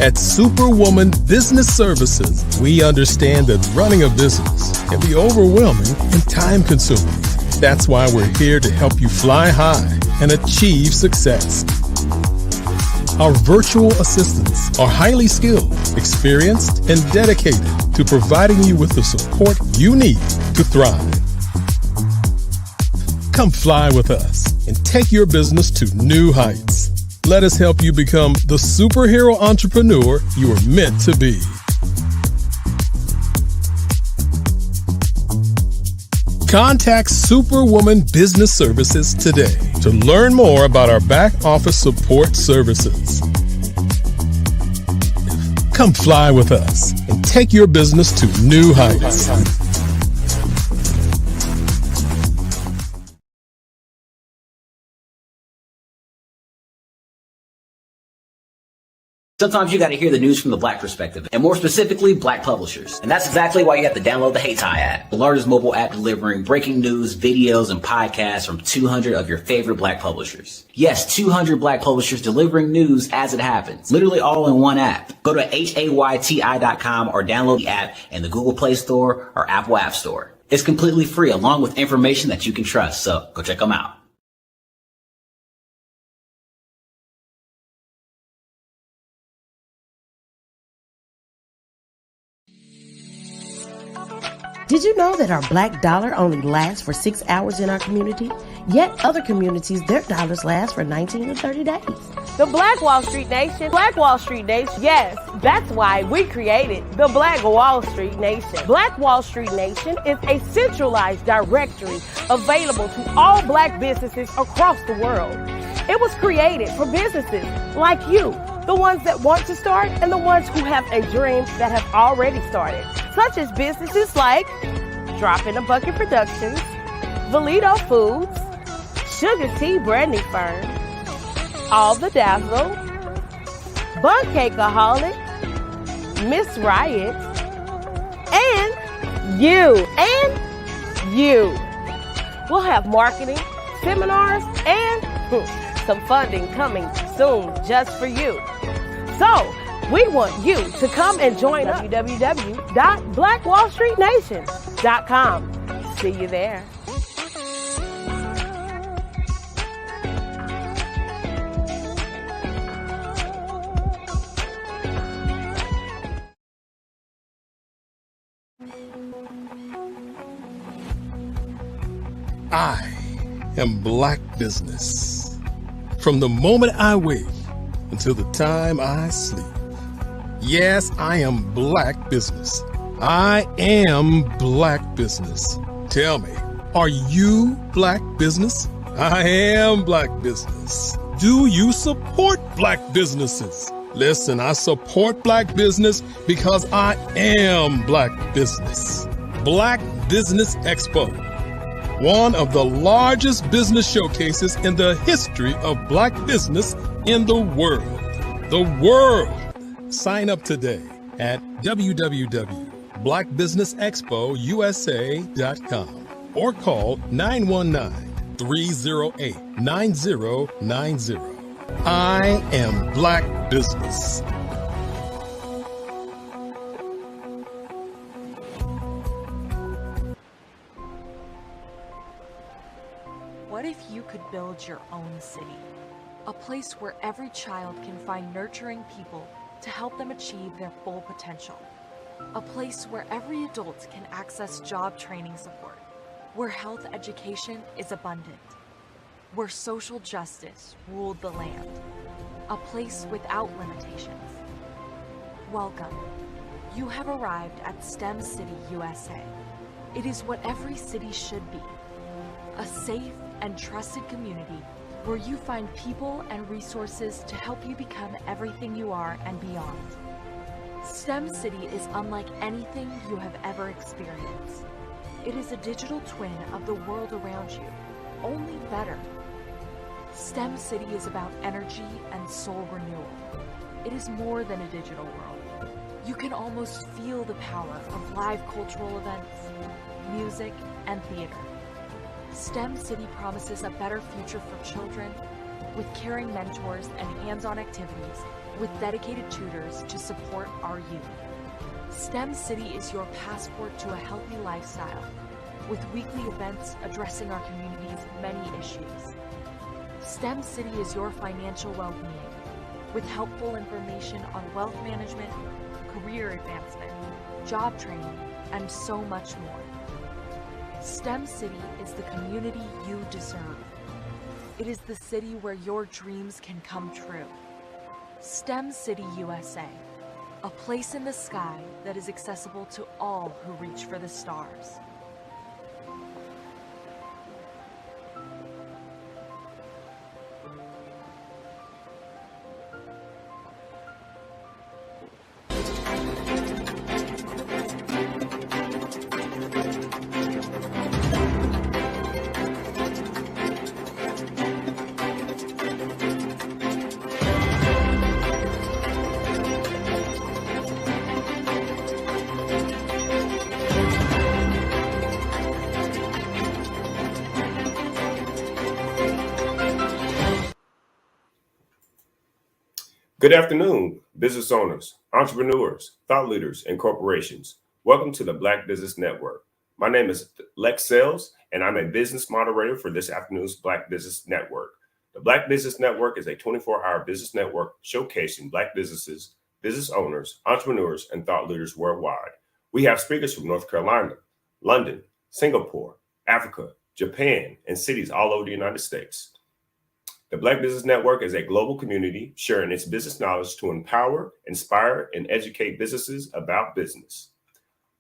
At Superwoman Business Services, we understand that running a business can be overwhelming and time-consuming. That's why we're here to help you fly high and achieve success. Our virtual assistants are highly skilled, experienced, and dedicated to providing you with the support you need to thrive. Come fly with us and take your business to new heights. Let us help you become the superhero entrepreneur you are meant to be. Contact Superwoman Business Services today to learn more about our back office support services. Come fly with us and take your business to new heights. Sometimes you got to hear the news from the Black perspective, and more specifically, Black publishers. And that's exactly why you have to download the Hey Tie app, the largest mobile app delivering breaking news, videos, and podcasts from 200 of your favorite Black publishers. Yes, 200 Black publishers delivering news as it happens, literally all in one app. Go to HAYTI.com or download the app in the Google Play Store or Apple App Store. It's completely free, along with information that you can trust, so go check them out. Did you know that our black dollar only lasts for 6 hours in our community? Yet other communities, their dollars last for 19 to 30 days. The Black Wall Street Nation. Black Wall Street Nation. Yes, that's why we created the Black Wall Street Nation. Black Wall Street Nation is a centralized directory available to all Black businesses across the world. It was created for businesses like you, the ones that want to start and the ones who have a dream that have already started, such as businesses like Drop in a Bucket Productions, Valito Foods, Sugar Tea Brandy Firm, All the Dazzle, Bun Cakeaholic, Miss Riot, and you. We'll have marketing, seminars, and some funding coming soon just for you. So, we want you to come and join us. www.blackwallstreetnation.com. See you there. I am Black Business. From the moment I wake until the time I sleep. Yes, I am Black Business. I am Black Business. Tell me, are you Black Business? I am Black Business. Do you support Black businesses? Listen, I support Black business because I am Black Business. Black Business Expo, one of the largest business showcases in the history of Black business in the world. The world! Sign up today at www.blackbusinessexpousa.com or call 919-308-9090. I am Black Business. What if you could build your own city? A place where every child can find nurturing people to help them achieve their full potential. A place where every adult can access job training support, where health education is abundant, where social justice ruled the land. A place without limitations. Welcome. You have arrived at STEM City USA. It is what every city should be. A safe and trusted community where you find people and resources to help you become everything you are and beyond. STEM City is unlike anything you have ever experienced. It is a digital twin of the world around you, only better. STEM City is about energy and soul renewal. It is more than a digital world. You can almost feel the power of live cultural events, music, and theater. STEM City promises a better future for children with caring mentors and hands-on activities with dedicated tutors to support our youth. STEM City is your passport to a healthy lifestyle with weekly events addressing our community's many issues. STEM City is your financial well-being with helpful information on wealth management, career advancement, job training, and so much more. STEM City is the community you deserve. It is the city where your dreams can come true. STEM City USA, a place in the sky that is accessible to all who reach for the stars. Good afternoon, business owners, entrepreneurs, thought leaders, and corporations. Welcome to the Black Business Network. My name is Lex Sells, and I'm a business moderator for this afternoon's Black Business Network. The Black Business Network is a 24-hour business network showcasing Black businesses, business owners, entrepreneurs, and thought leaders worldwide. We have speakers from North Carolina, London, Singapore, Africa, Japan, and cities all over the United States. The Black Business Network is a global community sharing its business knowledge to empower, inspire, and educate businesses about business.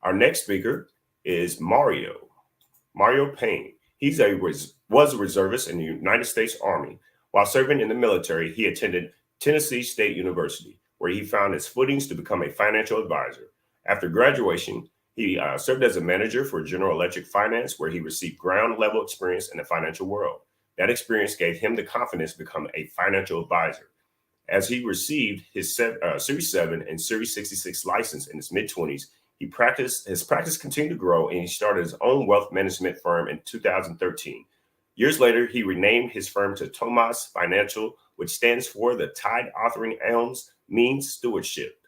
Our next speaker is Mario Payne. He was a reservist in the United States Army. While serving in the military, he attended Tennessee State University, where he found his footings to become a financial advisor. After graduation, he served as a manager for General Electric Finance, where he received ground-level experience in the financial world. That experience gave him the confidence to become a financial advisor. As he received his Series 7 and Series 66 license in his mid-20s, his practice continued to grow, and he started his own wealth management firm in 2013. Years later, he renamed his firm to Tomas Financial, which stands for the Tide Authoring Elms Means Stewardship.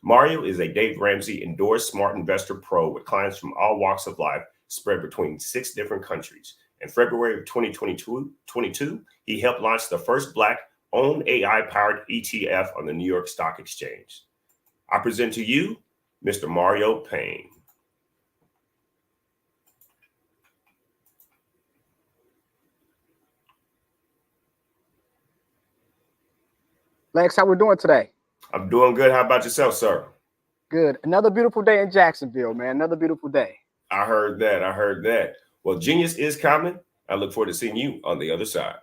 Mario is a Dave Ramsey endorsed smart investor pro with clients from all walks of life spread between 6 different countries. In February of 2022, he helped launch the first Black-owned AI-powered ETF on the New York Stock Exchange. I present to you Mr. Mario Payne. Lex, how we doing today? I'm doing good. How about yourself, sir? Good. Another beautiful day in Jacksonville, man. Another beautiful day. I heard that. Well, genius is coming. I look forward to seeing you on the other side.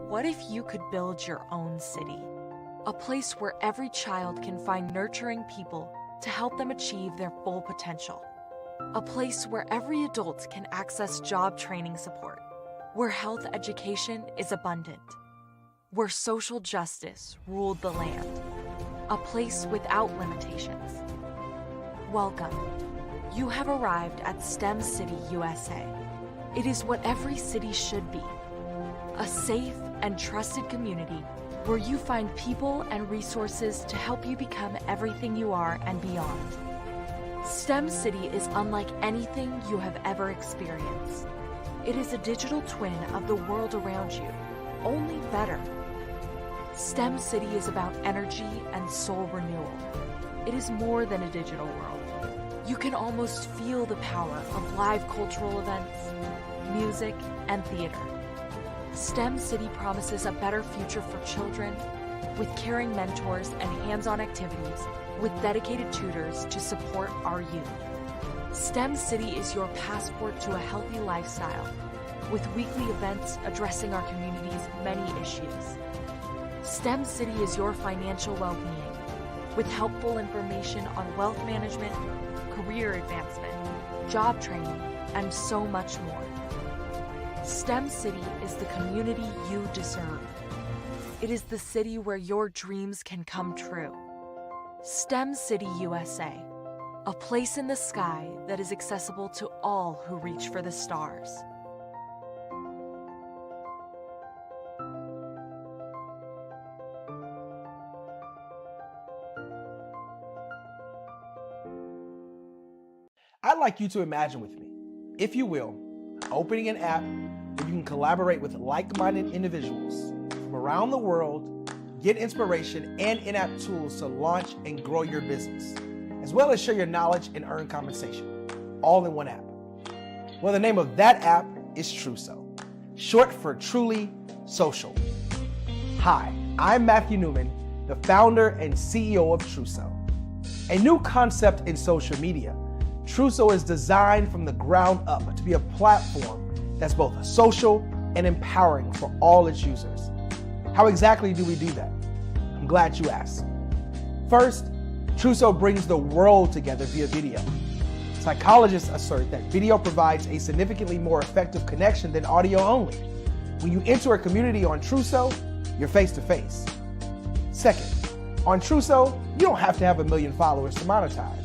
What if you could build your own city? A place where every child can find nurturing people to help them achieve their full potential. A place where every adult can access job training support. Where health education is abundant. Where social justice ruled the land. A place without limitations. Welcome. You have arrived at STEM City USA. It is what every city should be. A safe and trusted community where you find people and resources to help you become everything you are and beyond. STEM City is unlike anything you have ever experienced. It is a digital twin of the world around you, only better. STEM City is about energy and soul renewal. It is more than a digital world. You can almost feel the power of live cultural events, music, and theater. STEM City promises a better future for children with caring mentors and hands-on activities with dedicated tutors to support our youth. STEM City is your passport to a healthy lifestyle, with weekly events addressing our community's many issues. STEM City is your financial well-being, with helpful information on wealth management, career advancement, job training, and so much more. STEM City is the community you deserve. It is the city where your dreams can come true. STEM City USA, a place in the sky that is accessible to all who reach for the stars. I'd like you to imagine with me, if you will, opening an app where you can collaborate with like-minded individuals from around the world, get inspiration and in-app tools to launch and grow your business, as well as share your knowledge and earn compensation, all in one app. Well, the name of that app is Truso, short for Truly Social. Hi, I'm Matthew Newman, the founder and CEO of Truso, a new concept in social media. Truso is designed from the ground up to be a platform that's both social and empowering for all its users. How exactly do we do that? I'm glad you asked. First, Truso brings the world together via video. Psychologists assert that video provides a significantly more effective connection than audio only. When you enter a community on Truso, you're face to face. Second, on Truso, you don't have to have 1 million followers to monetize.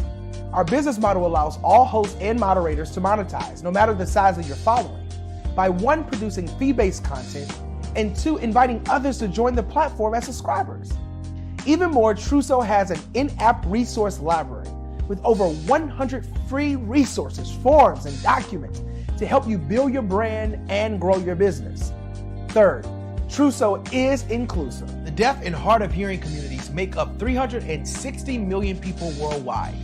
Our business model allows all hosts and moderators to monetize, no matter the size of your following, by 1, producing fee-based content, and 2, inviting others to join the platform as subscribers. Even more, Truso has an in-app resource library with over 100 free resources, forms, and documents to help you build your brand and grow your business. Third, Truso is inclusive. The deaf and hard of hearing communities make up 360 million people worldwide.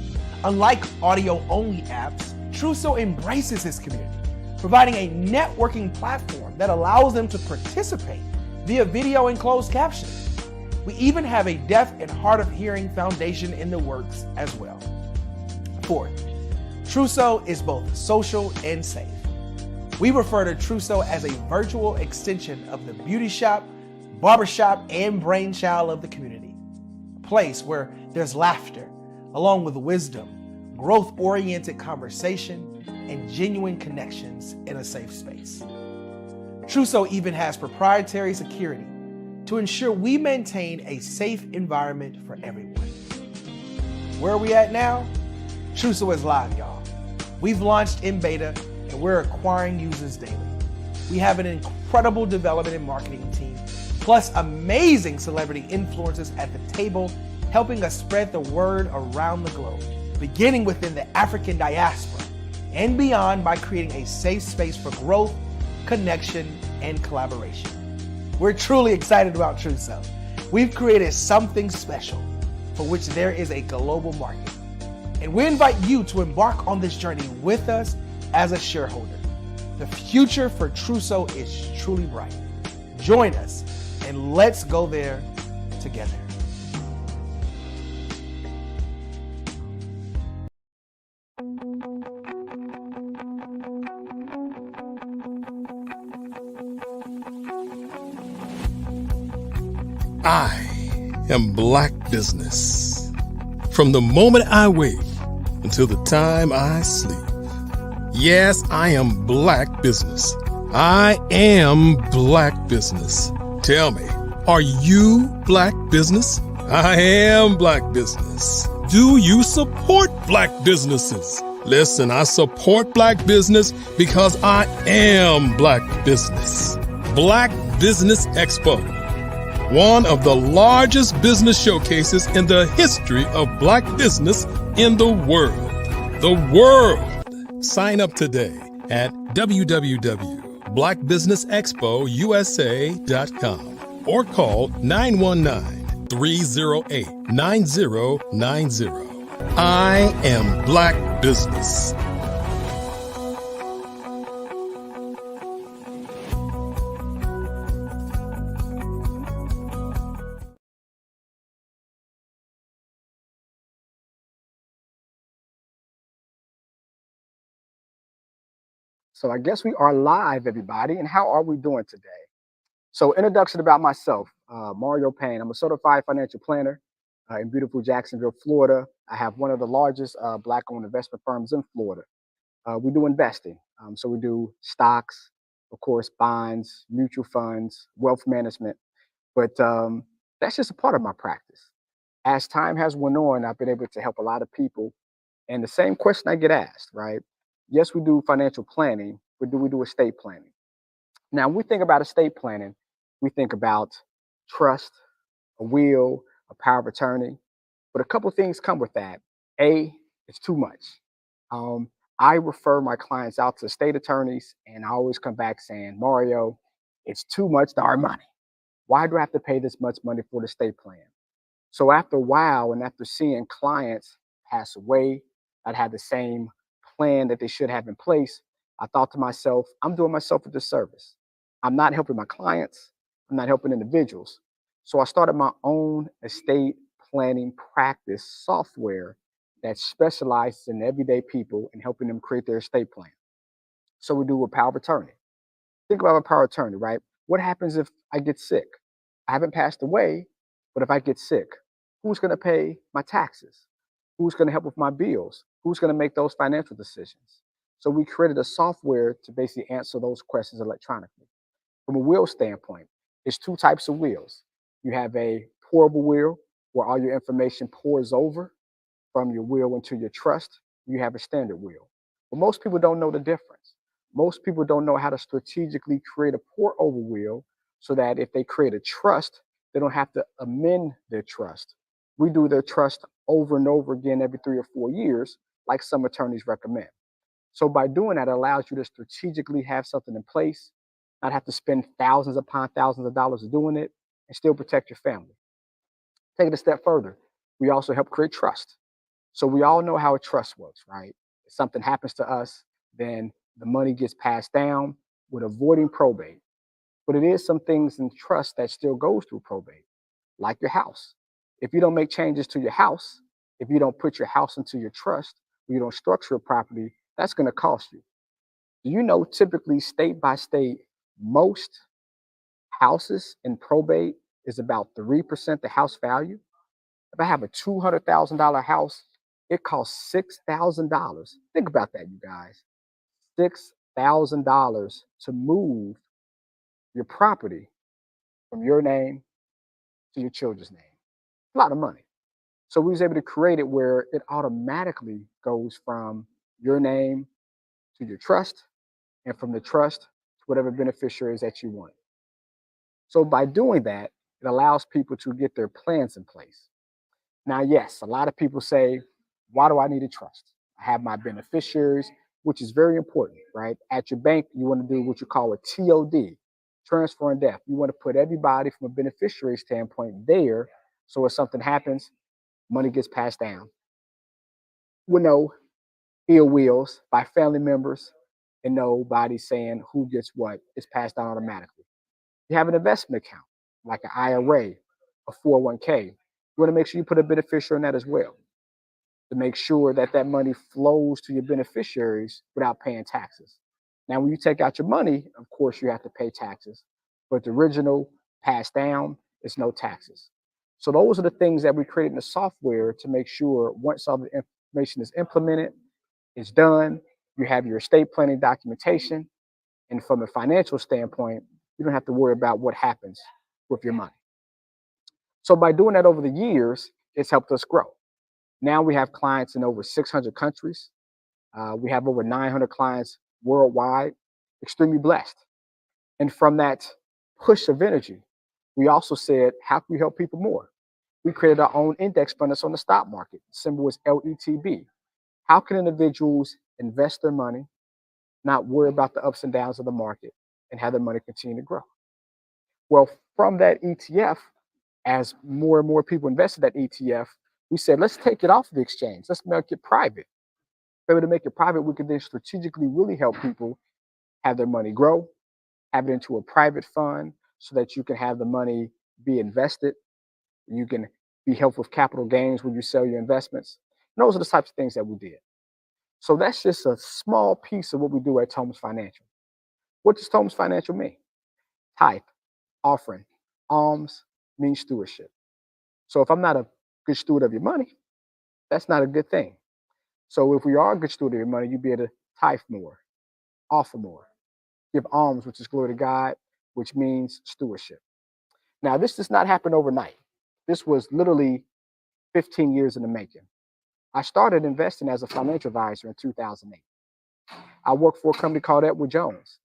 Unlike audio-only apps, Truso embraces this community, providing a networking platform that allows them to participate via video and closed captioning. We even have a deaf and hard of hearing foundation in the works as well. Fourth, Truso is both social and safe. We refer to Truso as a virtual extension of the beauty shop, barbershop, and brainchild of the community. A place where there's laughter, along with wisdom, growth-oriented conversation, and genuine connections in a safe space. Truso even has proprietary security to ensure we maintain a safe environment for everyone. Where are we at now? Truso is live, y'all. We've launched in beta, and we're acquiring users daily. We have an incredible development and marketing team, plus amazing celebrity influencers at the table, helping us spread the word around the globe, beginning within the African diaspora and beyond by creating a safe space for growth, connection, and collaboration. We're truly excited about Truso. We've created something special for which there is a global market. And we invite you to embark on this journey with us as a shareholder. The future for Truso is truly bright. Join us and let's go there together. I am Black Business. From the moment I wake until the time I sleep. Yes, I am Black Business. I am Black Business. Tell me, are you Black Business? I am Black Business. Do you support Black businesses? Listen, I support Black business because I am Black Business. Black Business Expo, one of the largest business showcases in the history of Black business in the world. The world! Sign up today at www.blackbusinessexpousa.com or call 919-308-9090. I am Black Business. So I guess we are live, everybody. And how are we doing today? So introduction about myself, Mario Payne. I'm a certified financial planner in beautiful Jacksonville, Florida. I have one of the largest Black-owned investment firms in Florida. We do investing. So we do stocks, of course, bonds, mutual funds, wealth management. But that's just a part of my practice. As time has went on, I've been able to help a lot of people. And the same question I get asked, right? Yes, we do financial planning, but do we do estate planning? Now, when we think about estate planning, we think about trust, a will, a power of attorney. But a couple of things come with that. A, it's too much. I refer my clients out to estate attorneys, and I always come back saying, Mario, it's too much to our money. Why do I have to pay this much money for the estate plan? So after a while, and after seeing clients pass away that had the same plan that they should have in place, I thought to myself, I'm doing myself a disservice. I'm not helping my clients. I'm not helping individuals. So I started my own estate planning practice software that specializes in everyday people and helping them create their estate plan. So we do a power of attorney. Think about a power of attorney, right? What happens if I get sick? I haven't passed away, but if I get sick, who's going to pay my taxes? Who's going to help with my bills? Who's going to make those financial decisions? So we created a software to basically answer those questions electronically. From a will standpoint, there's two types of wills. You have a pourable will, where all your information pours over from your will into your trust. You have a standard will. But most people don't know the difference. Most people don't know how to strategically create a pour over will so that if they create a trust, they don't have to amend their trust. We do their trust over and over again every 3 or 4 years, like some attorneys recommend. So by doing that, it allows you to strategically have something in place, not have to spend thousands upon thousands of dollars doing it, and still protect your family. Take it a step further. We also help create trust. So we all know how a trust works, right? If something happens to us, then the money gets passed down with avoiding probate. But it is some things in trust that still goes through probate, like your house. If you don't make changes to your house, if you don't put your house into your trust, or you don't structure a property, that's going to cost you. Do you know typically state by state, most houses in probate is about 3% the house value? If I have a $200,000 house, it costs $6,000. Think about that, you guys. $6,000 to move your property from your name to your children's name. A lot of money. So we was able to create it where it automatically goes from your name to your trust, and from the trust to whatever beneficiaries that you want. So by doing that, it allows people to get their plans in place. Now, yes, a lot of people say, why do I need a trust? I have my beneficiaries, which is very important, right? At your bank, you want to do what you call a TOD, transfer and death. You want to put everybody from a beneficiary standpoint there, so if something happens, money gets passed down with no ill wills by family members and nobody saying who gets what. It's passed down automatically. You have an investment account, like an IRA, a 401k. You want to make sure you put a beneficiary in that as well, to make sure that that money flows to your beneficiaries without paying taxes. Now, when you take out your money, of course, you have to pay taxes, but the original passed down, it's no taxes. So those are the things that we created in the software to make sure once all the information is implemented, it's done, you have your estate planning documentation, and from a financial standpoint, you don't have to worry about what happens with your money. So by doing that over the years, it's helped us grow. Now we have clients in over 600 countries. We have over 900 clients worldwide, extremely blessed. And from that push of energy, we also said, how can we help people more? We created our own index fund that's on the stock market. The symbol is LETB. How can individuals invest their money, not worry about the ups and downs of the market, and have their money continue to grow? Well, from that ETF, as more and more people invested that ETF, we said, let's take it off the exchange. Let's make it private. If we were to make it private, we could then strategically really help people have their money grow, have it into a private fund so that you can have the money be invested. You can be helpful with capital gains when you sell your investments. And those are the types of things that we did. So that's just a small piece of what we do at Thomas Financial. What does Thomas Financial mean? Tithe, offering, alms means stewardship. So if I'm not a good steward of your money, that's not a good thing. So if we are a good steward of your money, you'll be able to tithe more, offer more, give alms, which is glory to God, which means stewardship. Now, this does not happen overnight. This was literally 15 years in the making. I started investing as a financial advisor in 2008. I worked for a company called Edward Jones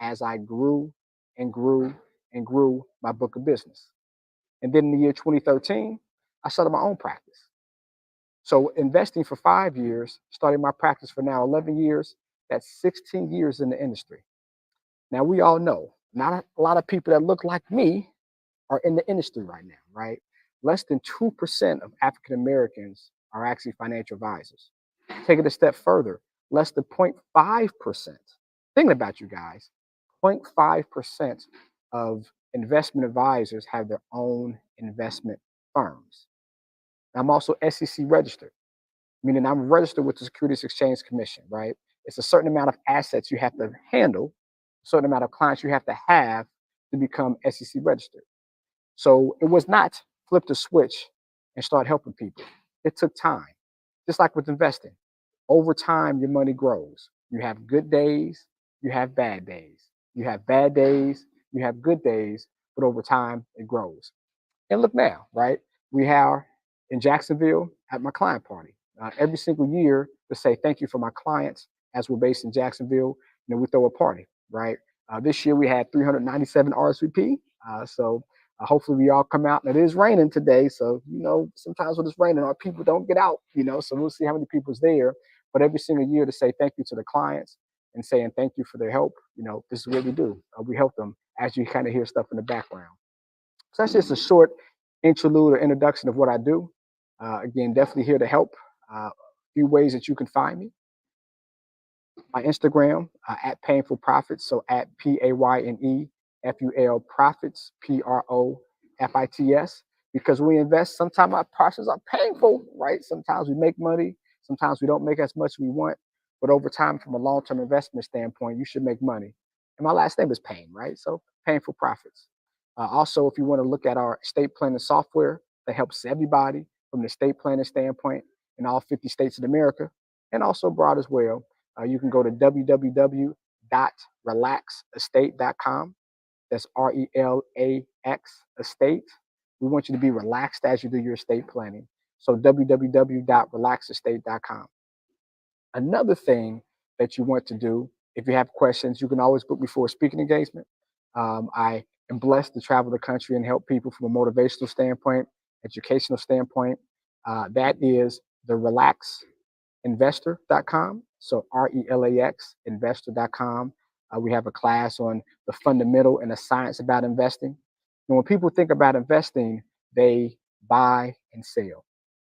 as I grew and grew and grew my book of business. And then in the year 2013, I started my own practice. So investing for 5 years, starting my practice for now 11 years, that's 16 years in the industry. Now, we all know not a lot of people that look like me are in the industry right now, right? Less than 2% of African Americans are actually financial advisors. Take it a step further, less than 0.5%. Think about you guys, 0.5% of investment advisors have their own investment firms. I'm also SEC registered, meaning I'm registered with the Securities Exchange Commission, right? It's a certain amount of assets you have to handle, a certain amount of clients you have to become SEC registered. So it was not flip the switch and start helping people. It took time, just like with investing. Over time, your money grows. You have good days, you have bad days. You have bad days, you have good days, but over time, it grows. And look now, right? We are in Jacksonville at my client party. Every single year to say thank you for my clients, as we're based in Jacksonville, we throw a party, right? This year we had 397 RSVP. So hopefully we all come out. And it is raining today. So, sometimes when it's raining, our people don't get out, so we'll see how many people's there. But every single year to say thank you to the clients and saying thank you for their help. This is what we do. We help them as you kind of hear stuff in the background. So that's just a short interlude or introduction of what I do. Again, definitely here to help. A few ways that you can find me. My Instagram, at Painful Profits, so at PAYNEFUL Profits, PROFITS, because we invest, sometimes our processes are painful, right? Sometimes we make money, sometimes we don't make as much as we want, but over time, from a long-term investment standpoint, you should make money. And my last name is Payne, right? So Painful Profits. Also, if you want to look at our estate planning software that helps everybody from the estate planning standpoint in all 50 states in America, and also abroad as well, you can go to www.relaxestate.com. That's RELAX estate. We want you to be relaxed as you do your estate planning. So www.relaxestate.com. Another thing that you want to do, if you have questions, you can always book me for a speaking engagement. I am blessed to travel the country and help people from a motivational standpoint, educational standpoint. That is the relaxinvestor.com. So RELAX investor.com. We have a class on the fundamental and the science about investing. And when people think about investing, they buy and sell.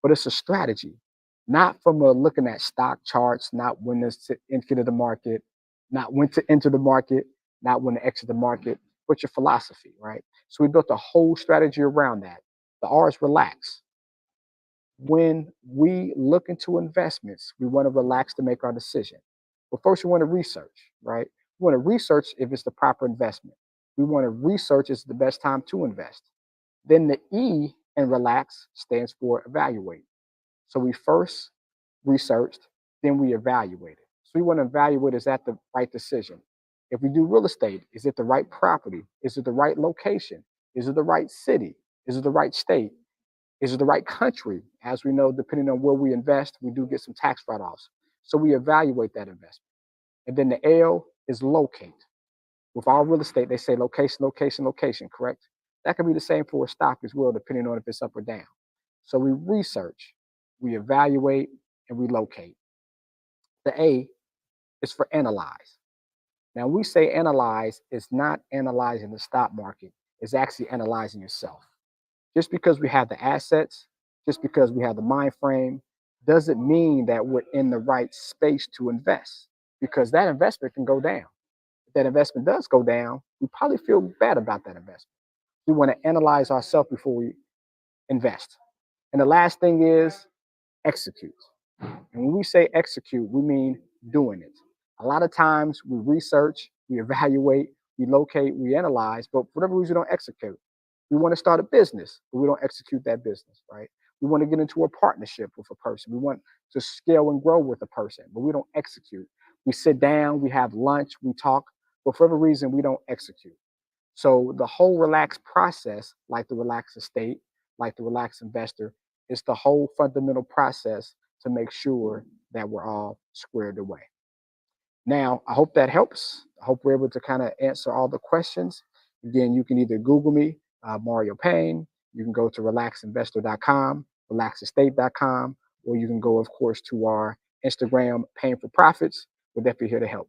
But it's a strategy, not from looking at stock charts, not when to enter the market, not when to enter the market, not when to exit the market, but your philosophy, right? So we built a whole strategy around that. The R is relax. When we look into investments, we want to relax to make our decision. But first, we want to research, right? We want to research if it's the proper investment. We want to research is the best time to invest. Then the E in relax stands for evaluate. So we first researched, then we evaluated. So we want to evaluate, is that the right decision? If we do real estate, is it the right property? Is it the right location? Is it the right city? Is it the right state? Is it the right country? As we know, depending on where we invest, we do get some tax write-offs. So we evaluate that investment. And then the L is locate. With all real estate, they say location, location, location, correct? That can be the same for a stock as well, depending on if it's up or down. So we research, we evaluate, and we locate. The A is for analyze. Now, when we say analyze, it's not analyzing the stock market. It's actually analyzing yourself. Just because we have the assets, just because we have the mind frame, doesn't mean that we're in the right space to invest, because that investment can go down. If that investment does go down, we probably feel bad about that investment. We want to analyze ourselves before we invest. And the last thing is execute. And when we say execute, we mean doing it. A lot of times we research, we evaluate, we locate, we analyze, but for whatever reason, we don't execute. We want to start a business, but we don't execute that business, right? We want to get into a partnership with a person. We want to scale and grow with a person, but we don't execute. We sit down, we have lunch, we talk, but for whatever reason, we don't execute. So the whole relaxed process, like the relaxed estate, like the relaxed investor, is the whole fundamental process to make sure that we're all squared away. Now, I hope that helps. I hope we're able to kind of answer all the questions. Again, you can either Google me, Mario Payne. You can go to relaxinvestor.com, relaxestate.com, or you can go, of course, to our Instagram, Payne for Profits. We're definitely here to help.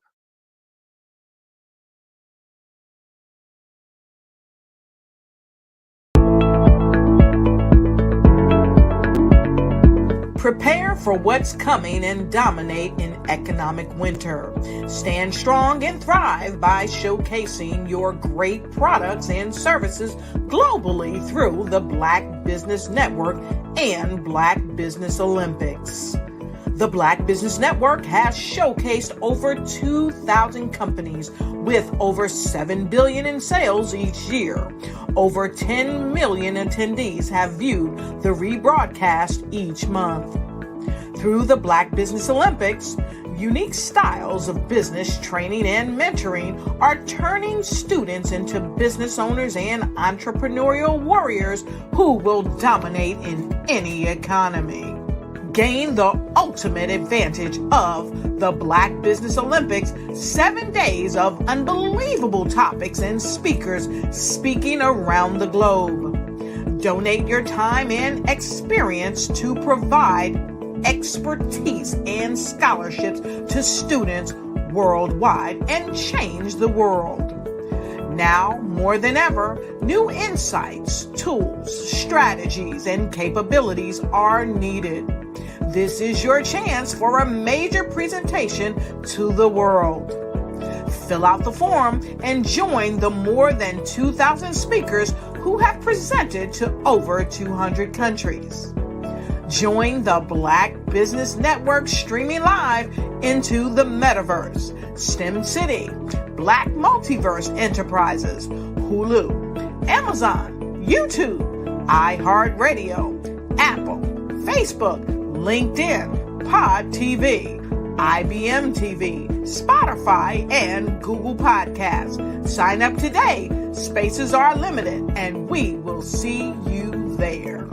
Prepare for what's coming and dominate in economic winter. Stand strong and thrive by showcasing your great products and services globally through the Black Business Network and Black Business Olympics. The Black Business Network has showcased over 2,000 companies with over $7 billion in sales each year. Over 10 million attendees have viewed the rebroadcast each month. Through the Black Business Olympics, unique styles of business training and mentoring are turning students into business owners and entrepreneurial warriors who will dominate in any economy. Gain the ultimate advantage of the Black Business Olympics, 7 days of unbelievable topics and speakers speaking around the globe. Donate your time and experience to provide expertise and scholarships to students worldwide and change the world. Now, more than ever, new insights, tools, strategies, and capabilities are needed. This is your chance for a major presentation to the world. Fill out the form and join the more than 2,000 speakers who have presented to over 200 countries. Join the Black Business Network streaming live into the Metaverse, STEM City, Black Multiverse Enterprises, Hulu, Amazon, YouTube, iHeartRadio, Apple, Facebook, LinkedIn, Pod TV, IBM TV, Spotify, and Google Podcasts. Sign up today. Spaces are limited, and we will see you there.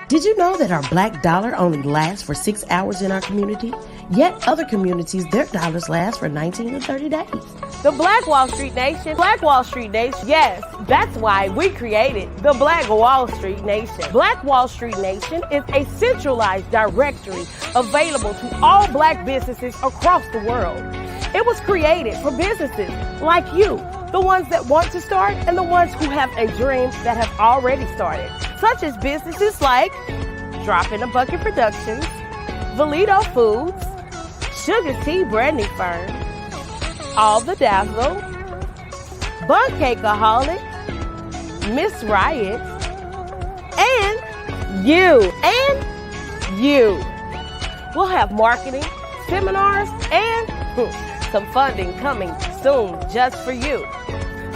Did you know that our black dollar only lasts for 6 hours in our community? Yet other communities, their dollars last for 19 to 30 days. The Black Wall Street Nation. Black Wall Street Nation. Yes, that's why we created the Black Wall Street Nation. Black Wall Street Nation is a centralized directory available to all black businesses across the world. It was created for businesses like you, the ones that want to start and the ones who have a dream that have already started, such as businesses like Drop in a Bucket Productions, Valito Foods, Sugar Tea Branding Firm, All the Dazzle, Bun Cakeaholic, Miss Riot, and you. We'll have marketing, seminars, and some funding coming soon just for you.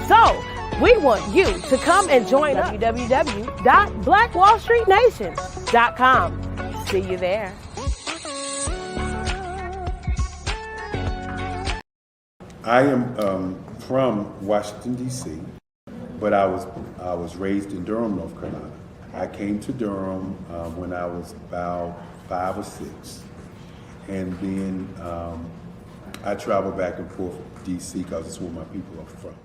So, we want you to come and join us. www.blackwallstreetnation.com. See you there. I am from Washington, D.C., but I was raised in Durham, North Carolina. I came to Durham when I was about 5 or 6, and then I traveled back and forth to D.C. because it's where my people are from.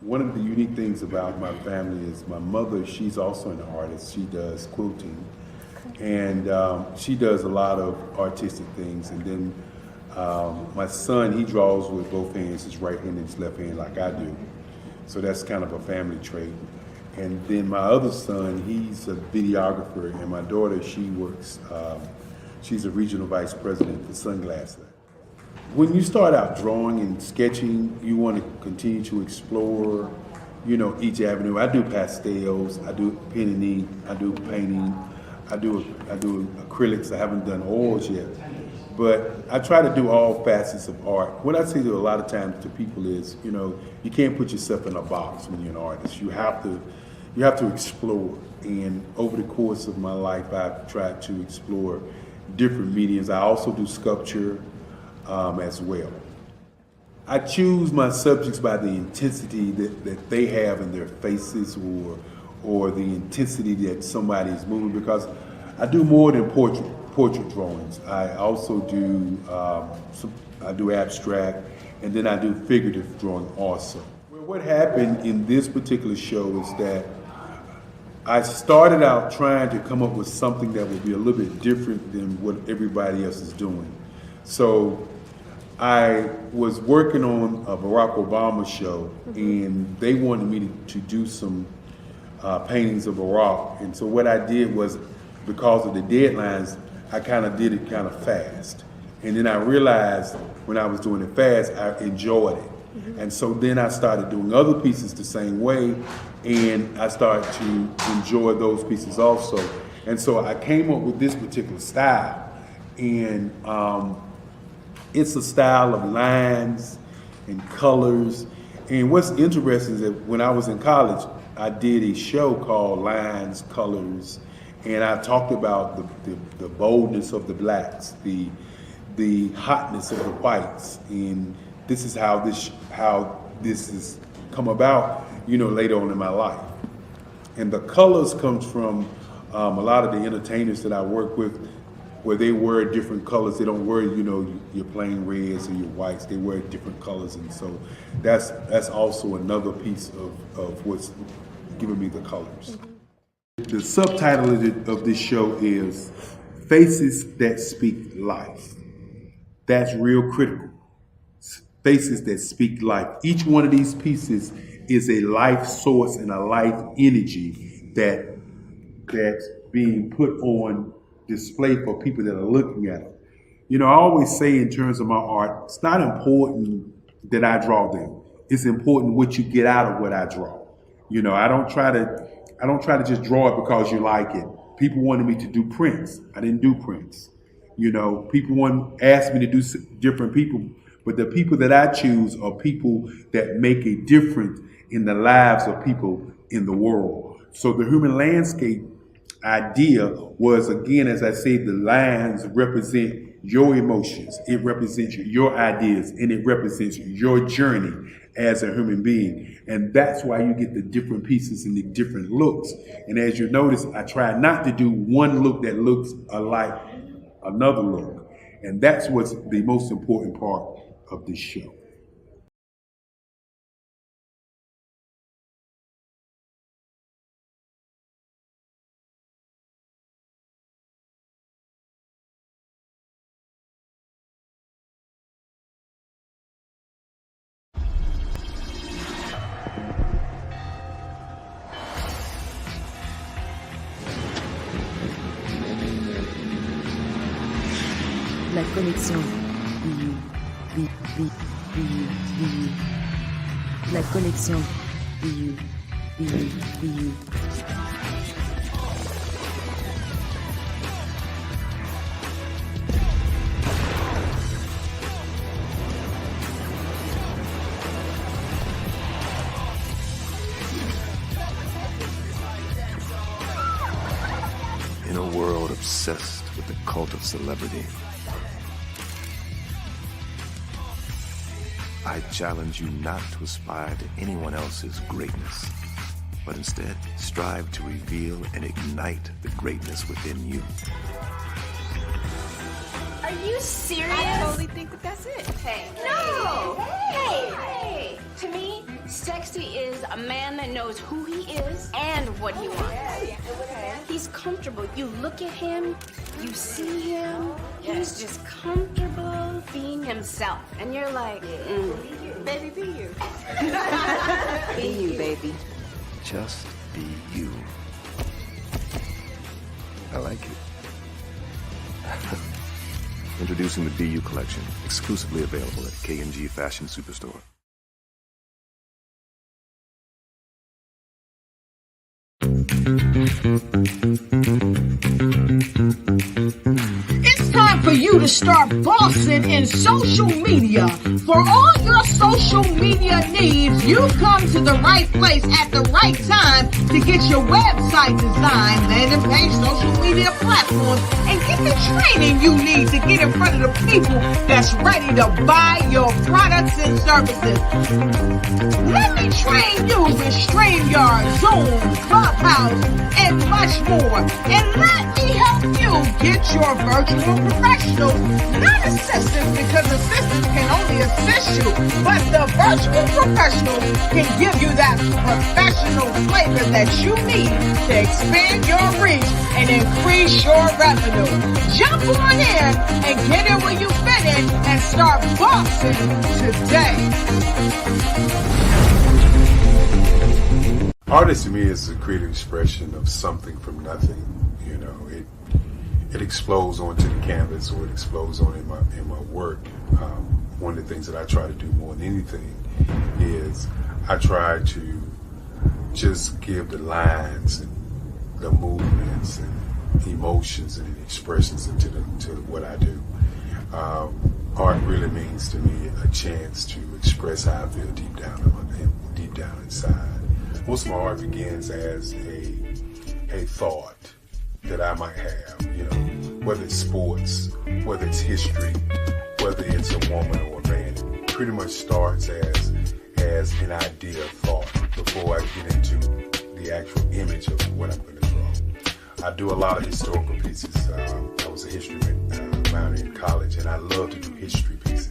One of the unique things about my family is my mother, she's also an artist. She does quilting, and she does a lot of artistic things. And then my son, he draws with both hands, his right hand and his left hand like I do. So that's kind of a family trait. And then my other son, he's a videographer, and my daughter, she works She's a regional vice president for Sunglass Lab. When you start out drawing and sketching, you want to continue to explore, each avenue. I do pastels, I do pen and ink, I do painting, I do acrylics. I haven't done oils yet, but I try to do all facets of art. What I say to a lot of times to people is, you can't put yourself in a box when you're an artist. You have to explore. And over the course of my life, I've tried to explore different mediums. I also do sculpture as well. I choose my subjects by the intensity that they have in their faces, or the intensity that somebody is moving, because I do more than portrait drawings. I also do I do abstract, and then I do figurative drawing also. Well, what happened in this particular show is that I started out trying to come up with something that would be a little bit different than what everybody else is doing. So I was working on a Barack Obama show, and they wanted me to do some paintings of Barack. And so what I did was, because of the deadlines, I kind of did it kind of fast. And then I realized when I was doing it fast, I enjoyed it. And so then I started doing other pieces the same way, and I started to enjoy those pieces also. And so I came up with this particular style, and it's a style of lines and colors. And what's interesting is that when I was in college, I did a show called Lines, Colors, and I talked about the boldness of the blacks, the hotness of the whites, and this is how this has come about, later on in my life. And the colors comes from a lot of the entertainers that I work with, where they wear different colors. They don't wear, your plain reds or your whites. They wear different colors, and so that's also another piece of what's giving me the colors. The subtitle of this show is Faces That Speak Life. That's real critical. Faces that speak life. Each one of these pieces is a life source and a life energy that's being put on display for people that are looking at it. I always say in terms of my art, it's not important that I draw them. It's important what you get out of what I draw. I don't try to just draw it because you like it. People wanted me to do prints. I didn't do prints. People asked me to do different people, but the people that I choose are people that make a difference in the lives of people in the world. So the human landscape idea was, again, as I say, the lines represent your emotions, it represents your ideas, and it represents your journey as a human being. And that's why you get the different pieces and the different looks. And as you notice, I try not to do one look that looks alike another look. And that's what's the most important part of this show. La connexion. La connexion. In a world obsessed with the cult of celebrity, I challenge you not to aspire to anyone else's greatness, but instead strive to reveal and ignite the greatness within you. Are you serious? I totally think that's it. Hey. No! Hey! To me, sexy is a man that knows who he is and what he wants. He's comfortable. You look at him, you see him, he's just comfortable being himself. And you're like, baby, be you. Be you, baby. Just be you. I like it. Introducing the BU collection, exclusively available at K&G Fashion Superstore. It's time for you to start bossing in social media. For all your social media needs, you've come to the right place at the right time to get your website designed, landing page, social media platforms, and get the training you need to get in front of the people that's ready to buy your products and services. Let me train you with StreamYard, Zoom, Clubhouse, and much more. And let me help you get your virtual professionals, not assistants, because assistants can only assist you, but the virtual professionals can give you that professional flavor that you need to expand your reach and increase your revenue. Jump on in and get in where you fit in and start boxing today. Artist to me is a creative expression of something from nothing. You know, it explodes onto the canvas, or it explodes on in my work. One of the things that I try to do more than anything is I try to just give the lines and the movements and emotions and expressions into what I do. Art really means to me a chance to express how I feel deep down inside. Most of my art begins as a thought that I might have, you know, whether it's sports, whether it's history, whether it's a woman or a man. It pretty much starts as an idea of thought before I get into the actual image of what I'm going to draw. I do a lot of historical pieces. I was a history minor in college, and I love to do history pieces.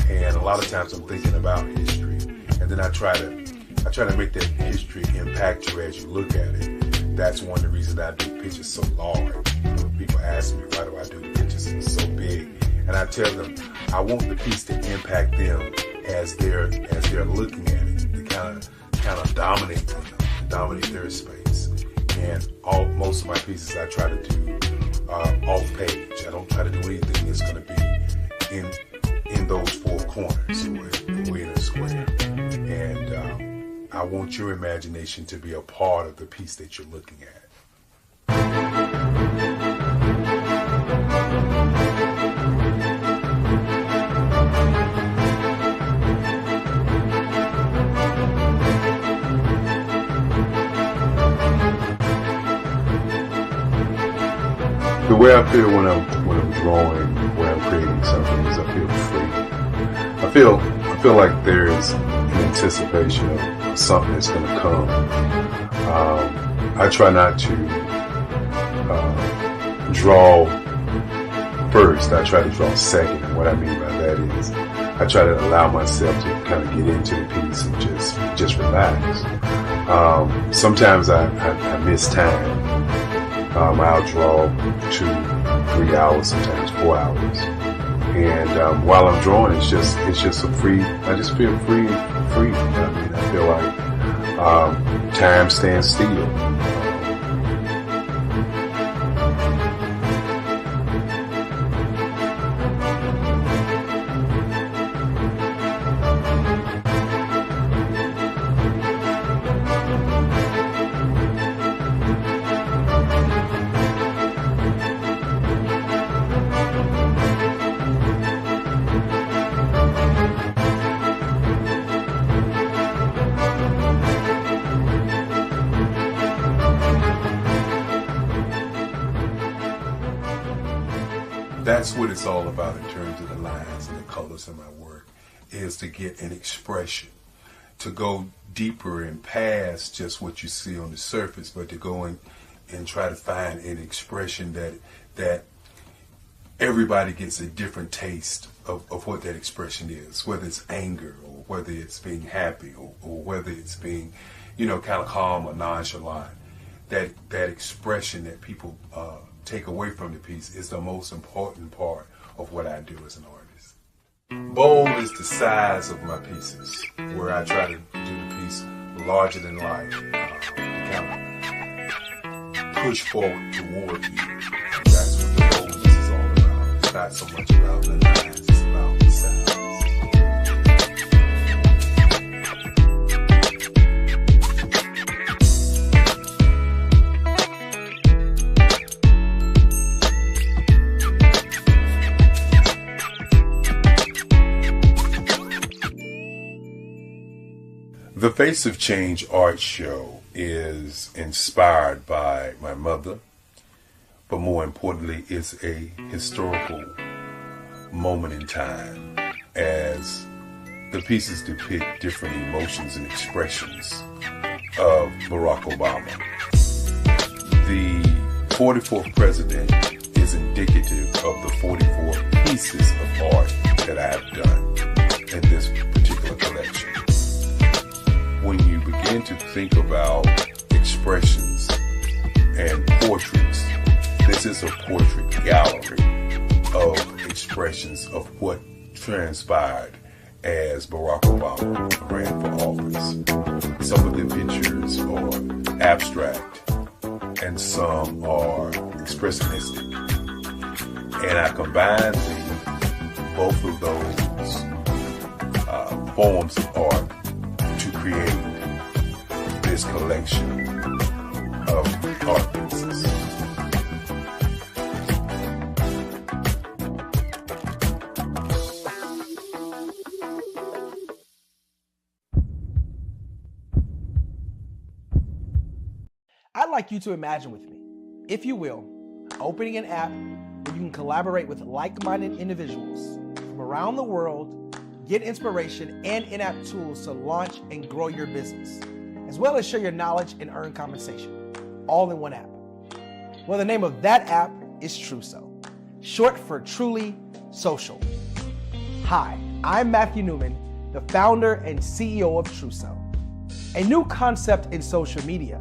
And a lot of times I'm thinking about history, and then I try to make that history impact you as you look at it. That's one of the reasons I do pictures so large. People ask me, why do I do pictures so big? And I tell them, I want the piece to impact them as they're looking at it, to kind of dominate them, dominate their space. And most of my pieces I try to do off page. I don't try to do anything that's going to be in those four corners or in a square. And I want your imagination to be a part of the piece that you're looking at. The way I feel when I'm drawing, when I'm creating something, is I feel free. I feel like there is an anticipation of something that's going to come. I try not to draw first. I try to draw second. And what I mean by that is I try to allow myself to kind of get into the piece and just relax. Sometimes I miss time. I'll draw 2-3 hours, sometimes 4 hours. And while I'm drawing, it's just a free. I just feel free. I mean, I feel like time stands still. That's what it's all about in terms of the lines and the colors in my work, is to get an expression, to go deeper and past just what you see on the surface, but to go in and try to find an expression that everybody gets a different taste of what that expression is, whether it's anger or whether it's being happy or whether it's being, kind of calm or nonchalant. That expression that people take away from the piece is the most important part of what I do as an artist. Bold is the size of my pieces, where I try to do the piece larger than life, kind of push forward toward you. That's what the boldness is all about. not so much about the lines, it's about the sounds. The Face of Change art show is inspired by my mother, but more importantly, it's a historical moment in time as the pieces depict different emotions and expressions of Barack Obama. The 44th president is indicative of the 44 pieces of art that I have done in this particular collection. When you begin to think about expressions and portraits, this is a portrait gallery of expressions of what transpired as Barack Obama ran for office. Some of the pictures are abstract and some are expressionistic. And I combined both of those forms of art to create this collection of art pieces. I'd like you to imagine with me, if you will, opening an app where you can collaborate with like-minded individuals from around the world, get inspiration and in-app tools to launch and grow your business, as well as share your knowledge and earn compensation, all in one app. Well, the name of that app is Truso, short for Truly Social. Hi, I'm Matthew Newman, the founder and CEO of Truso. A new concept in social media,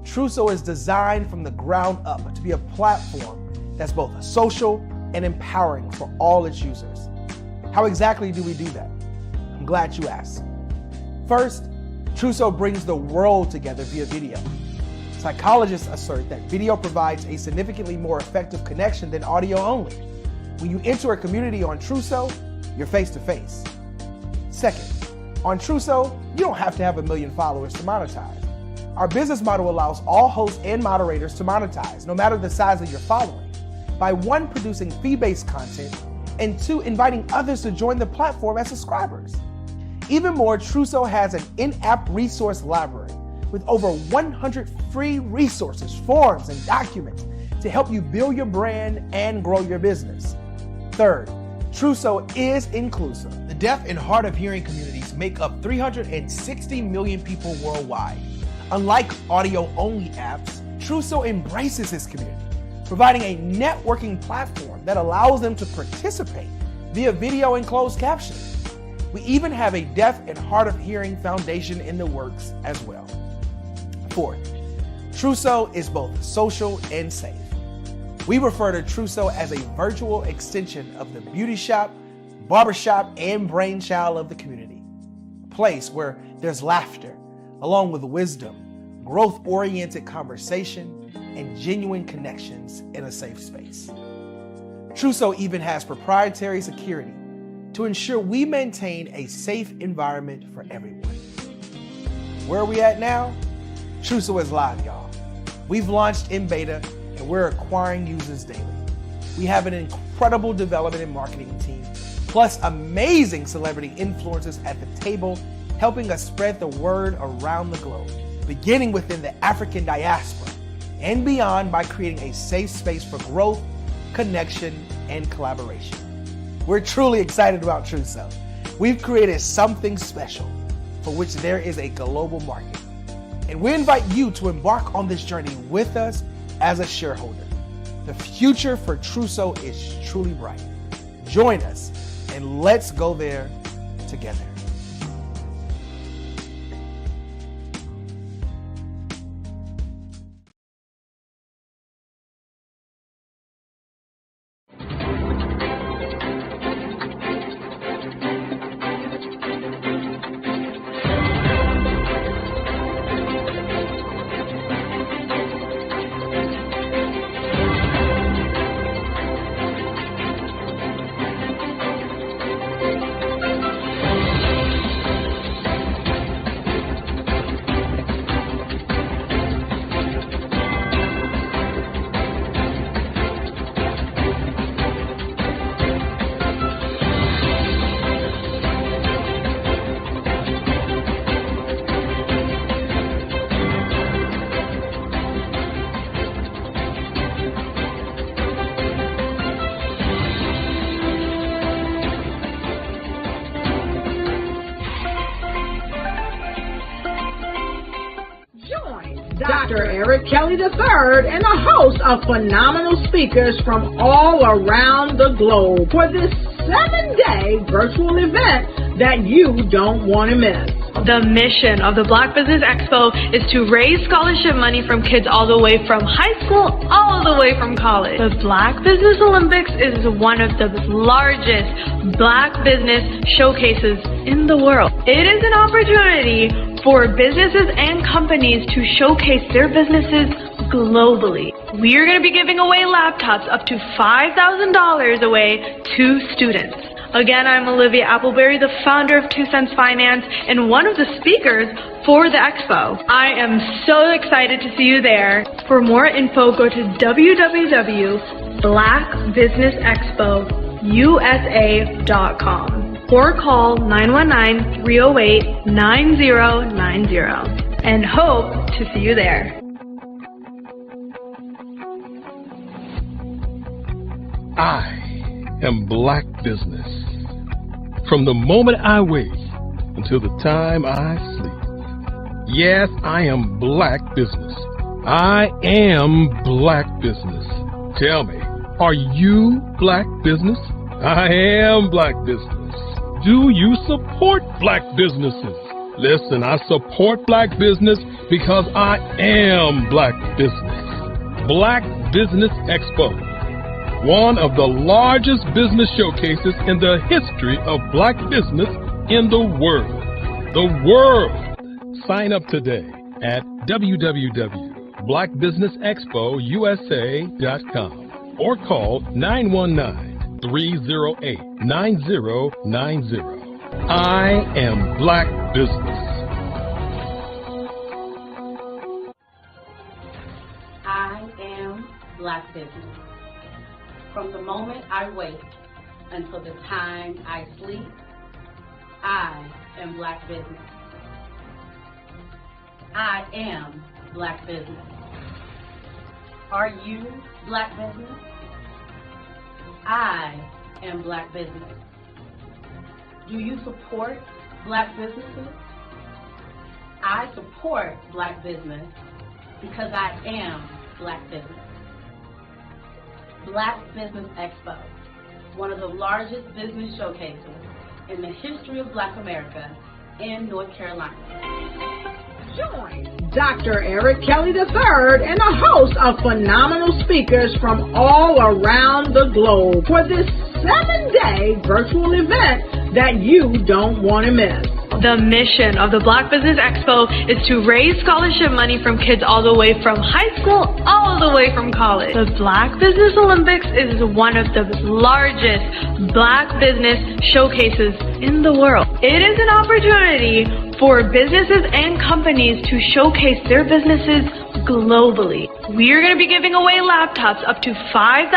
Truso is designed from the ground up to be a platform that's both social and empowering for all its users. How exactly do we do that? I'm glad you asked. First, Truso brings the world together via video. Psychologists assert that video provides a significantly more effective connection than audio only. When you enter a community on Truso, you're face to face. Second, on Truso, you don't have to have 1 million followers to monetize. Our business model allows all hosts and moderators to monetize, no matter the size of your following, by 1, producing fee-based content, and 2, inviting others to join the platform as subscribers. Even more, Truso has an in-app resource library with over 100 free resources, forms, and documents to help you build your brand and grow your business. Third, Truso is inclusive. The deaf and hard of hearing communities make up 360 million people worldwide. Unlike audio-only apps, Truso embraces this community, providing a networking platform that allows them to participate via video and closed captioning. We even have a deaf and hard of hearing foundation in the works as well. Fourth, Truso is both social and safe. We refer to Truso as a virtual extension of the beauty shop, barbershop, and brainchild of the community. A place where there's laughter, along with wisdom, growth-oriented conversation, and genuine connections in a safe space. Truso even has proprietary security to ensure we maintain a safe environment for everyone. Where are we at now? Truso is live, y'all. We've launched in beta and we're acquiring users daily. We have an incredible development and marketing team, plus amazing celebrity influencers at the table, helping us spread the word around the globe, beginning within the African diaspora and beyond by creating a safe space for growth, connection, and collaboration. We're truly excited about Truso. We've created something special for which there is a global market. And we invite you to embark on this journey with us as a shareholder. The future for Truso is truly bright. Join us and let's go there together. Dr. Eric Kelly III and a host of phenomenal speakers from all around the globe for this 7-day virtual event that you don't want to miss. The mission of the Black Business Expo is to raise scholarship money from kids all the way from high school, all the way from college. The Black Business Olympics is one of the largest Black business showcases in the world. It is an opportunity for businesses and companies to showcase their businesses globally. We are going to be giving away laptops up to $5,000 away to students. Again, I'm Olivia Appleberry, the founder of 2 Cents Finance and one of the speakers for the expo. I am so excited to see you there. For more info, go to www.blackbusinessexpousa.com or call 919-308-9090 and hope to see you there. I am Black Business. From the moment I wake until the time I sleep. Yes, I am Black Business. I am Black Business. Tell me, are you Black Business? I am Black Business. Do you support Black businesses? Listen, I support Black business because I am Black Business. Black Business Expo, one of the largest business showcases in the history of Black business in the world. The world! Sign up today at www.blackbusinessexpousa.com or call 919-308-9090. I am Black Business. I am Black Business. From the moment I wake until the time I sleep, I am Black Business. I am Black Business. Are you Black Business? I am Black Business. Do you support Black businesses? I support Black business because I am Black Business. Black Business Expo, one of the largest business showcases in the history of Black America in North Carolina. Join Dr. Eric Kelly III and a host of phenomenal speakers from all around the globe for this 7-day virtual event that you don't want to miss. The mission of the Black Business Expo is to raise scholarship money from kids all the way from high school, all the way from college. The Black Business Olympics is one of the largest Black business showcases in the world. It is an opportunity for businesses and companies to showcase their businesses globally. We are going to be giving away laptops up to $5,000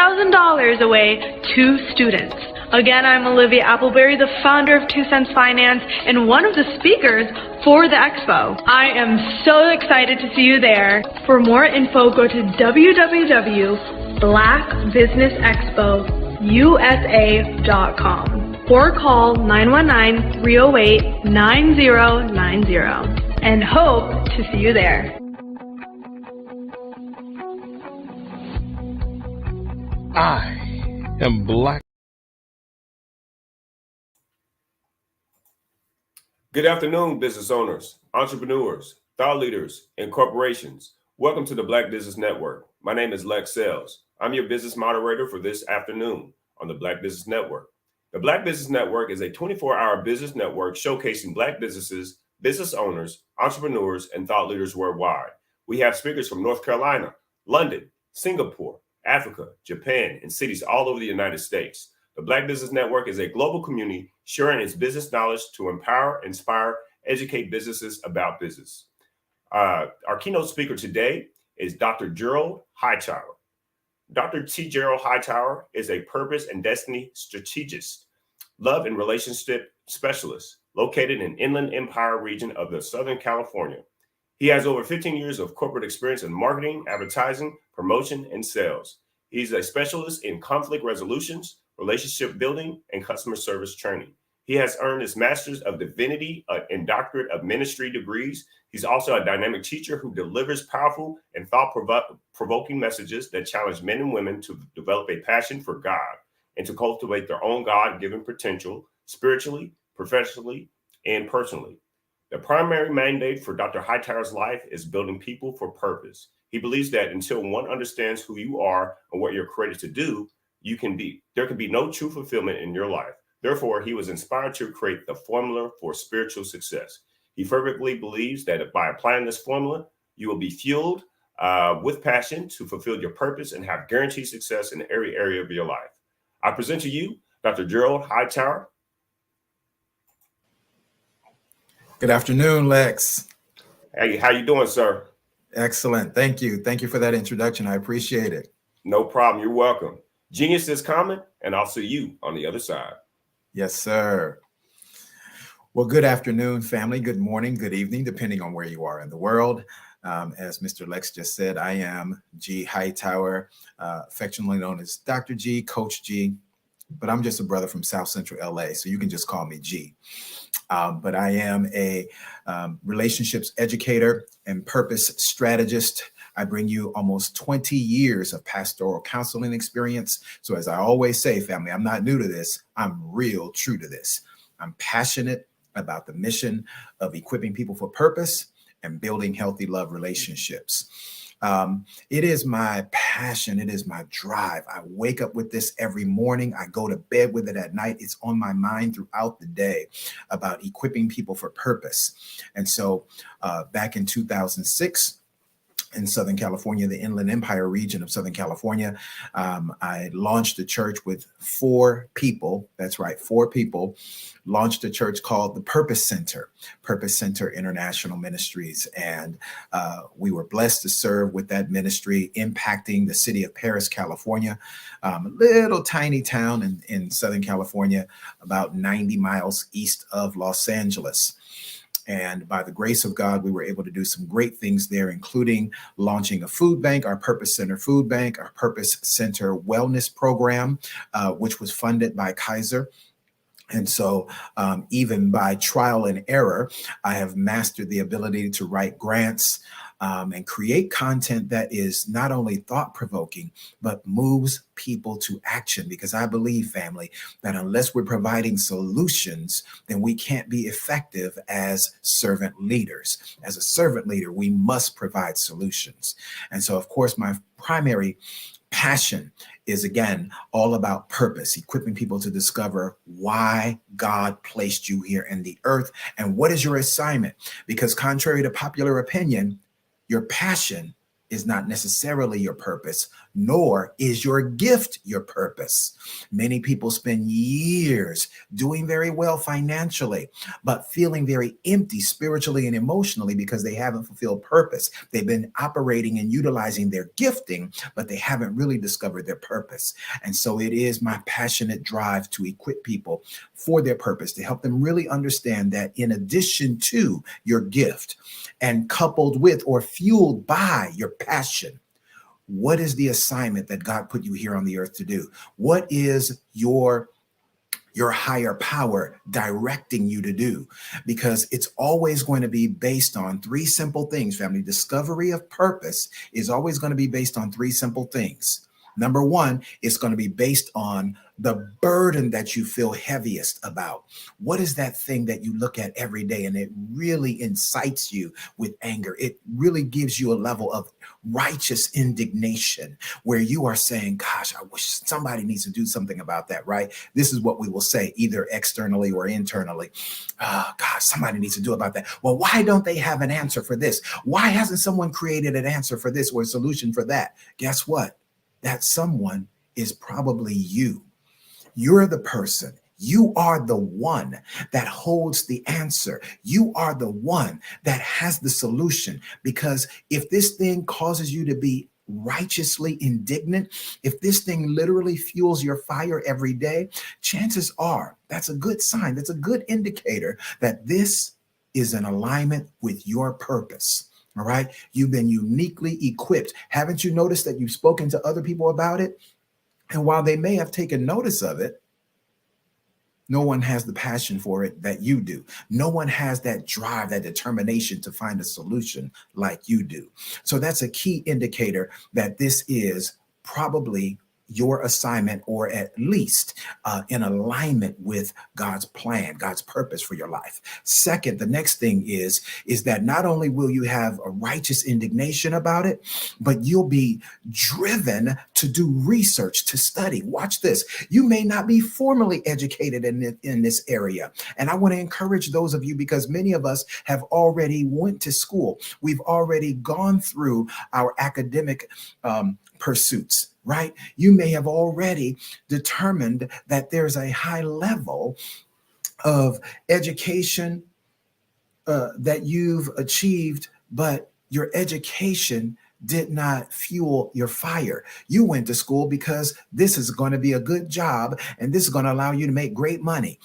away to students. Again, I'm Olivia Appleberry, the founder of 2 Cents Finance and one of the speakers for the expo. I am so excited to see you there. For more info, go to www.blackbusinessexpousa.com or call 919-308-9090 and hope to see you there. I am Black. Good afternoon, business owners, entrepreneurs, thought leaders, and corporations. Welcome to the Black Business Network. My name is Lex Sells. I'm your business moderator for this afternoon on the Black Business Network. The Black Business Network is a 24-hour business network showcasing Black businesses, business owners, entrepreneurs, and thought leaders worldwide. We have speakers from North Carolina, London, Singapore, Africa, Japan, and cities all over the United States. The Black Business Network is a global community sharing its business knowledge to empower, inspire, educate businesses about business. Our keynote speaker today is Dr. Gerald Hightower. Dr. T. Gerald Hightower is a purpose and destiny strategist, love and relationship specialist located in Inland Empire region of the Southern California. He has over 15 years of corporate experience in marketing, advertising, promotion, and sales. He's a specialist in conflict resolutions, relationship building, and customer service training. He has earned his Master's of Divinity and Doctorate of Ministry degrees. He's also a dynamic teacher who delivers powerful and thought-provoking messages that challenge men and women to develop a passion for God and to cultivate their own God-given potential spiritually, professionally, and personally. The primary mandate for Dr. Hightower's life is building people for purpose. He believes that until one understands who you are and what you're created to do, there can be no true fulfillment in your life. Therefore, he was inspired to create the formula for spiritual success. He fervently believes that by applying this formula, you will be fueled with passion to fulfill your purpose and have guaranteed success in every area of your life. I present to you Dr. Gerald Hightower. Good afternoon, Lex. Hey, how you doing, sir? Excellent. Thank you. Thank you for that introduction. I appreciate it. No problem. You're welcome. Genius is common, and I'll see you on the other side. Yes, sir. Well, good afternoon, family. Good morning, good evening, depending on where you are in the world. As Mr. Lex just said, I am G. Hightower, affectionately known as Dr. G, Coach G, but I'm just a brother from South Central LA, so you can just call me G. But I am a relationships educator and purpose strategist. I bring you almost 20 years of pastoral counseling experience. So as I always say, family, I'm not new to this. I'm real true to this. I'm passionate about the mission of equipping people for purpose and building healthy love relationships. It is my passion. It is my drive. I wake up with this every morning. I go to bed with it at night. It's on my mind throughout the day about equipping people for purpose. And so back in 2006, in Southern California, the Inland Empire region of Southern California, I launched a church with 4 people. That's right, 4 people. Launched a church called the Purpose Center International Ministries. And we were blessed to serve with that ministry, impacting the city of Paris, California, a little tiny town in Southern California, about 90 miles east of Los Angeles. And by the grace of God, we were able to do some great things there, including launching a food bank, our Purpose Center Food Bank, our Purpose Center Wellness Program, which was funded by Kaiser. And so even by trial and error, I have mastered the ability to write grants and create content that is not only thought-provoking, but moves people to action. Because I believe, family, that unless we're providing solutions, then we can't be effective as servant leaders. As a servant leader, we must provide solutions. And so, of course, my primary passion is, again, all about purpose, equipping people to discover why God placed you here in the earth and what is your assignment. Because contrary to popular opinion, your passion is not necessarily your purpose, nor is your gift your purpose. Many people spend years doing very well financially, but feeling very empty spiritually and emotionally because they haven't fulfilled purpose. They've been operating and utilizing their gifting, but they haven't really discovered their purpose. And so it is my passionate drive to equip people for their purpose, to help them really understand that in addition to your gift and coupled with or fueled by your passion, what is the assignment that God put you here on the earth to do? What is your higher power directing you to do? Because it's always going to be based on 3 simple things, family. Discovery of purpose is always going to be based on 3 simple things. Number 1, it's going to be based on the burden that you feel heaviest about. What is that thing that you look at every day and it really incites you with anger? It really gives you a level of righteous indignation where you are saying, gosh, I wish somebody needs to do something about that, right? This is what we will say either externally or internally. Gosh, somebody needs to do about that. Well, why don't they have an answer for this? Why hasn't someone created an answer for this or a solution for that? Guess what? That someone is probably you. You're the person. You are the one that holds the answer. You are the one that has the solution. Because if this thing causes you to be righteously indignant, if this thing literally fuels your fire every day, chances are that's a good sign. That's a good indicator that this is in alignment with your purpose. All right. You've been uniquely equipped. Haven't you noticed that you've spoken to other people about it? And while they may have taken notice of it, No one has the passion for it that you do. No one has that drive, that determination to find a solution like you do. So that's a key indicator that this is probably your assignment, or at least in alignment with God's plan, God's purpose for your life. Second, the next thing is that not only will you have a righteous indignation about it, but you'll be driven to do research, to study. Watch this. You may not be formally educated in this area. And I want to encourage those of you, because many of us have already went to school. We've already gone through our academic pursuits, right? You may have already determined that there's a high level of education that you've achieved, but your education did not fuel your fire. You went to school because this is going to be a good job, and this is going to allow you to make great money.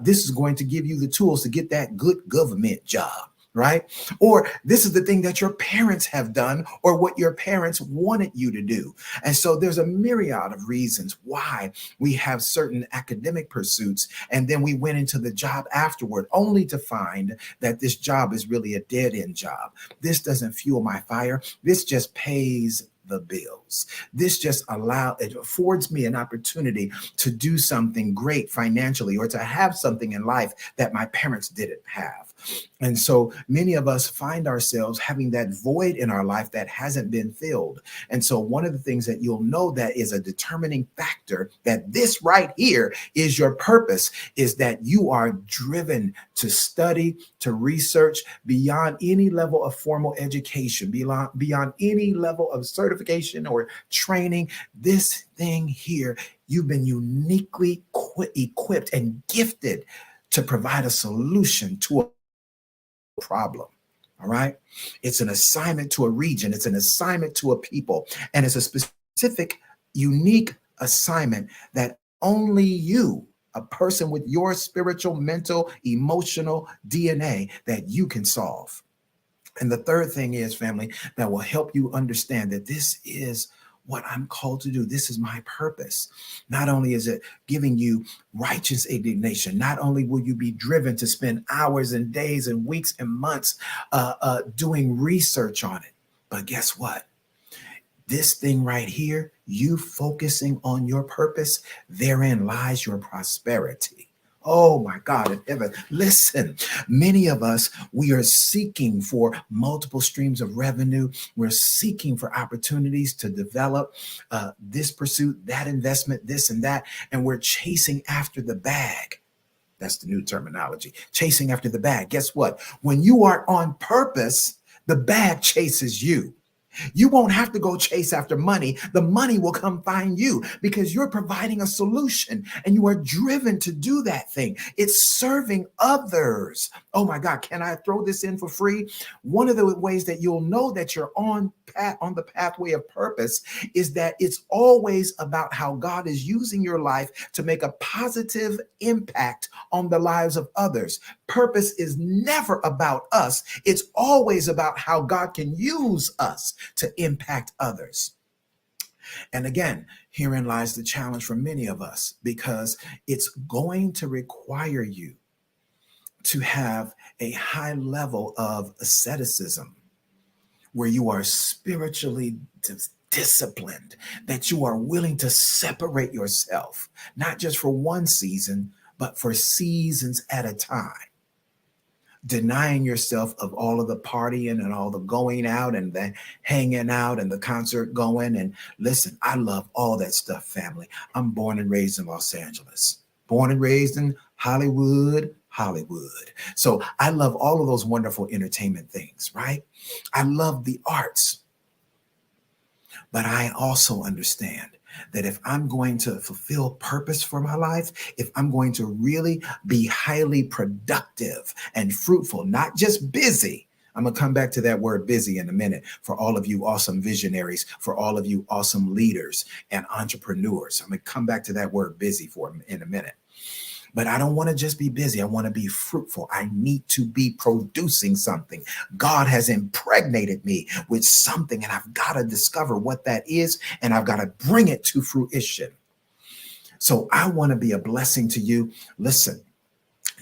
This is going to give you the tools to get that good government job, right? Or this is the thing that your parents have done, or what your parents wanted you to do. And so there's a myriad of reasons why we have certain academic pursuits, and then we went into the job afterward, only to find that this job is really a dead-end job. This doesn't fuel my fire. This just pays the bills. This just it affords me an opportunity to do something great financially, or to have something in life that my parents didn't have. And so many of us find ourselves having that void in our life that hasn't been filled. And so one of the things that you'll know that is a determining factor that this right here is your purpose is that you are driven to study, to research beyond any level of formal education, beyond any level of certification or training. This thing here, you've been uniquely equipped and gifted to provide a solution to a problem. All right. It's an assignment to a region. It's an assignment to a people. And it's a specific, unique assignment that only you, a person with your spiritual, mental, emotional DNA, that you can solve. And the third thing is, family, that will help you understand that this is what I'm called to do. This is my purpose. Not only is it giving you righteous indignation, not only will you be driven to spend hours and days and weeks and months doing research on it, but guess what? This thing right here, you focusing on your purpose, therein lies your prosperity. Oh my God in heaven. Listen, many of us, we are seeking for multiple streams of revenue. We're seeking for opportunities to develop this pursuit, that investment, this and that. And we're chasing after the bag. That's the new terminology, chasing after the bag. Guess what? When you are on purpose, the bag chases you. You won't have to go chase after money. The money will come find you because you're providing a solution and you are driven to do that thing. It's serving others. Oh my God, can I throw this in for free? One of the ways that you'll know that you're on the pathway of purpose is that it's always about how God is using your life to make a positive impact on the lives of others. Purpose is never about us. It's always about how God can use us to impact others. And again, herein lies the challenge for many of us, because it's going to require you to have a high level of asceticism, where you are spiritually disciplined, that you are willing to separate yourself, not just for one season, but for seasons at a time. Denying yourself of all of the partying and all the going out and the hanging out and the concert going. And listen, I love all that stuff, family. I'm born and raised in Los Angeles, born and raised in Hollywood. So I love all of those wonderful entertainment things, right? I love the arts. But I also understand that if I'm going to fulfill purpose for my life, if I'm going to really be highly productive and fruitful, not just busy. I'm going to come back to that word busy in a minute for all of you awesome visionaries, for all of you awesome leaders and entrepreneurs. I'm going to come back to that word busy in a minute. But I don't want to just be busy. I want to be fruitful. I need to be producing something. God has impregnated me with something, and I've got to discover what that is, and I've got to bring it to fruition. So I want to be a blessing to you. Listen,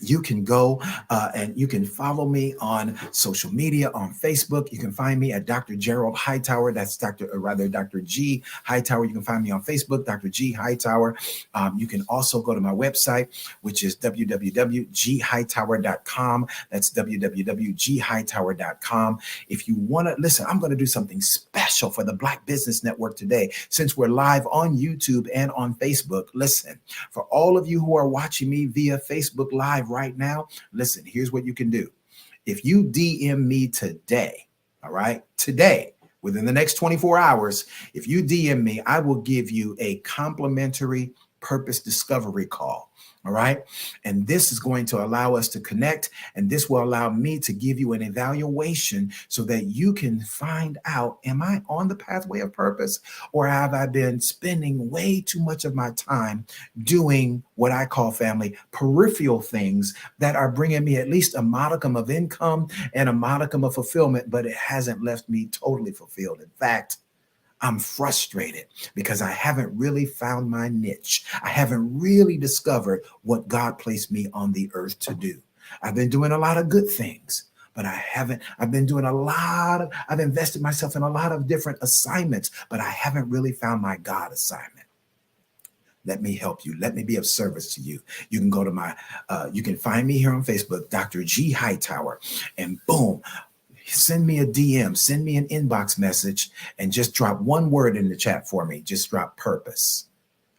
you can go and you can follow me on social media, on Facebook. You can find me at Dr. Gerald Hightower. That's Dr. G Hightower. You can find me on Facebook, Dr. G Hightower. You can also go to my website, which is www.ghightower.com. That's www.ghightower.com. If you want to listen, I'm going to do something special for the Black Business Network today, since we're live on YouTube and on Facebook. Listen, for all of you who are watching me via Facebook Live right now, listen, here's what you can do. If you DM me today, all right, today, within the next 24 hours, if you DM me, I will give you a complimentary purpose discovery call. All right. And this is going to allow us to connect. And this will allow me to give you an evaluation so that you can find out, am I on the pathway of purpose, or have I been spending way too much of my time doing what I call, family, peripheral things that are bringing me at least a modicum of income and a modicum of fulfillment, but it hasn't left me totally fulfilled. In fact, I'm frustrated because I haven't really found my niche. I haven't really discovered what God placed me on the earth to do. I've been doing a lot of good things, but I've invested myself in a lot of different assignments, but I haven't really found my God assignment. Let me help you. Let me be of service to you. You can go to you can find me here on Facebook, Dr. G Hightower, and boom, send me a DM, send me an inbox message, and just drop one word in the chat for me. Just drop purpose.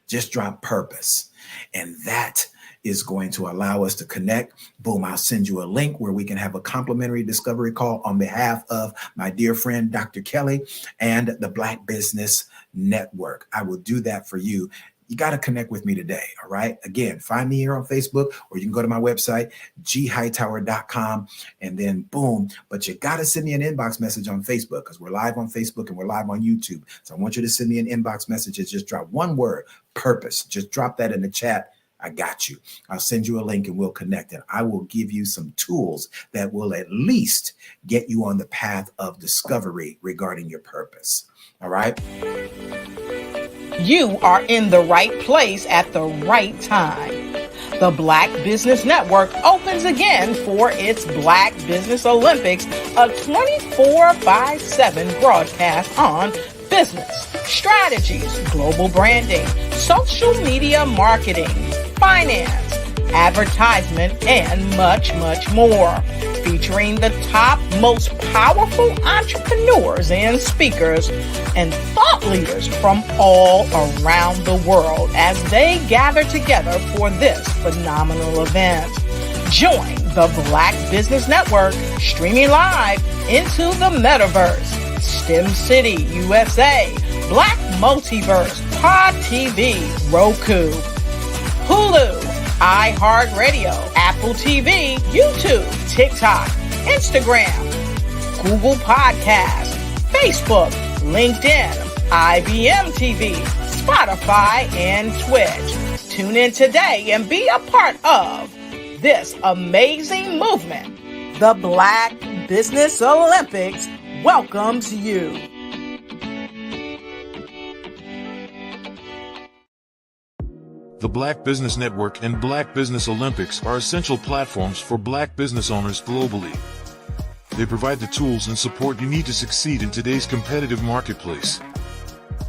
Just drop purpose. And that is going to allow us to connect. Boom, I'll send you a link where we can have a complimentary discovery call on behalf of my dear friend, Dr. Kelly, and the Black Business Network. I will do that for you. You got to connect with me today. All right. Again, find me here on Facebook, or you can go to my website, ghightower.com, and then boom. But you got to send me an inbox message on Facebook, because we're live on Facebook and we're live on YouTube. So I want you to send me an inbox message and just drop one word, purpose. Just drop that in the chat. I got you. I'll send you a link and we'll connect. And I will give you some tools that will at least get you on the path of discovery regarding your purpose. All right. You are in the right place at the right time. The Black Business Network opens again for its Black Business Olympics, a 24/7 broadcast on business, strategies, global branding, social media marketing, finance, advertisement, and much, much more. Featuring the top, most powerful entrepreneurs and speakers and thought leaders from all around the world as they gather together for this phenomenal event. Join the Black Business Network streaming live into the metaverse, STEM City USA, Black Multiverse, Pod TV, Roku, Hulu, iHeartRadio, Apple TV, YouTube, TikTok, Instagram, Google Podcasts, Facebook, LinkedIn, IBM TV, Spotify, and Twitch. Tune in today and be a part of this amazing movement. The Black Business Olympics welcomes you. The Black Business Network and Black Business Olympics are essential platforms for Black business owners globally. They provide the tools and support you need to succeed in today's competitive marketplace.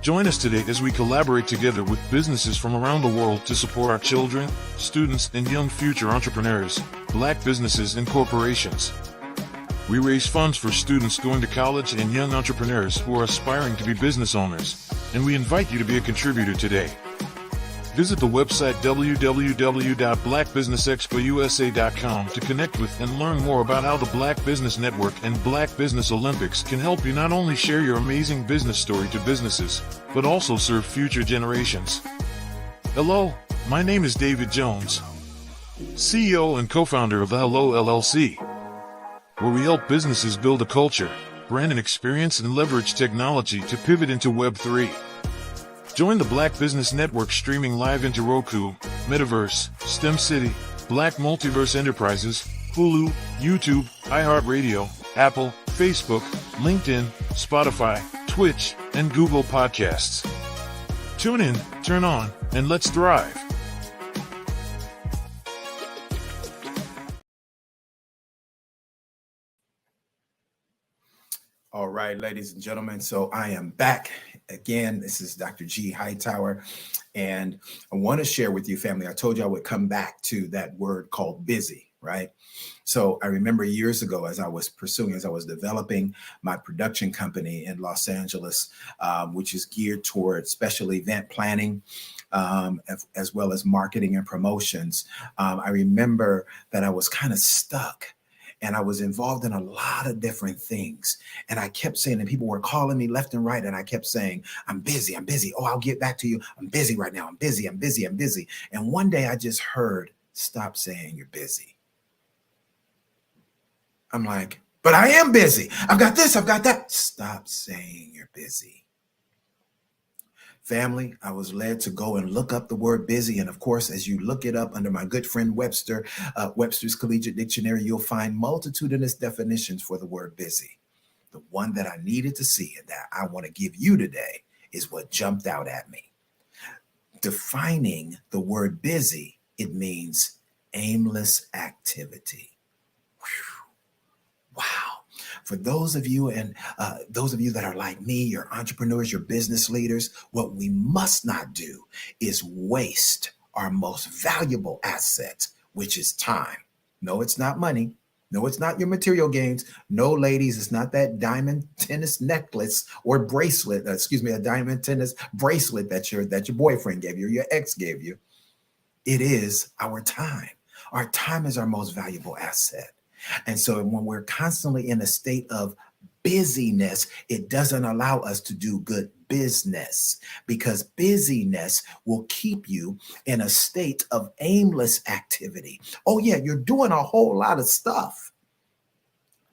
Join us today as we collaborate together with businesses from around the world to support our children, students, and young future entrepreneurs, Black businesses, and corporations. We raise funds for students going to college and young entrepreneurs who are aspiring to be business owners, and we invite you to be a contributor today. Visit the website www.blackbusinessexpousa.com to connect with and learn more about how the Black Business Network and Black Business Olympics can help you not only share your amazing business story to businesses, but also serve future generations. Hello, my name is David Jones, CEO and co-founder of the Hello LLC, where we help businesses build a culture, brand an experience, and leverage technology to pivot into Web 3. Join the Black Business Network streaming live into Roku, Metaverse, STEM City, Black Multiverse Enterprises, Hulu, YouTube, iHeartRadio, Apple, Facebook, LinkedIn, Spotify, Twitch, and Google Podcasts. Tune in, turn on, and let's thrive. All right, ladies and gentlemen. So I am back again. This is Dr. G. Hightower. And I want to share with you, family. I told you I would come back to that word called busy, right? So I remember years ago as I was developing my production company in Los Angeles, which is geared toward special event planning, as well as marketing and promotions. I remember that I was kind of stuck. And I was involved in a lot of different things. And I kept saying, and people were calling me left and right. And I kept saying, I'm busy. I'm busy. Oh, I'll get back to you. I'm busy right now. I'm busy. I'm busy. I'm busy. And one day I just heard, stop saying you're busy. I'm like, but I am busy. I've got this. I've got that. Stop saying you're busy. Family, I was led to go and look up the word busy. And of course, as you look it up under my good friend Webster, Webster's Collegiate Dictionary, you'll find multitudinous definitions for the word busy. The one that I needed to see and that I want to give you today is what jumped out at me. Defining the word busy, it means aimless activity. Whew. Wow. For those of you that are like me, you're entrepreneurs, you're business leaders, what we must not do is waste our most valuable asset, which is time. No, it's not money. No, it's not your material gains. No, ladies, it's not that diamond tennis necklace or bracelet, a diamond tennis bracelet that your boyfriend gave you or your ex gave you. It is our time. Our time is our most valuable asset. And so when we're constantly in a state of busyness, it doesn't allow us to do good business, because busyness will keep you in a state of aimless activity. Oh yeah, you're doing a whole lot of stuff,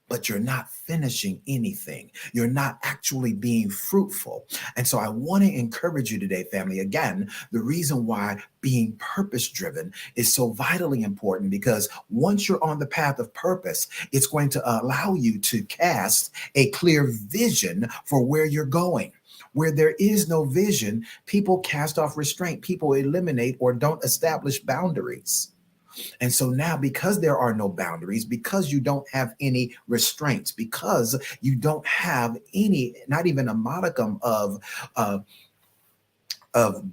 but you're not finishing anything. You're not actually being fruitful. And so I want to encourage you today, family. Again, the reason why being purpose-driven is so vitally important, because once you're on the path of purpose, it's going to allow you to cast a clear vision for where you're going. Where there is no vision, people cast off restraint. People eliminate or don't establish boundaries. And so now, because there are no boundaries, because you don't have any restraints, because you don't have any, not even a modicum of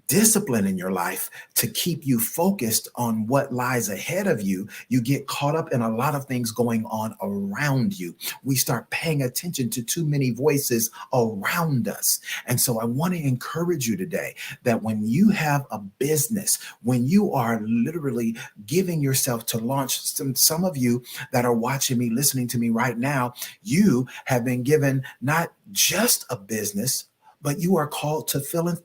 discipline in your life to keep you focused on what lies ahead of you, you get caught up in a lot of things going on around you. We start paying attention to too many voices around us. And so I want to encourage you today that when you have a business, when you are literally giving yourself to launch, some of you that are watching me, listening to me right now, you have been given not just a business, but you are called to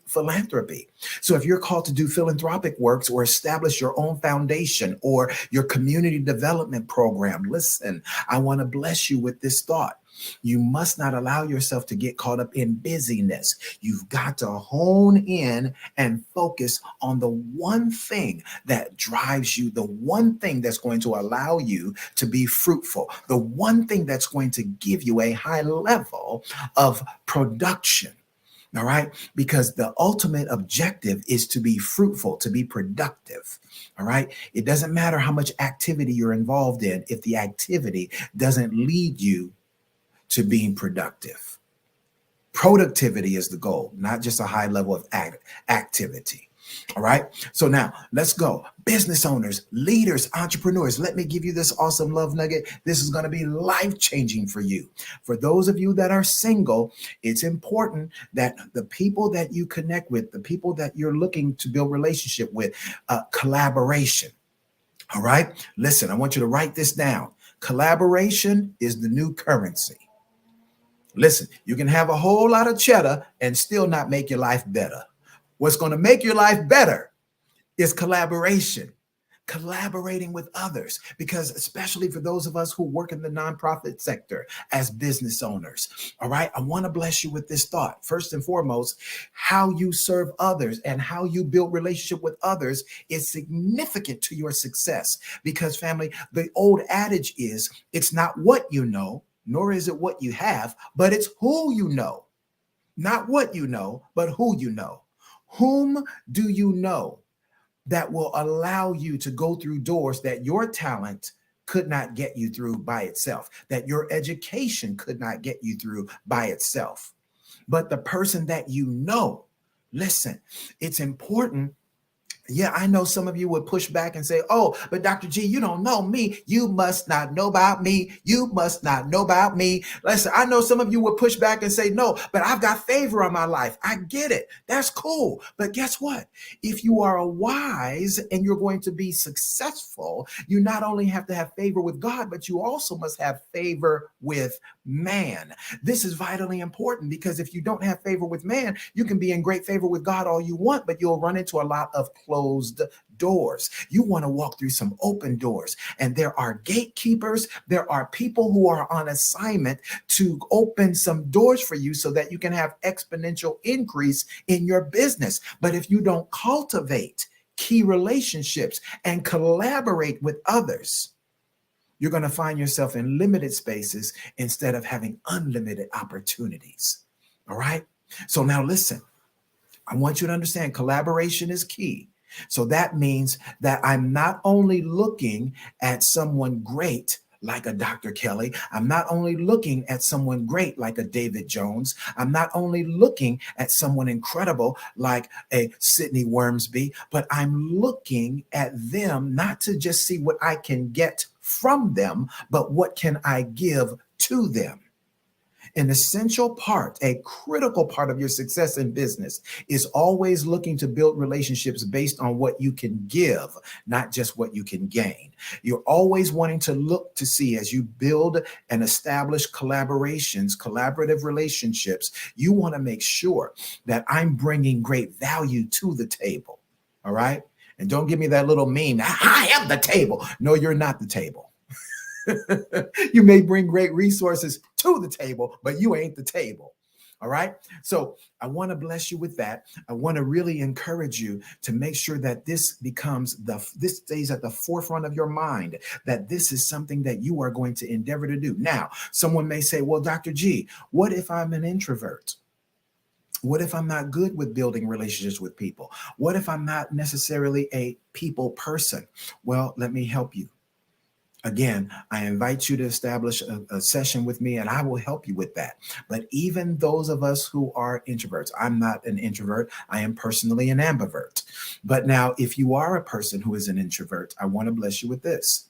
philanthropy. So if you're called to do philanthropic works or establish your own foundation or your community development program, listen, I want to bless you with this thought. You must not allow yourself to get caught up in busyness. You've got to hone in and focus on the one thing that drives you, the one thing that's going to allow you to be fruitful, the one thing that's going to give you a high level of production. All right, because the ultimate objective is to be fruitful, to be productive. All right, it doesn't matter how much activity you're involved in if the activity doesn't lead you to being productive. Productivity is the goal, not just a high level of activity. All right. So now let's go. Business owners, leaders, entrepreneurs, let me give you this awesome love nugget. This is going to be life-changing for you. For those of you that are single, it's important that the people that you connect with, the people that you're looking to build relationship with, collaboration. All right. Listen, I want you to write this down. Collaboration is the new currency. Listen, you can have a whole lot of cheddar and still not make your life better. What's going to make your life better is collaboration, collaborating with others, because especially for those of us who work in the nonprofit sector as business owners. All right. I want to bless you with this thought. First and foremost, how you serve others and how you build relationship with others is significant to your success, because family, the old adage is it's not what you know, nor is it what you have, but it's who you know. Not what you know, but who you know. Whom do you know that will allow you to go through doors that your talent could not get you through by itself, that your education could not get you through by itself. But the person that you know, listen, it's important. Yeah, I know some of you would push back and say, oh, but Dr. G, you don't know me. You must not know about me. You must not know about me. Listen, I know some of you would push back and say, no, but I've got favor on my life. I get it. That's cool. But guess what? If you are wise and you're going to be successful, you not only have to have favor with God, but you also must have favor with man. This is vitally important, because if you don't have favor with man, you can be in great favor with God all you want, but you'll run into a lot of closed doors. You want to walk through some open doors, and there are gatekeepers. There are people who are on assignment to open some doors for you so that you can have exponential increase in your business. But if you don't cultivate key relationships and collaborate with others, you're going to find yourself in limited spaces instead of having unlimited opportunities. All right. So now listen, I want you to understand collaboration is key. So that means that I'm not only looking at someone great like a Dr. Kelly. I'm not only looking at someone great like a David Jones. I'm not only looking at someone incredible like a Sydney Wormsby, but I'm looking at them not to just see what I can get from them, but what can I give to them. An essential part, a critical part of your success in business is always looking to build relationships based on what you can give, not just what you can gain. You're always wanting to look to see, as you build and establish collaborations, collaborative relationships, you want to make sure that I'm bringing great value to the table. All right. And don't give me that little meme. I am the table. No, you're not the table. You may bring great resources to the table, but you ain't the table. All right. So I want to bless you with that. I want to really encourage you to make sure that this stays at the forefront of your mind, that this is something that you are going to endeavor to do. Now, someone may say, well, Dr. G, what if I'm an introvert? What if I'm not good with building relationships with people? What if I'm not necessarily a people person? Well, let me help you. Again, I invite you to establish a session with me, and I will help you with that. But even those of us who are introverts, I'm not an introvert. I am personally an ambivert. But now, if you are a person who is an introvert, I want to bless you with this,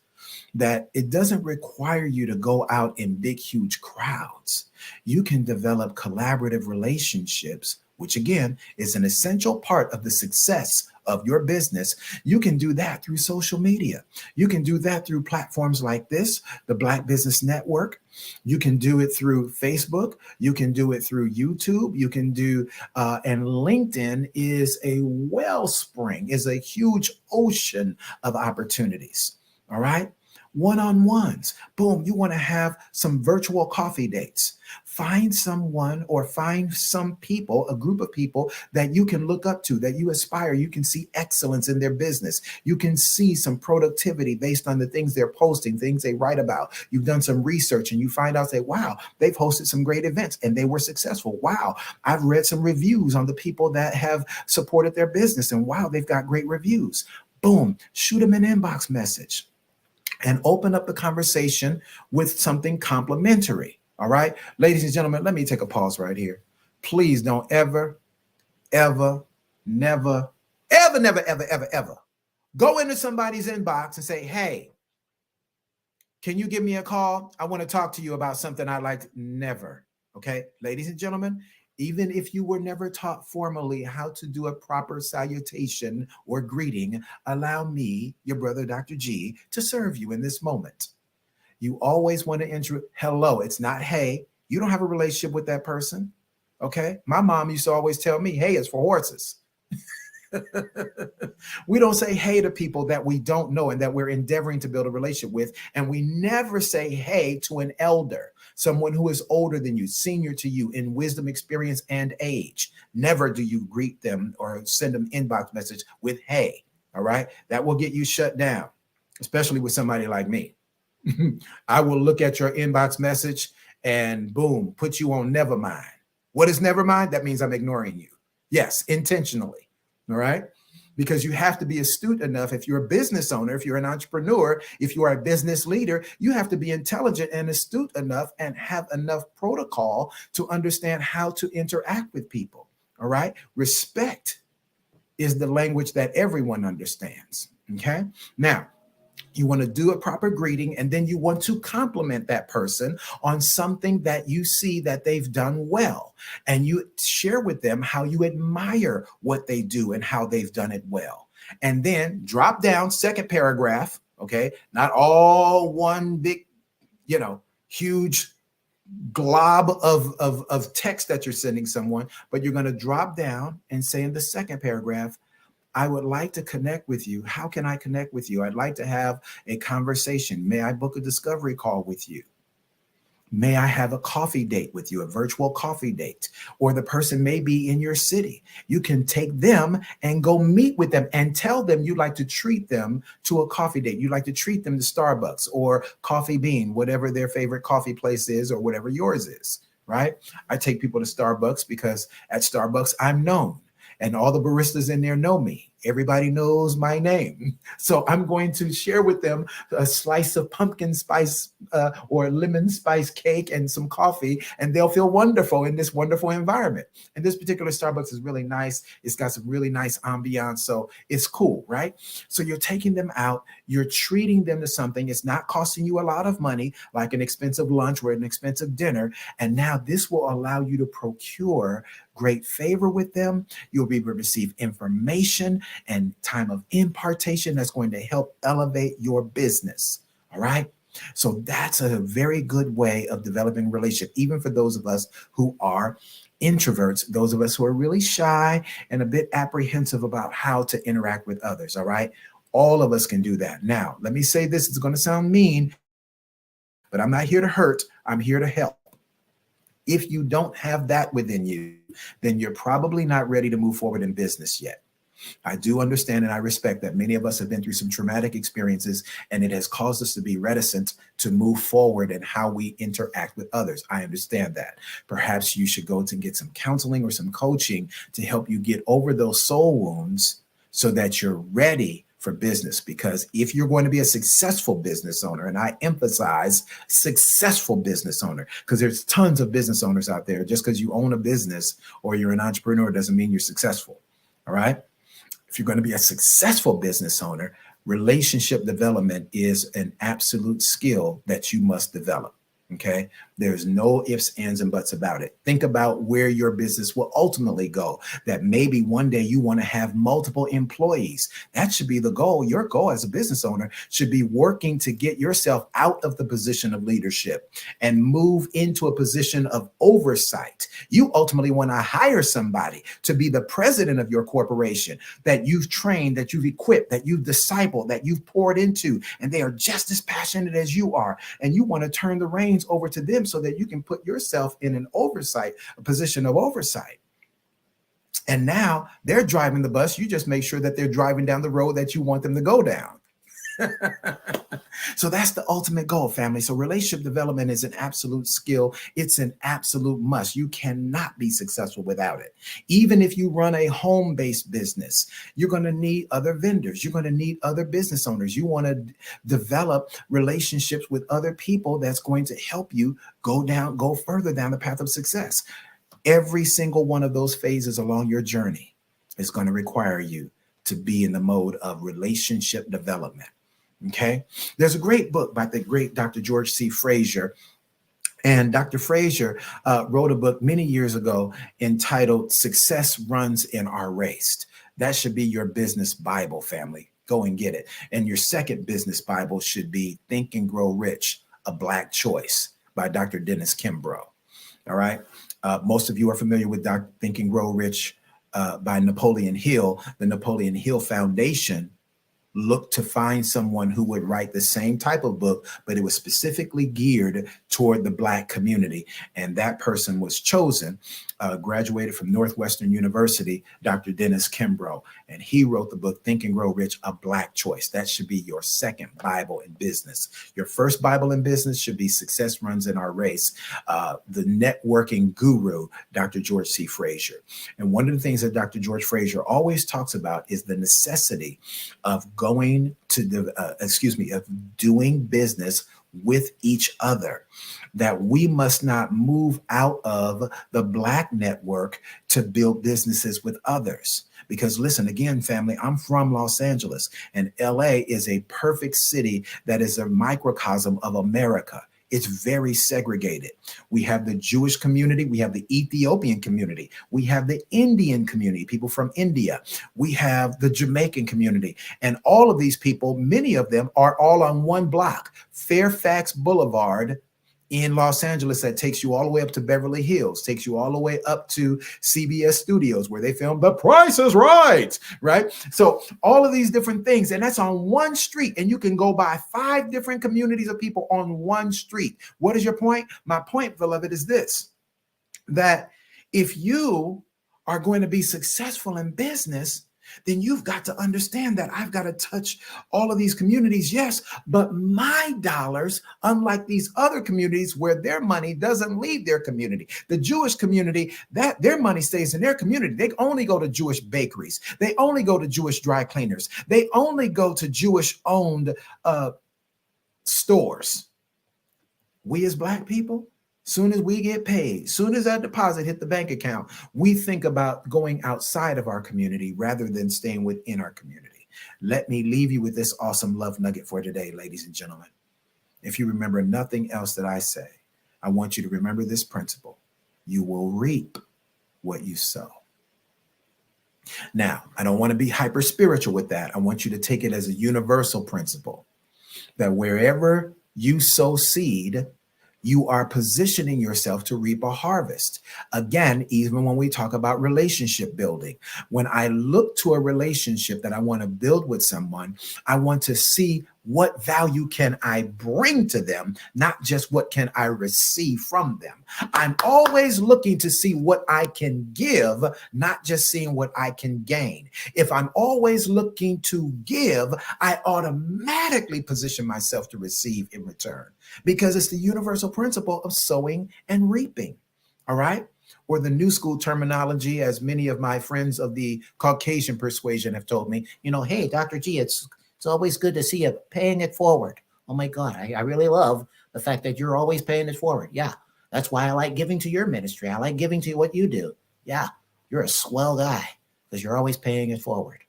that it doesn't require you to go out in big, huge crowds. You can develop collaborative relationships, which again is an essential part of the success of your business. You can do that through social media. You can do that through platforms like this, the Black Business Network. You can do it through Facebook. You can do it through YouTube. You can do, and LinkedIn is a wellspring, is a huge ocean of opportunities. All right. One-on-ones. Boom. You want to have some virtual coffee dates. Find someone or find some people, a group of people that you can look up to, that you aspire. You can see excellence in their business. You can see some productivity based on the things they're posting, things they write about. You've done some research and you find out, say, wow, they've hosted some great events and they were successful. Wow, I've read some reviews on the people that have supported their business, and wow, they've got great reviews. Boom, shoot them an inbox message and open up the conversation with something complimentary. All right, ladies and gentlemen, let me take a pause right here. Please don't ever go into somebody's inbox and say, hey, can you give me a call? I want to talk to you about something I'd like to. Never. Okay, ladies and gentlemen, even if you were never taught formally how to do a proper salutation or greeting, allow me, your brother, Dr. G, to serve you in this moment. You always want to enter hello. It's not hey. You don't have a relationship with that person. Okay. My mom used to always tell me, hey, it's for horses. We don't say hey to people that we don't know and that we're endeavoring to build a relationship with. And we never say hey to an elder, someone who is older than you, senior to you in wisdom, experience, and age. Never do you greet them or send them inbox message with hey. All right. That will get you shut down, especially with somebody like me. I will look at your inbox message and boom, put you on never mind. What is never mind? That means I'm ignoring you. Yes, intentionally. All right. because you have to be astute enough. If you're a business owner, if you're an entrepreneur, if you are a business leader, you have to be intelligent and astute enough and have enough protocol to understand how to interact with people. All right. Respect is the language that everyone understands. Okay. Now, you want to do a proper greeting, and then you want to compliment that person on something that you see that they've done well. And you share with them how you admire what they do and how they've done it well. And then drop down, second paragraph, okay? Not all one big, huge glob of text that you're sending someone, but you're going to drop down and say in the second paragraph, I would like to connect with you. How can I connect with you? I'd like to have a conversation. May I book a discovery call with you? May I have a coffee date with you, a virtual coffee date? Or the person may be in your city. You can take them and go meet with them and tell them you'd like to treat them to a coffee date. You'd like to treat them to Starbucks or Coffee Bean, whatever their favorite coffee place is or whatever yours is, right? I take people to Starbucks because at Starbucks, I'm known. And all the baristas in there know me. Everybody knows my name. So I'm going to share with them a slice of pumpkin spice or lemon spice cake and some coffee, and they'll feel wonderful in this wonderful environment. And this particular Starbucks is really nice. It's got some really nice ambiance. So it's cool, right? So you're taking them out. You're treating them to something. It's not costing you a lot of money, like an expensive lunch or an expensive dinner. And now this will allow you to procure great favor with them. You'll be able to receive information and time of impartation that's going to help elevate your business. All right. So that's a very good way of developing a relationship, even for those of us who are introverts, those of us who are really shy and a bit apprehensive about how to interact with others. All right. All of us can do that. Now, let me say this, it's going to sound mean, but I'm not here to hurt. I'm here to help. If you don't have that within you, then you're probably not ready to move forward in business yet. I do understand and I respect that many of us have been through some traumatic experiences, and it has caused us to be reticent to move forward in how we interact with others. I understand that. Perhaps you should go to get some counseling or some coaching to help you get over those soul wounds so that you're ready for business. Because if you're going to be a successful business owner, and I emphasize successful business owner, because there's tons of business owners out there. Just because you own a business or you're an entrepreneur doesn't mean you're successful. All right. If you're going to be a successful business owner, relationship development is an absolute skill that you must develop. Okay. There's no ifs, ands, and buts about it. Think about where your business will ultimately go, that maybe one day you want to have multiple employees. That should be the goal. Your goal as a business owner should be working to get yourself out of the position of leadership and move into a position of oversight. You ultimately want to hire somebody to be the president of your corporation that you've trained, that you've equipped, that you've discipled, that you've poured into, and they are just as passionate as you are. And you want to turn the reins over to them so that you can put yourself in a position of oversight. And now they're driving the bus. You just make sure that they're driving down the road that you want them to go down. So that's the ultimate goal, family. So relationship development is an absolute skill. It's an absolute must. You cannot be successful without it. Even if you run a home-based business, you're going to need other vendors. You're going to need other business owners. You want to develop relationships with other people that's going to help you go further down the path of success. Every single one of those phases along your journey is going to require you to be in the mode of relationship development. Okay. There's a great book by the great Dr. George C. Frazier. And Dr. Frazier wrote a book many years ago entitled Success Runs in Our Race. That should be your business Bible, family. Go and get it. And your second business Bible should be Think and Grow Rich, A Black Choice by Dr. Dennis Kimbrough. All right. Most of you are familiar with Think and Grow Rich by Napoleon Hill. The Napoleon Hill Foundation looked to find someone who would write the same type of book, but it was specifically geared toward the Black community. And that person was chosen, graduated from Northwestern University, Dr. Dennis Kimbrough. And he wrote the book, Think and Grow Rich, A Black Choice. That should be your second Bible in business. Your first Bible in business should be Success Runs in Our Race, the networking guru, Dr. George C. Frazier. And one of the things that Dr. George Frazier always talks about is the necessity of going to of doing business with each other, that we must not move out of the Black network to build businesses with others. Because listen, again, family, I'm from Los Angeles, and LA is a perfect city that is a microcosm of America. It's very segregated. We have the Jewish community. We have the Ethiopian community. We have the Indian community, people from India. We have the Jamaican community. And all of these people, many of them are all on one block, Fairfax Boulevard in Los Angeles, that takes you all the way up to Beverly Hills, takes you all the way up to CBS Studios, where they film The Price is Right, right? So all of these different things, and that's on one street, and you can go by 5 different communities of people on one street. What is your point? My point, beloved, is this, that if you are going to be successful in business, then you've got to understand that I've got to touch all of these communities, yes, but my dollars, unlike these other communities where their money doesn't leave their community. The Jewish community, that their money stays in their community. They only go to Jewish bakeries. They only go to Jewish dry cleaners. They only go to Jewish-owned stores. We as Black people, soon as we get paid, soon as that deposit hit the bank account, we think about going outside of our community rather than staying within our community. Let me leave you with this awesome love nugget for today, ladies and gentlemen. If you remember nothing else that I say, I want you to remember this principle. You will reap what you sow. Now, I don't want to be hyper spiritual with that. I want you to take it as a universal principle that wherever you sow seed, you are positioning yourself to reap a harvest. Again, even when we talk about relationship building, when I look to a relationship that I want to build with someone, I want to see what value can I bring to them, not just what can I receive from them. I'm always looking to see what I can give, not just seeing what I can gain. If I'm always looking to give, I automatically position myself to receive in return, because it's the universal principle of sowing and reaping. All right? Or the new school terminology, as many of my friends of the Caucasian persuasion have told me, hey, Dr. G, it's always good to see you paying it forward. Oh my God, I really love the fact that you're always paying it forward. Yeah, that's why I like giving to your ministry. I like giving to what you do. Yeah, you're a swell guy because you're always paying it forward.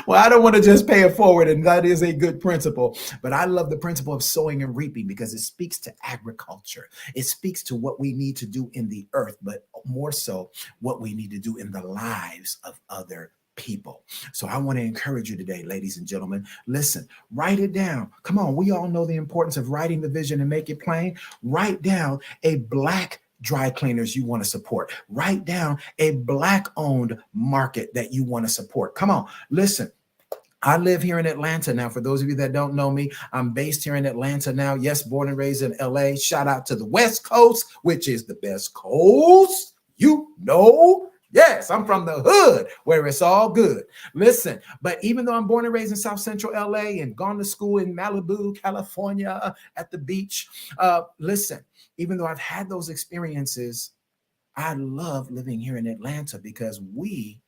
Well, I don't want to just pay it forward, and that is a good principle, but I love the principle of sowing and reaping because it speaks to agriculture. It speaks to what we need to do in the earth, but more so what we need to do in the lives of other people. So I want to encourage you today, ladies and gentlemen, listen, write it down. Come on, we all know the importance of writing the vision and make it plain. Write down a Black dry cleaners you want to support. Write down a Black-owned market that you want to support. Come on, listen. I live here in Atlanta now. For those of you that don't know me, I'm based here in Atlanta now. Yes, born and raised in LA. Shout out to the West Coast, which is the best coast. Yes, I'm from the hood where it's all good. Listen, but even though I'm born and raised in South Central LA and gone to school in Malibu, California at the beach, listen, even though I've had those experiences, I love living here in Atlanta because we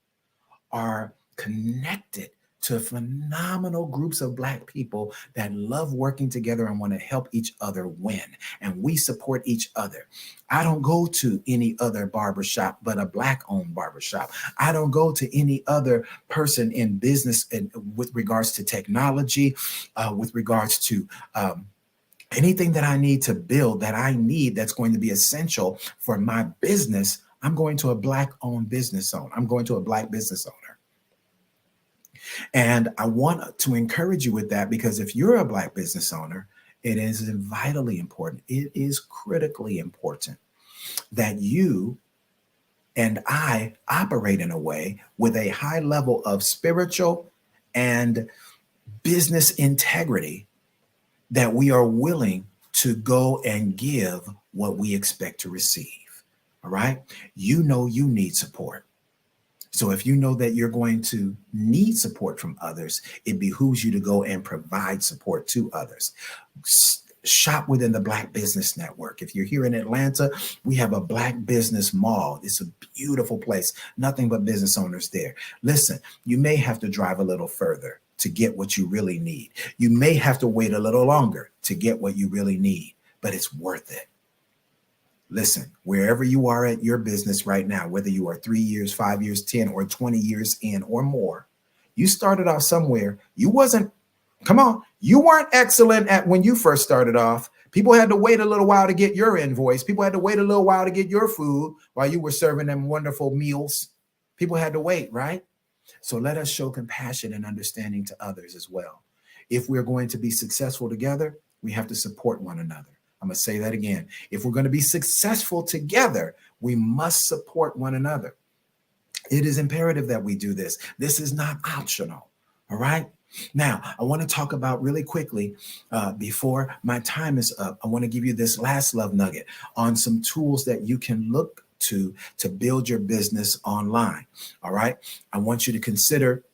are connected to phenomenal groups of Black people that love working together and want to help each other win. And we support each other. I don't go to any other barbershop but a Black-owned barbershop. I don't go to any other person in business with regards to technology, with regards to anything that I need to build, that's going to be essential for my business. I'm going to a Black-owned business owner. I'm going to a Black business owner. And I want to encourage you with that, because if you're a Black business owner, it is vitally important. It is critically important that you and I operate in a way with a high level of spiritual and business integrity that we are willing to go and give what we expect to receive. All right. You know, you need support. So if you know that you're going to need support from others, it behooves you to go and provide support to others. Shop within the Black Business Network. If you're here in Atlanta, we have a Black Business Mall. It's a beautiful place. Nothing but business owners there. Listen, you may have to drive a little further to get what you really need. You may have to wait a little longer to get what you really need, but it's worth it. Listen, wherever you are at your business right now, whether you are 3 years, 5 years, 10 or 20 years in or more, you started off somewhere. You weren't excellent at when you first started off. People had to wait a little while to get your invoice. People had to wait a little while to get your food while you were serving them wonderful meals. People had to wait, right? So let us show compassion and understanding to others as well. If we're going to be successful together, we have to support one another. I'm going to say that again. If we're going to be successful together, we must support one another. It is imperative that we do this. This is not optional. All right. Now, I want to talk about really quickly before my time is up. I want to give you this last love nugget on some tools that you can look to build your business online. All right. I want you to consider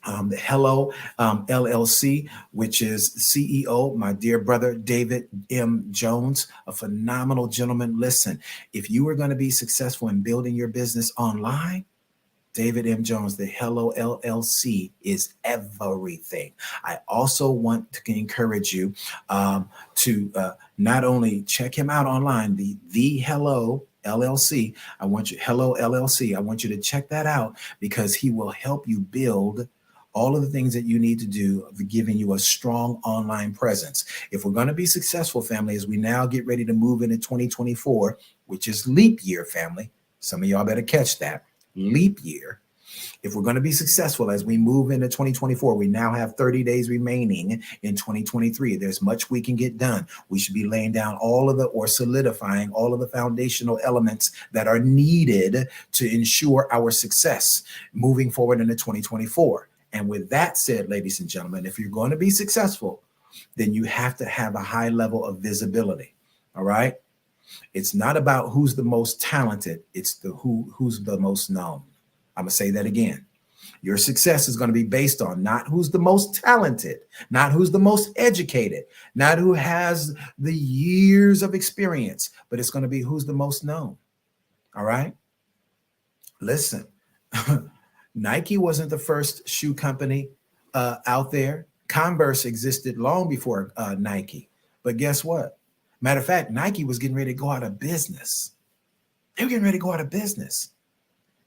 the Hello LLC, which is CEO, my dear brother, David M. Jones, a phenomenal gentleman. Listen, if you are going to be successful in building your business online, David M. Jones, the Hello LLC is everything. I also want to encourage you to not only check him out online, the Hello LLC. Hello LLC. I want you to check that out because he will help you build all of the things that you need to do, giving you a strong online presence. If we're going to be successful, family, as we now get ready to move into 2024, which is leap year, family. Some of y'all better catch that. Leap year. If we're going to be successful as we move into 2024, we now have 30 days remaining in 2023. There's much we can get done. We should be laying down solidifying all of the foundational elements that are needed to ensure our success moving forward into 2024. And with that said, ladies and gentlemen, if you're going to be successful, then you have to have a high level of visibility. All right. It's not about who's the most talented. It's who's the most known. I'm going to say that again. Your success is going to be based on not who's the most talented, not who's the most educated, not who has the years of experience, but it's going to be who's the most known. All right. Listen. Nike wasn't the first shoe company out there. Converse existed long before Nike. But guess what? Matter of fact, Nike was getting ready to go out of business. They were getting ready to go out of business.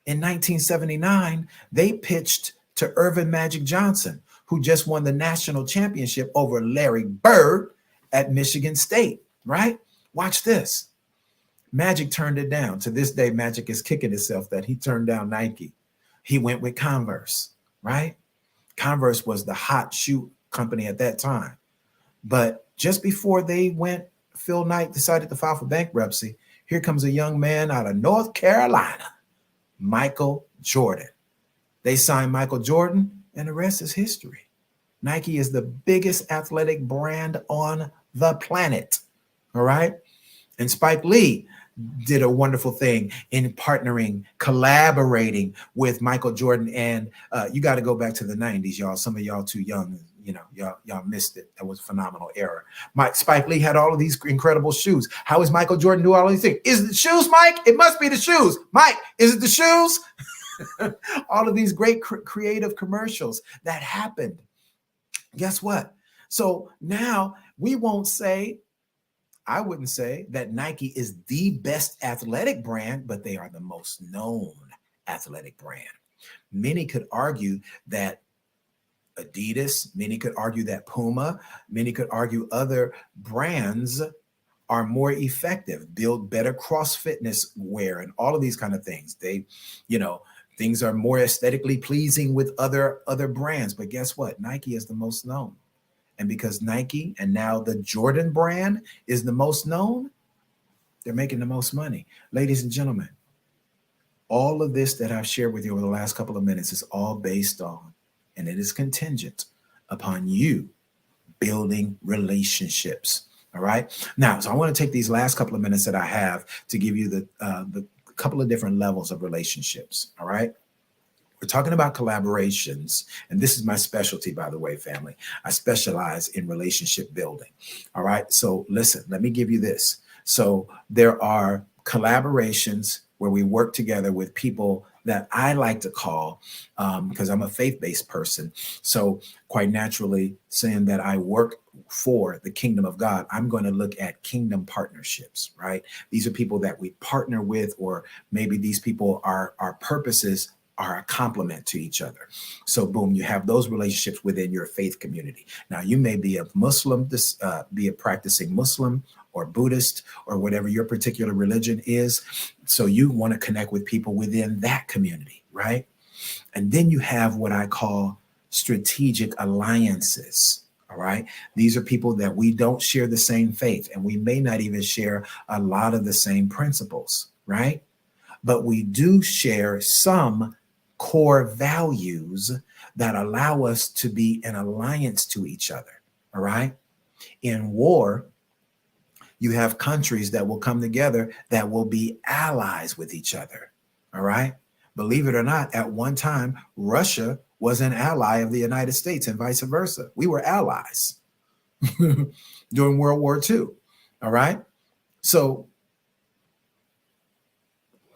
In 1979, they pitched to Irvin Magic Johnson, who just won the national championship over Larry Bird at Michigan State, right? Watch this. Magic turned it down. To this day, Magic is kicking himself that he turned down Nike. He went with Converse, right? Converse was the hot shoe company at that time. But just before they went, Phil Knight decided to file for bankruptcy. Here comes a young man out of North Carolina, Michael Jordan. They signed Michael Jordan, and the rest is history. Nike is the biggest athletic brand on the planet, all right? And Spike Lee did a wonderful thing in partnering, collaborating with Michael Jordan. And you got to go back to the 90s, y'all. Some of y'all too young, y'all missed it. That was a phenomenal era. Spike Lee had all of these incredible shoes. How is Michael Jordan do all of these things? Is it the shoes, Mike? It must be the shoes. Mike, is it the shoes? All of these great creative commercials that happened. Guess what? So now I wouldn't say that Nike is the best athletic brand, but they are the most known athletic brand. Many could argue that Adidas, many could argue that Puma, many could argue other brands are more effective, build better cross-fitness wear and all of these kind of things. Things are more aesthetically pleasing with other brands. But guess what? Nike is the most known. And because Nike and now the Jordan brand is the most known, they're making the most money. Ladies and gentlemen, all of this that I've shared with you over the last couple of minutes is all based on and it is contingent upon you building relationships. All right. Now, so I want to take these last couple of minutes that I have to give you the couple of different levels of relationships. All right. We're talking about collaborations, and this is my specialty, by the way, family. I specialize in relationship building. All right. So listen, let me give you this. So there are collaborations where we work together with people that I like to call, because I'm a faith-based person. So quite naturally, saying that I work for the kingdom of God, I'm going to look at kingdom partnerships, right? These are people that we partner with, or maybe these people are our purposes are a complement to each other. So boom, you have those relationships within your faith community. Now, you may be a Muslim, be a practicing Muslim or Buddhist or whatever your particular religion is. So you want to connect with people within that community, right? And then you have what I call strategic alliances. All right. These are people that we don't share the same faith, and we may not even share a lot of the same principles, right? But we do share some core values that allow us to be in alliance to each other. All right. In war, you have countries that will come together that will be allies with each other. All right. Believe it or not, at one time, Russia was an ally of the United States and vice versa. We were allies during World War II. All right. So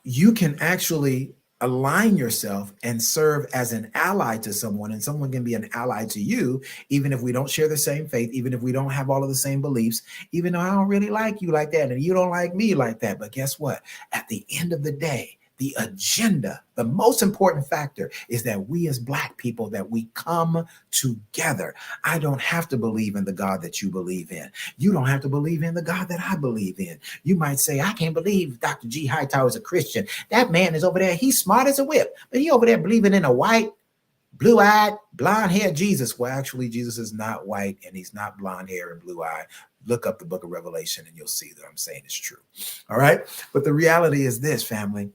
you can actually align yourself and serve as an ally to someone, and someone can be an ally to you, even if we don't share the same faith, even if we don't have all of the same beliefs, even though I don't really like you like that and you don't like me like that. But guess what? At the end of the day, the agenda, the most important factor is that we as Black people, that we come together. I don't have to believe in the God that you believe in. You don't have to believe in the God that I believe in. You might say, I can't believe Dr. G. Hightower is a Christian. That man is over there. He's smart as a whip, but he over there believing in a white, blue-eyed, blonde-haired Jesus. Well, actually, Jesus is not white, and he's not blonde hair and blue-eyed. Look up the book of Revelation and you'll see that I'm saying it's true. All right. But the reality is this, family,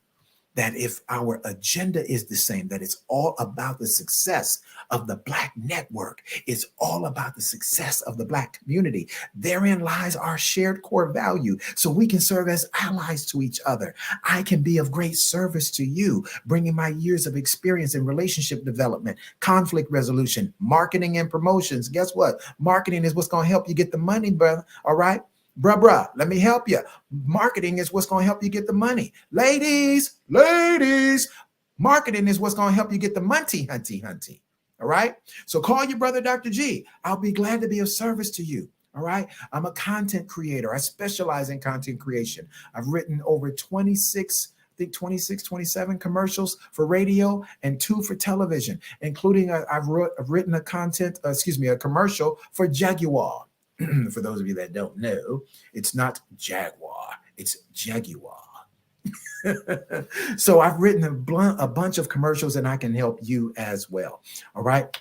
that if our agenda is the same, that it's all about the success of the Black network, it's all about the success of the Black community. Therein lies our shared core value, so we can serve as allies to each other. I can be of great service to you, bringing my years of experience in relationship development, conflict resolution, marketing, and promotions. Guess what? Marketing is what's going to help you get the money, brother. All right? Bruh, let me help you. Marketing is what's going to help you get the money. Ladies, marketing is what's going to help you get the money, hunty. All right. So call your brother, Dr. G. I'll be glad to be of service to you. All right. I'm a content creator. I specialize in content creation. I've written over 26 27 commercials for radio and 2 for television, including I've written a commercial for Jaguar. For those of you that don't know, it's not Jaguar, it's Jaguar. So I've written a bunch of commercials, and I can help you as well. All right.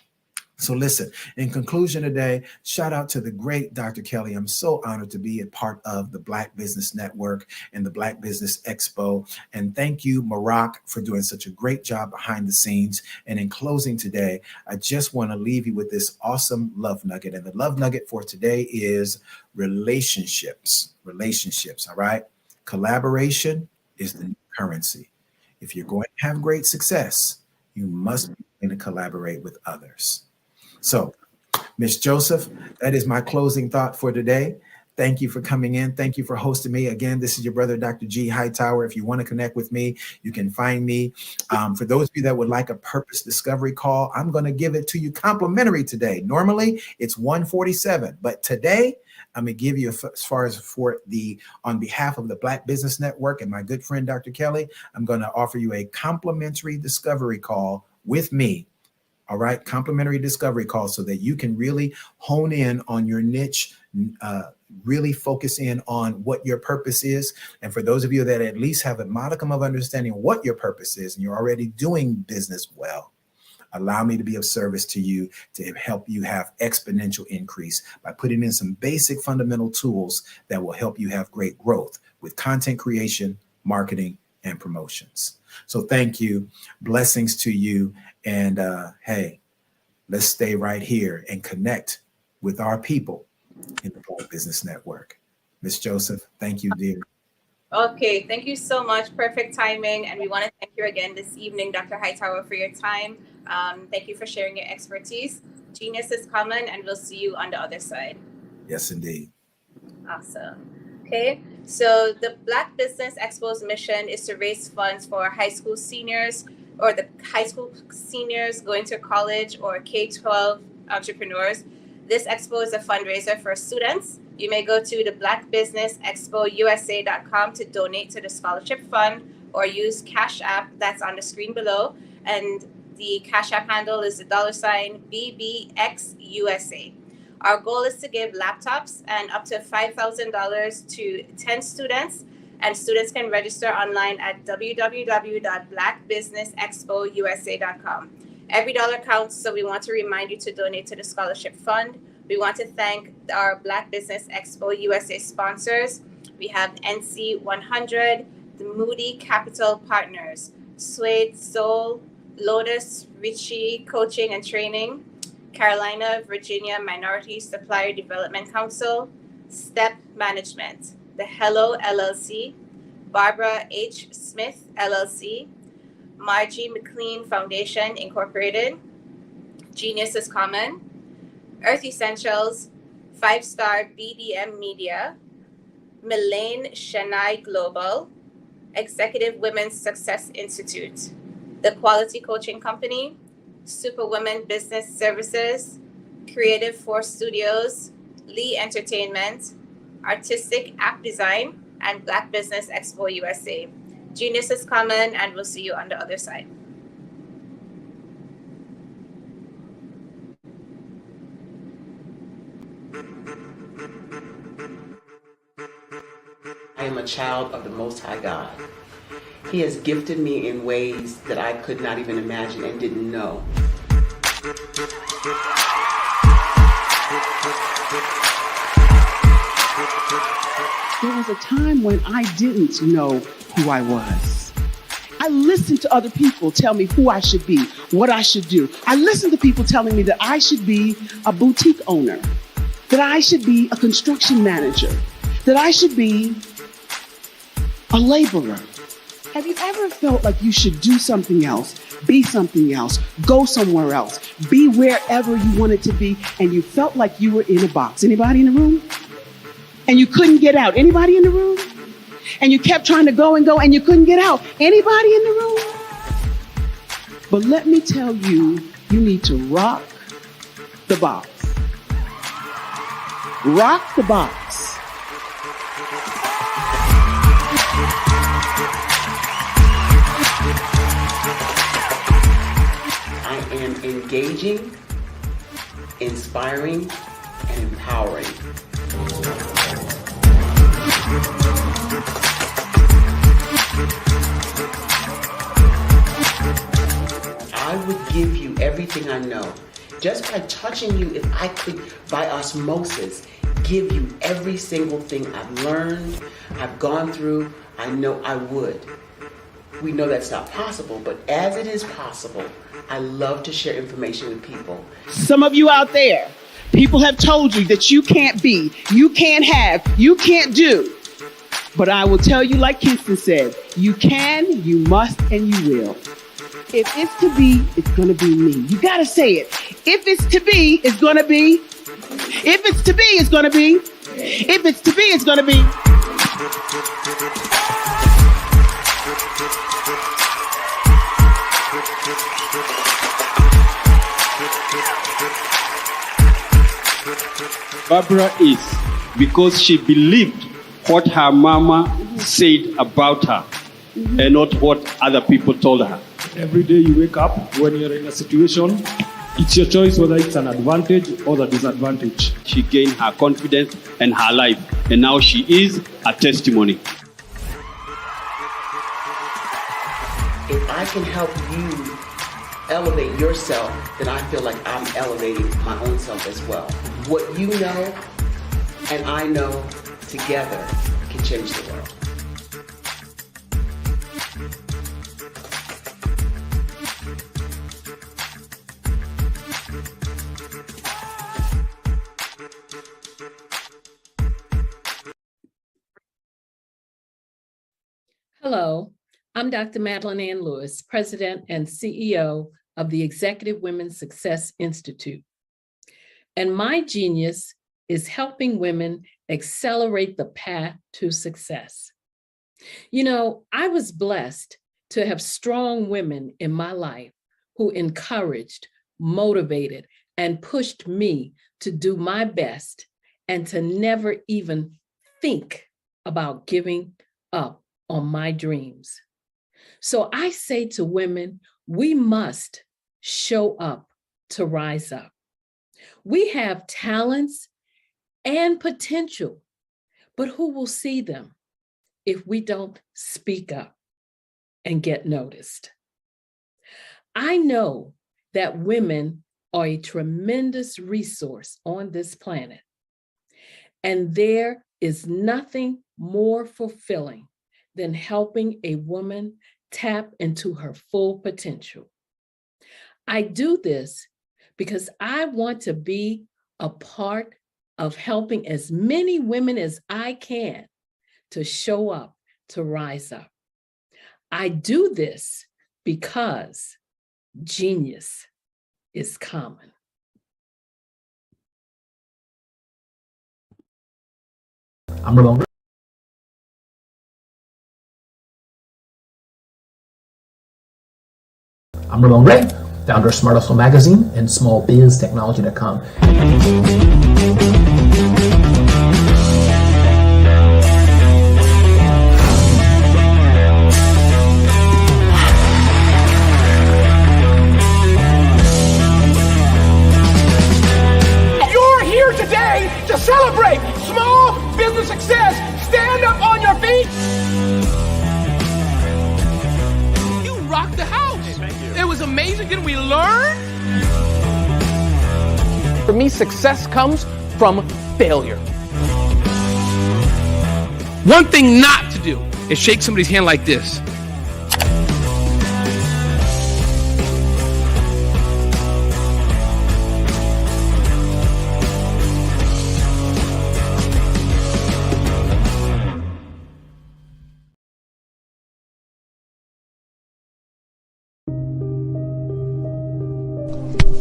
So listen, in conclusion today, shout out to the great Dr. Kelly. I'm so honored to be a part of the Black Business Network and the Black Business Expo. And thank you, Maroc, for doing such a great job behind the scenes. And in closing today, I just want to leave you with this awesome love nugget. And the love nugget for today is relationships. All right. Collaboration is the new currency. If you're going to have great success, you must be going to collaborate with others. So, Miss Joseph, that is my closing thought for today. Thank you for coming in. Thank you for hosting me. Again, this is your brother, Dr. G. Hightower. If you want to connect with me, you can find me. For those of you that would like a purpose discovery call, I'm going to give it to you complimentary today. Normally, it's $147, but today, I'm going to give you, as far as on behalf of the Black Business Network and my good friend, Dr. Kelly, I'm going to offer you a complimentary discovery call with me. All right, complimentary discovery call, so that you can really hone in on your niche, really focus in on what your purpose is. And for those of you that at least have a modicum of understanding what your purpose is, and you're already doing business well, allow me to be of service to you to help you have exponential increase by putting in some basic fundamental tools that will help you have great growth with content creation, marketing, and promotions. So thank you. Blessings to you. And hey, let's stay right here and connect with our people in the Black Business Network. Ms. Joseph, thank you, dear. Okay, thank you so much. Perfect timing. And we want to thank you again this evening, Dr. Hightower, for your time. Thank you for sharing your expertise. Genius is common, and we'll see you on the other side. Yes, indeed. Awesome. Okay, so the Black Business Expo's mission is to raise funds for high school seniors or the high school seniors going to college or K-12 entrepreneurs. This expo is a fundraiser for students. You may go to the blackbusinessexpousa.com to donate to the scholarship fund or use Cash App that's on the screen below. And the Cash App handle is the $BBXUSA. Our goal is to give laptops and up to $5,000 to 10 students. And students can register online at www.blackbusinessexpousa.com. Every dollar counts, so we want to remind you to donate to the scholarship fund. We want to thank our Black Business Expo USA sponsors. We have NC 100, the Moody Capital Partners, Suede Soul, Lotus Ritchie Coaching and Training, Carolina, Virginia Minority Supplier Development Council, Step Management, the Hello LLC, Barbara H. Smith LLC, Margie McLean Foundation Incorporated, Genius is Common, Earth Essentials, 5-Star BDM Media, Milane Chennai Global, Executive Women's Success Institute, The Quality Coaching Company, Superwomen Business Services, Creative Force Studios, Lee Entertainment, Artistic App Design, and Black Business Expo USA. Genius is common, and we'll see you on the other side. I am a child of the Most High God. He has gifted me in ways that I could not even imagine and didn't know. There was a time when I didn't know who I was. I listened to other people tell me who I should be, what I should do. I listened to people telling me that I should be a boutique owner, that I should be a construction manager, that I should be a laborer. Have you ever felt like you should do something else, be something else, go somewhere else, be wherever you wanted to be, and you felt like you were in a box? Anybody in the room? And you couldn't get out? Anybody in the room? And you kept trying to go and go and you couldn't get out? Anybody in the room? But let me tell you, you need to rock the box. Rock the box. I am engaging, inspiring, and empowering. I would give you everything I know. Just by touching you, if I could, by osmosis, give you every single thing I've learned, I've gone through, I know I would. We know that's not possible, but as it is possible, I love to share information with people. Some of you out there, people have told you that you can't be, you can't have, you can't do. But I will tell you, like Kinston said, you can, you must, and you will. If it's to be, it's going to be me. You got to say it. If it's to be, it's going to be. If it's to be, it's going to be. If it's to be, it's going to be. Barbara is because she believed what her mama said about her and not what other people told her. Every day you wake up, when you're in a situation, it's your choice whether it's an advantage or the disadvantage. She gained her confidence and her life, and now she is a testimony. If I can help you elevate yourself, then I feel like I'm elevating my own self as well. What you know and I know together can change the world. Hello, I'm Dr. Madeline Ann Lewis, President and CEO of the Executive Women's Success Institute. And my genius is helping women accelerate the path to success. You know, I was blessed to have strong women in my life who encouraged, motivated, and pushed me to do my best and to never even think about giving up on my dreams. So I say to women, we must show up to rise up. We have talents and potential, but who will see them if we don't speak up and get noticed? I know that women are a tremendous resource on this planet, and there is nothing more fulfilling than helping a woman tap into her full potential. I do this because I want to be a part of helping as many women as I can to show up, to rise up. I do this because genius is common. I'm Ramon. I'm Ramon Ray, founder of Smart Hustle Magazine and smallbiztechnology.com. You're here today to celebrate small business success. Stand up on your feet. You rocked the house. It was amazing. Didn't we learn? For me, success comes from failure. One thing not to do is shake somebody's hand like this.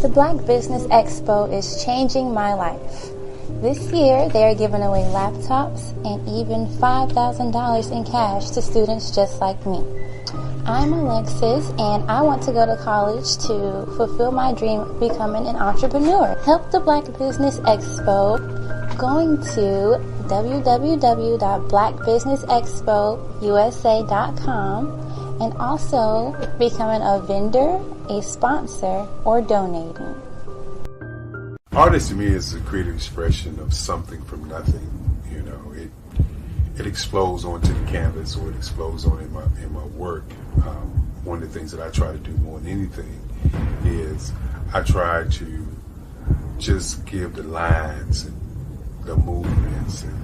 The Black Business Expo is changing my life. This year, they are giving away laptops and even $5,000 in cash to students just like me. I'm Alexis, and I want to go to college to fulfill my dream of becoming an entrepreneur. Help the Black Business Expo going to www.blackbusinessexpousa.com and also becoming a vendor, a sponsor, or donating. Art to me is a creative expression of something from nothing. You know, it explodes onto the canvas, or it explodes on in my work. One of the things that I try to do more than anything is I try to just give the lines and the movements and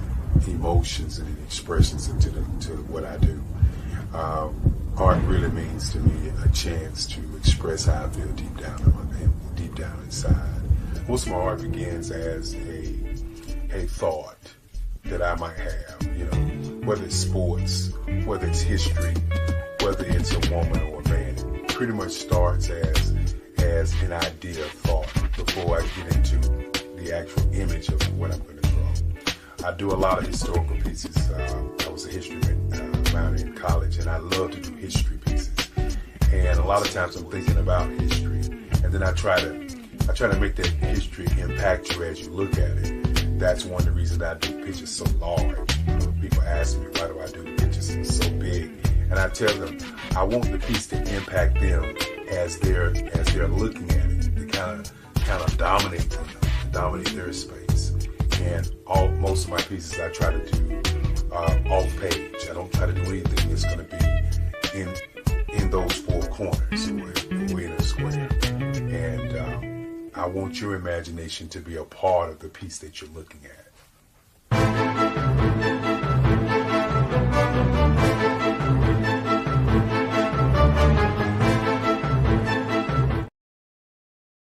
emotions and expressions into what I do. Art really means to me a chance to express how I feel deep down inside. Most of my art begins as a thought that I might have, you know, whether it's sports, whether it's history, whether it's a woman or a man. It pretty much starts as an idea of thought before I get into the actual image of what I'm going to draw. I do a lot of historical pieces. I was a history minor in college, and I love to do history pieces. And a lot of times I'm thinking about history, and then I try to make that history impact you as you look at it. That's one of the reasons I do pictures so large. People ask me, why do I do the pictures so big? And I tell them, I want the piece to impact them as they're looking at it, to kind of dominate them, dominate their space. And most of my pieces I try to do off page. I don't try to do anything that's going to be in those four corners or in a square. And I want your imagination to be a part of the piece that you're looking at.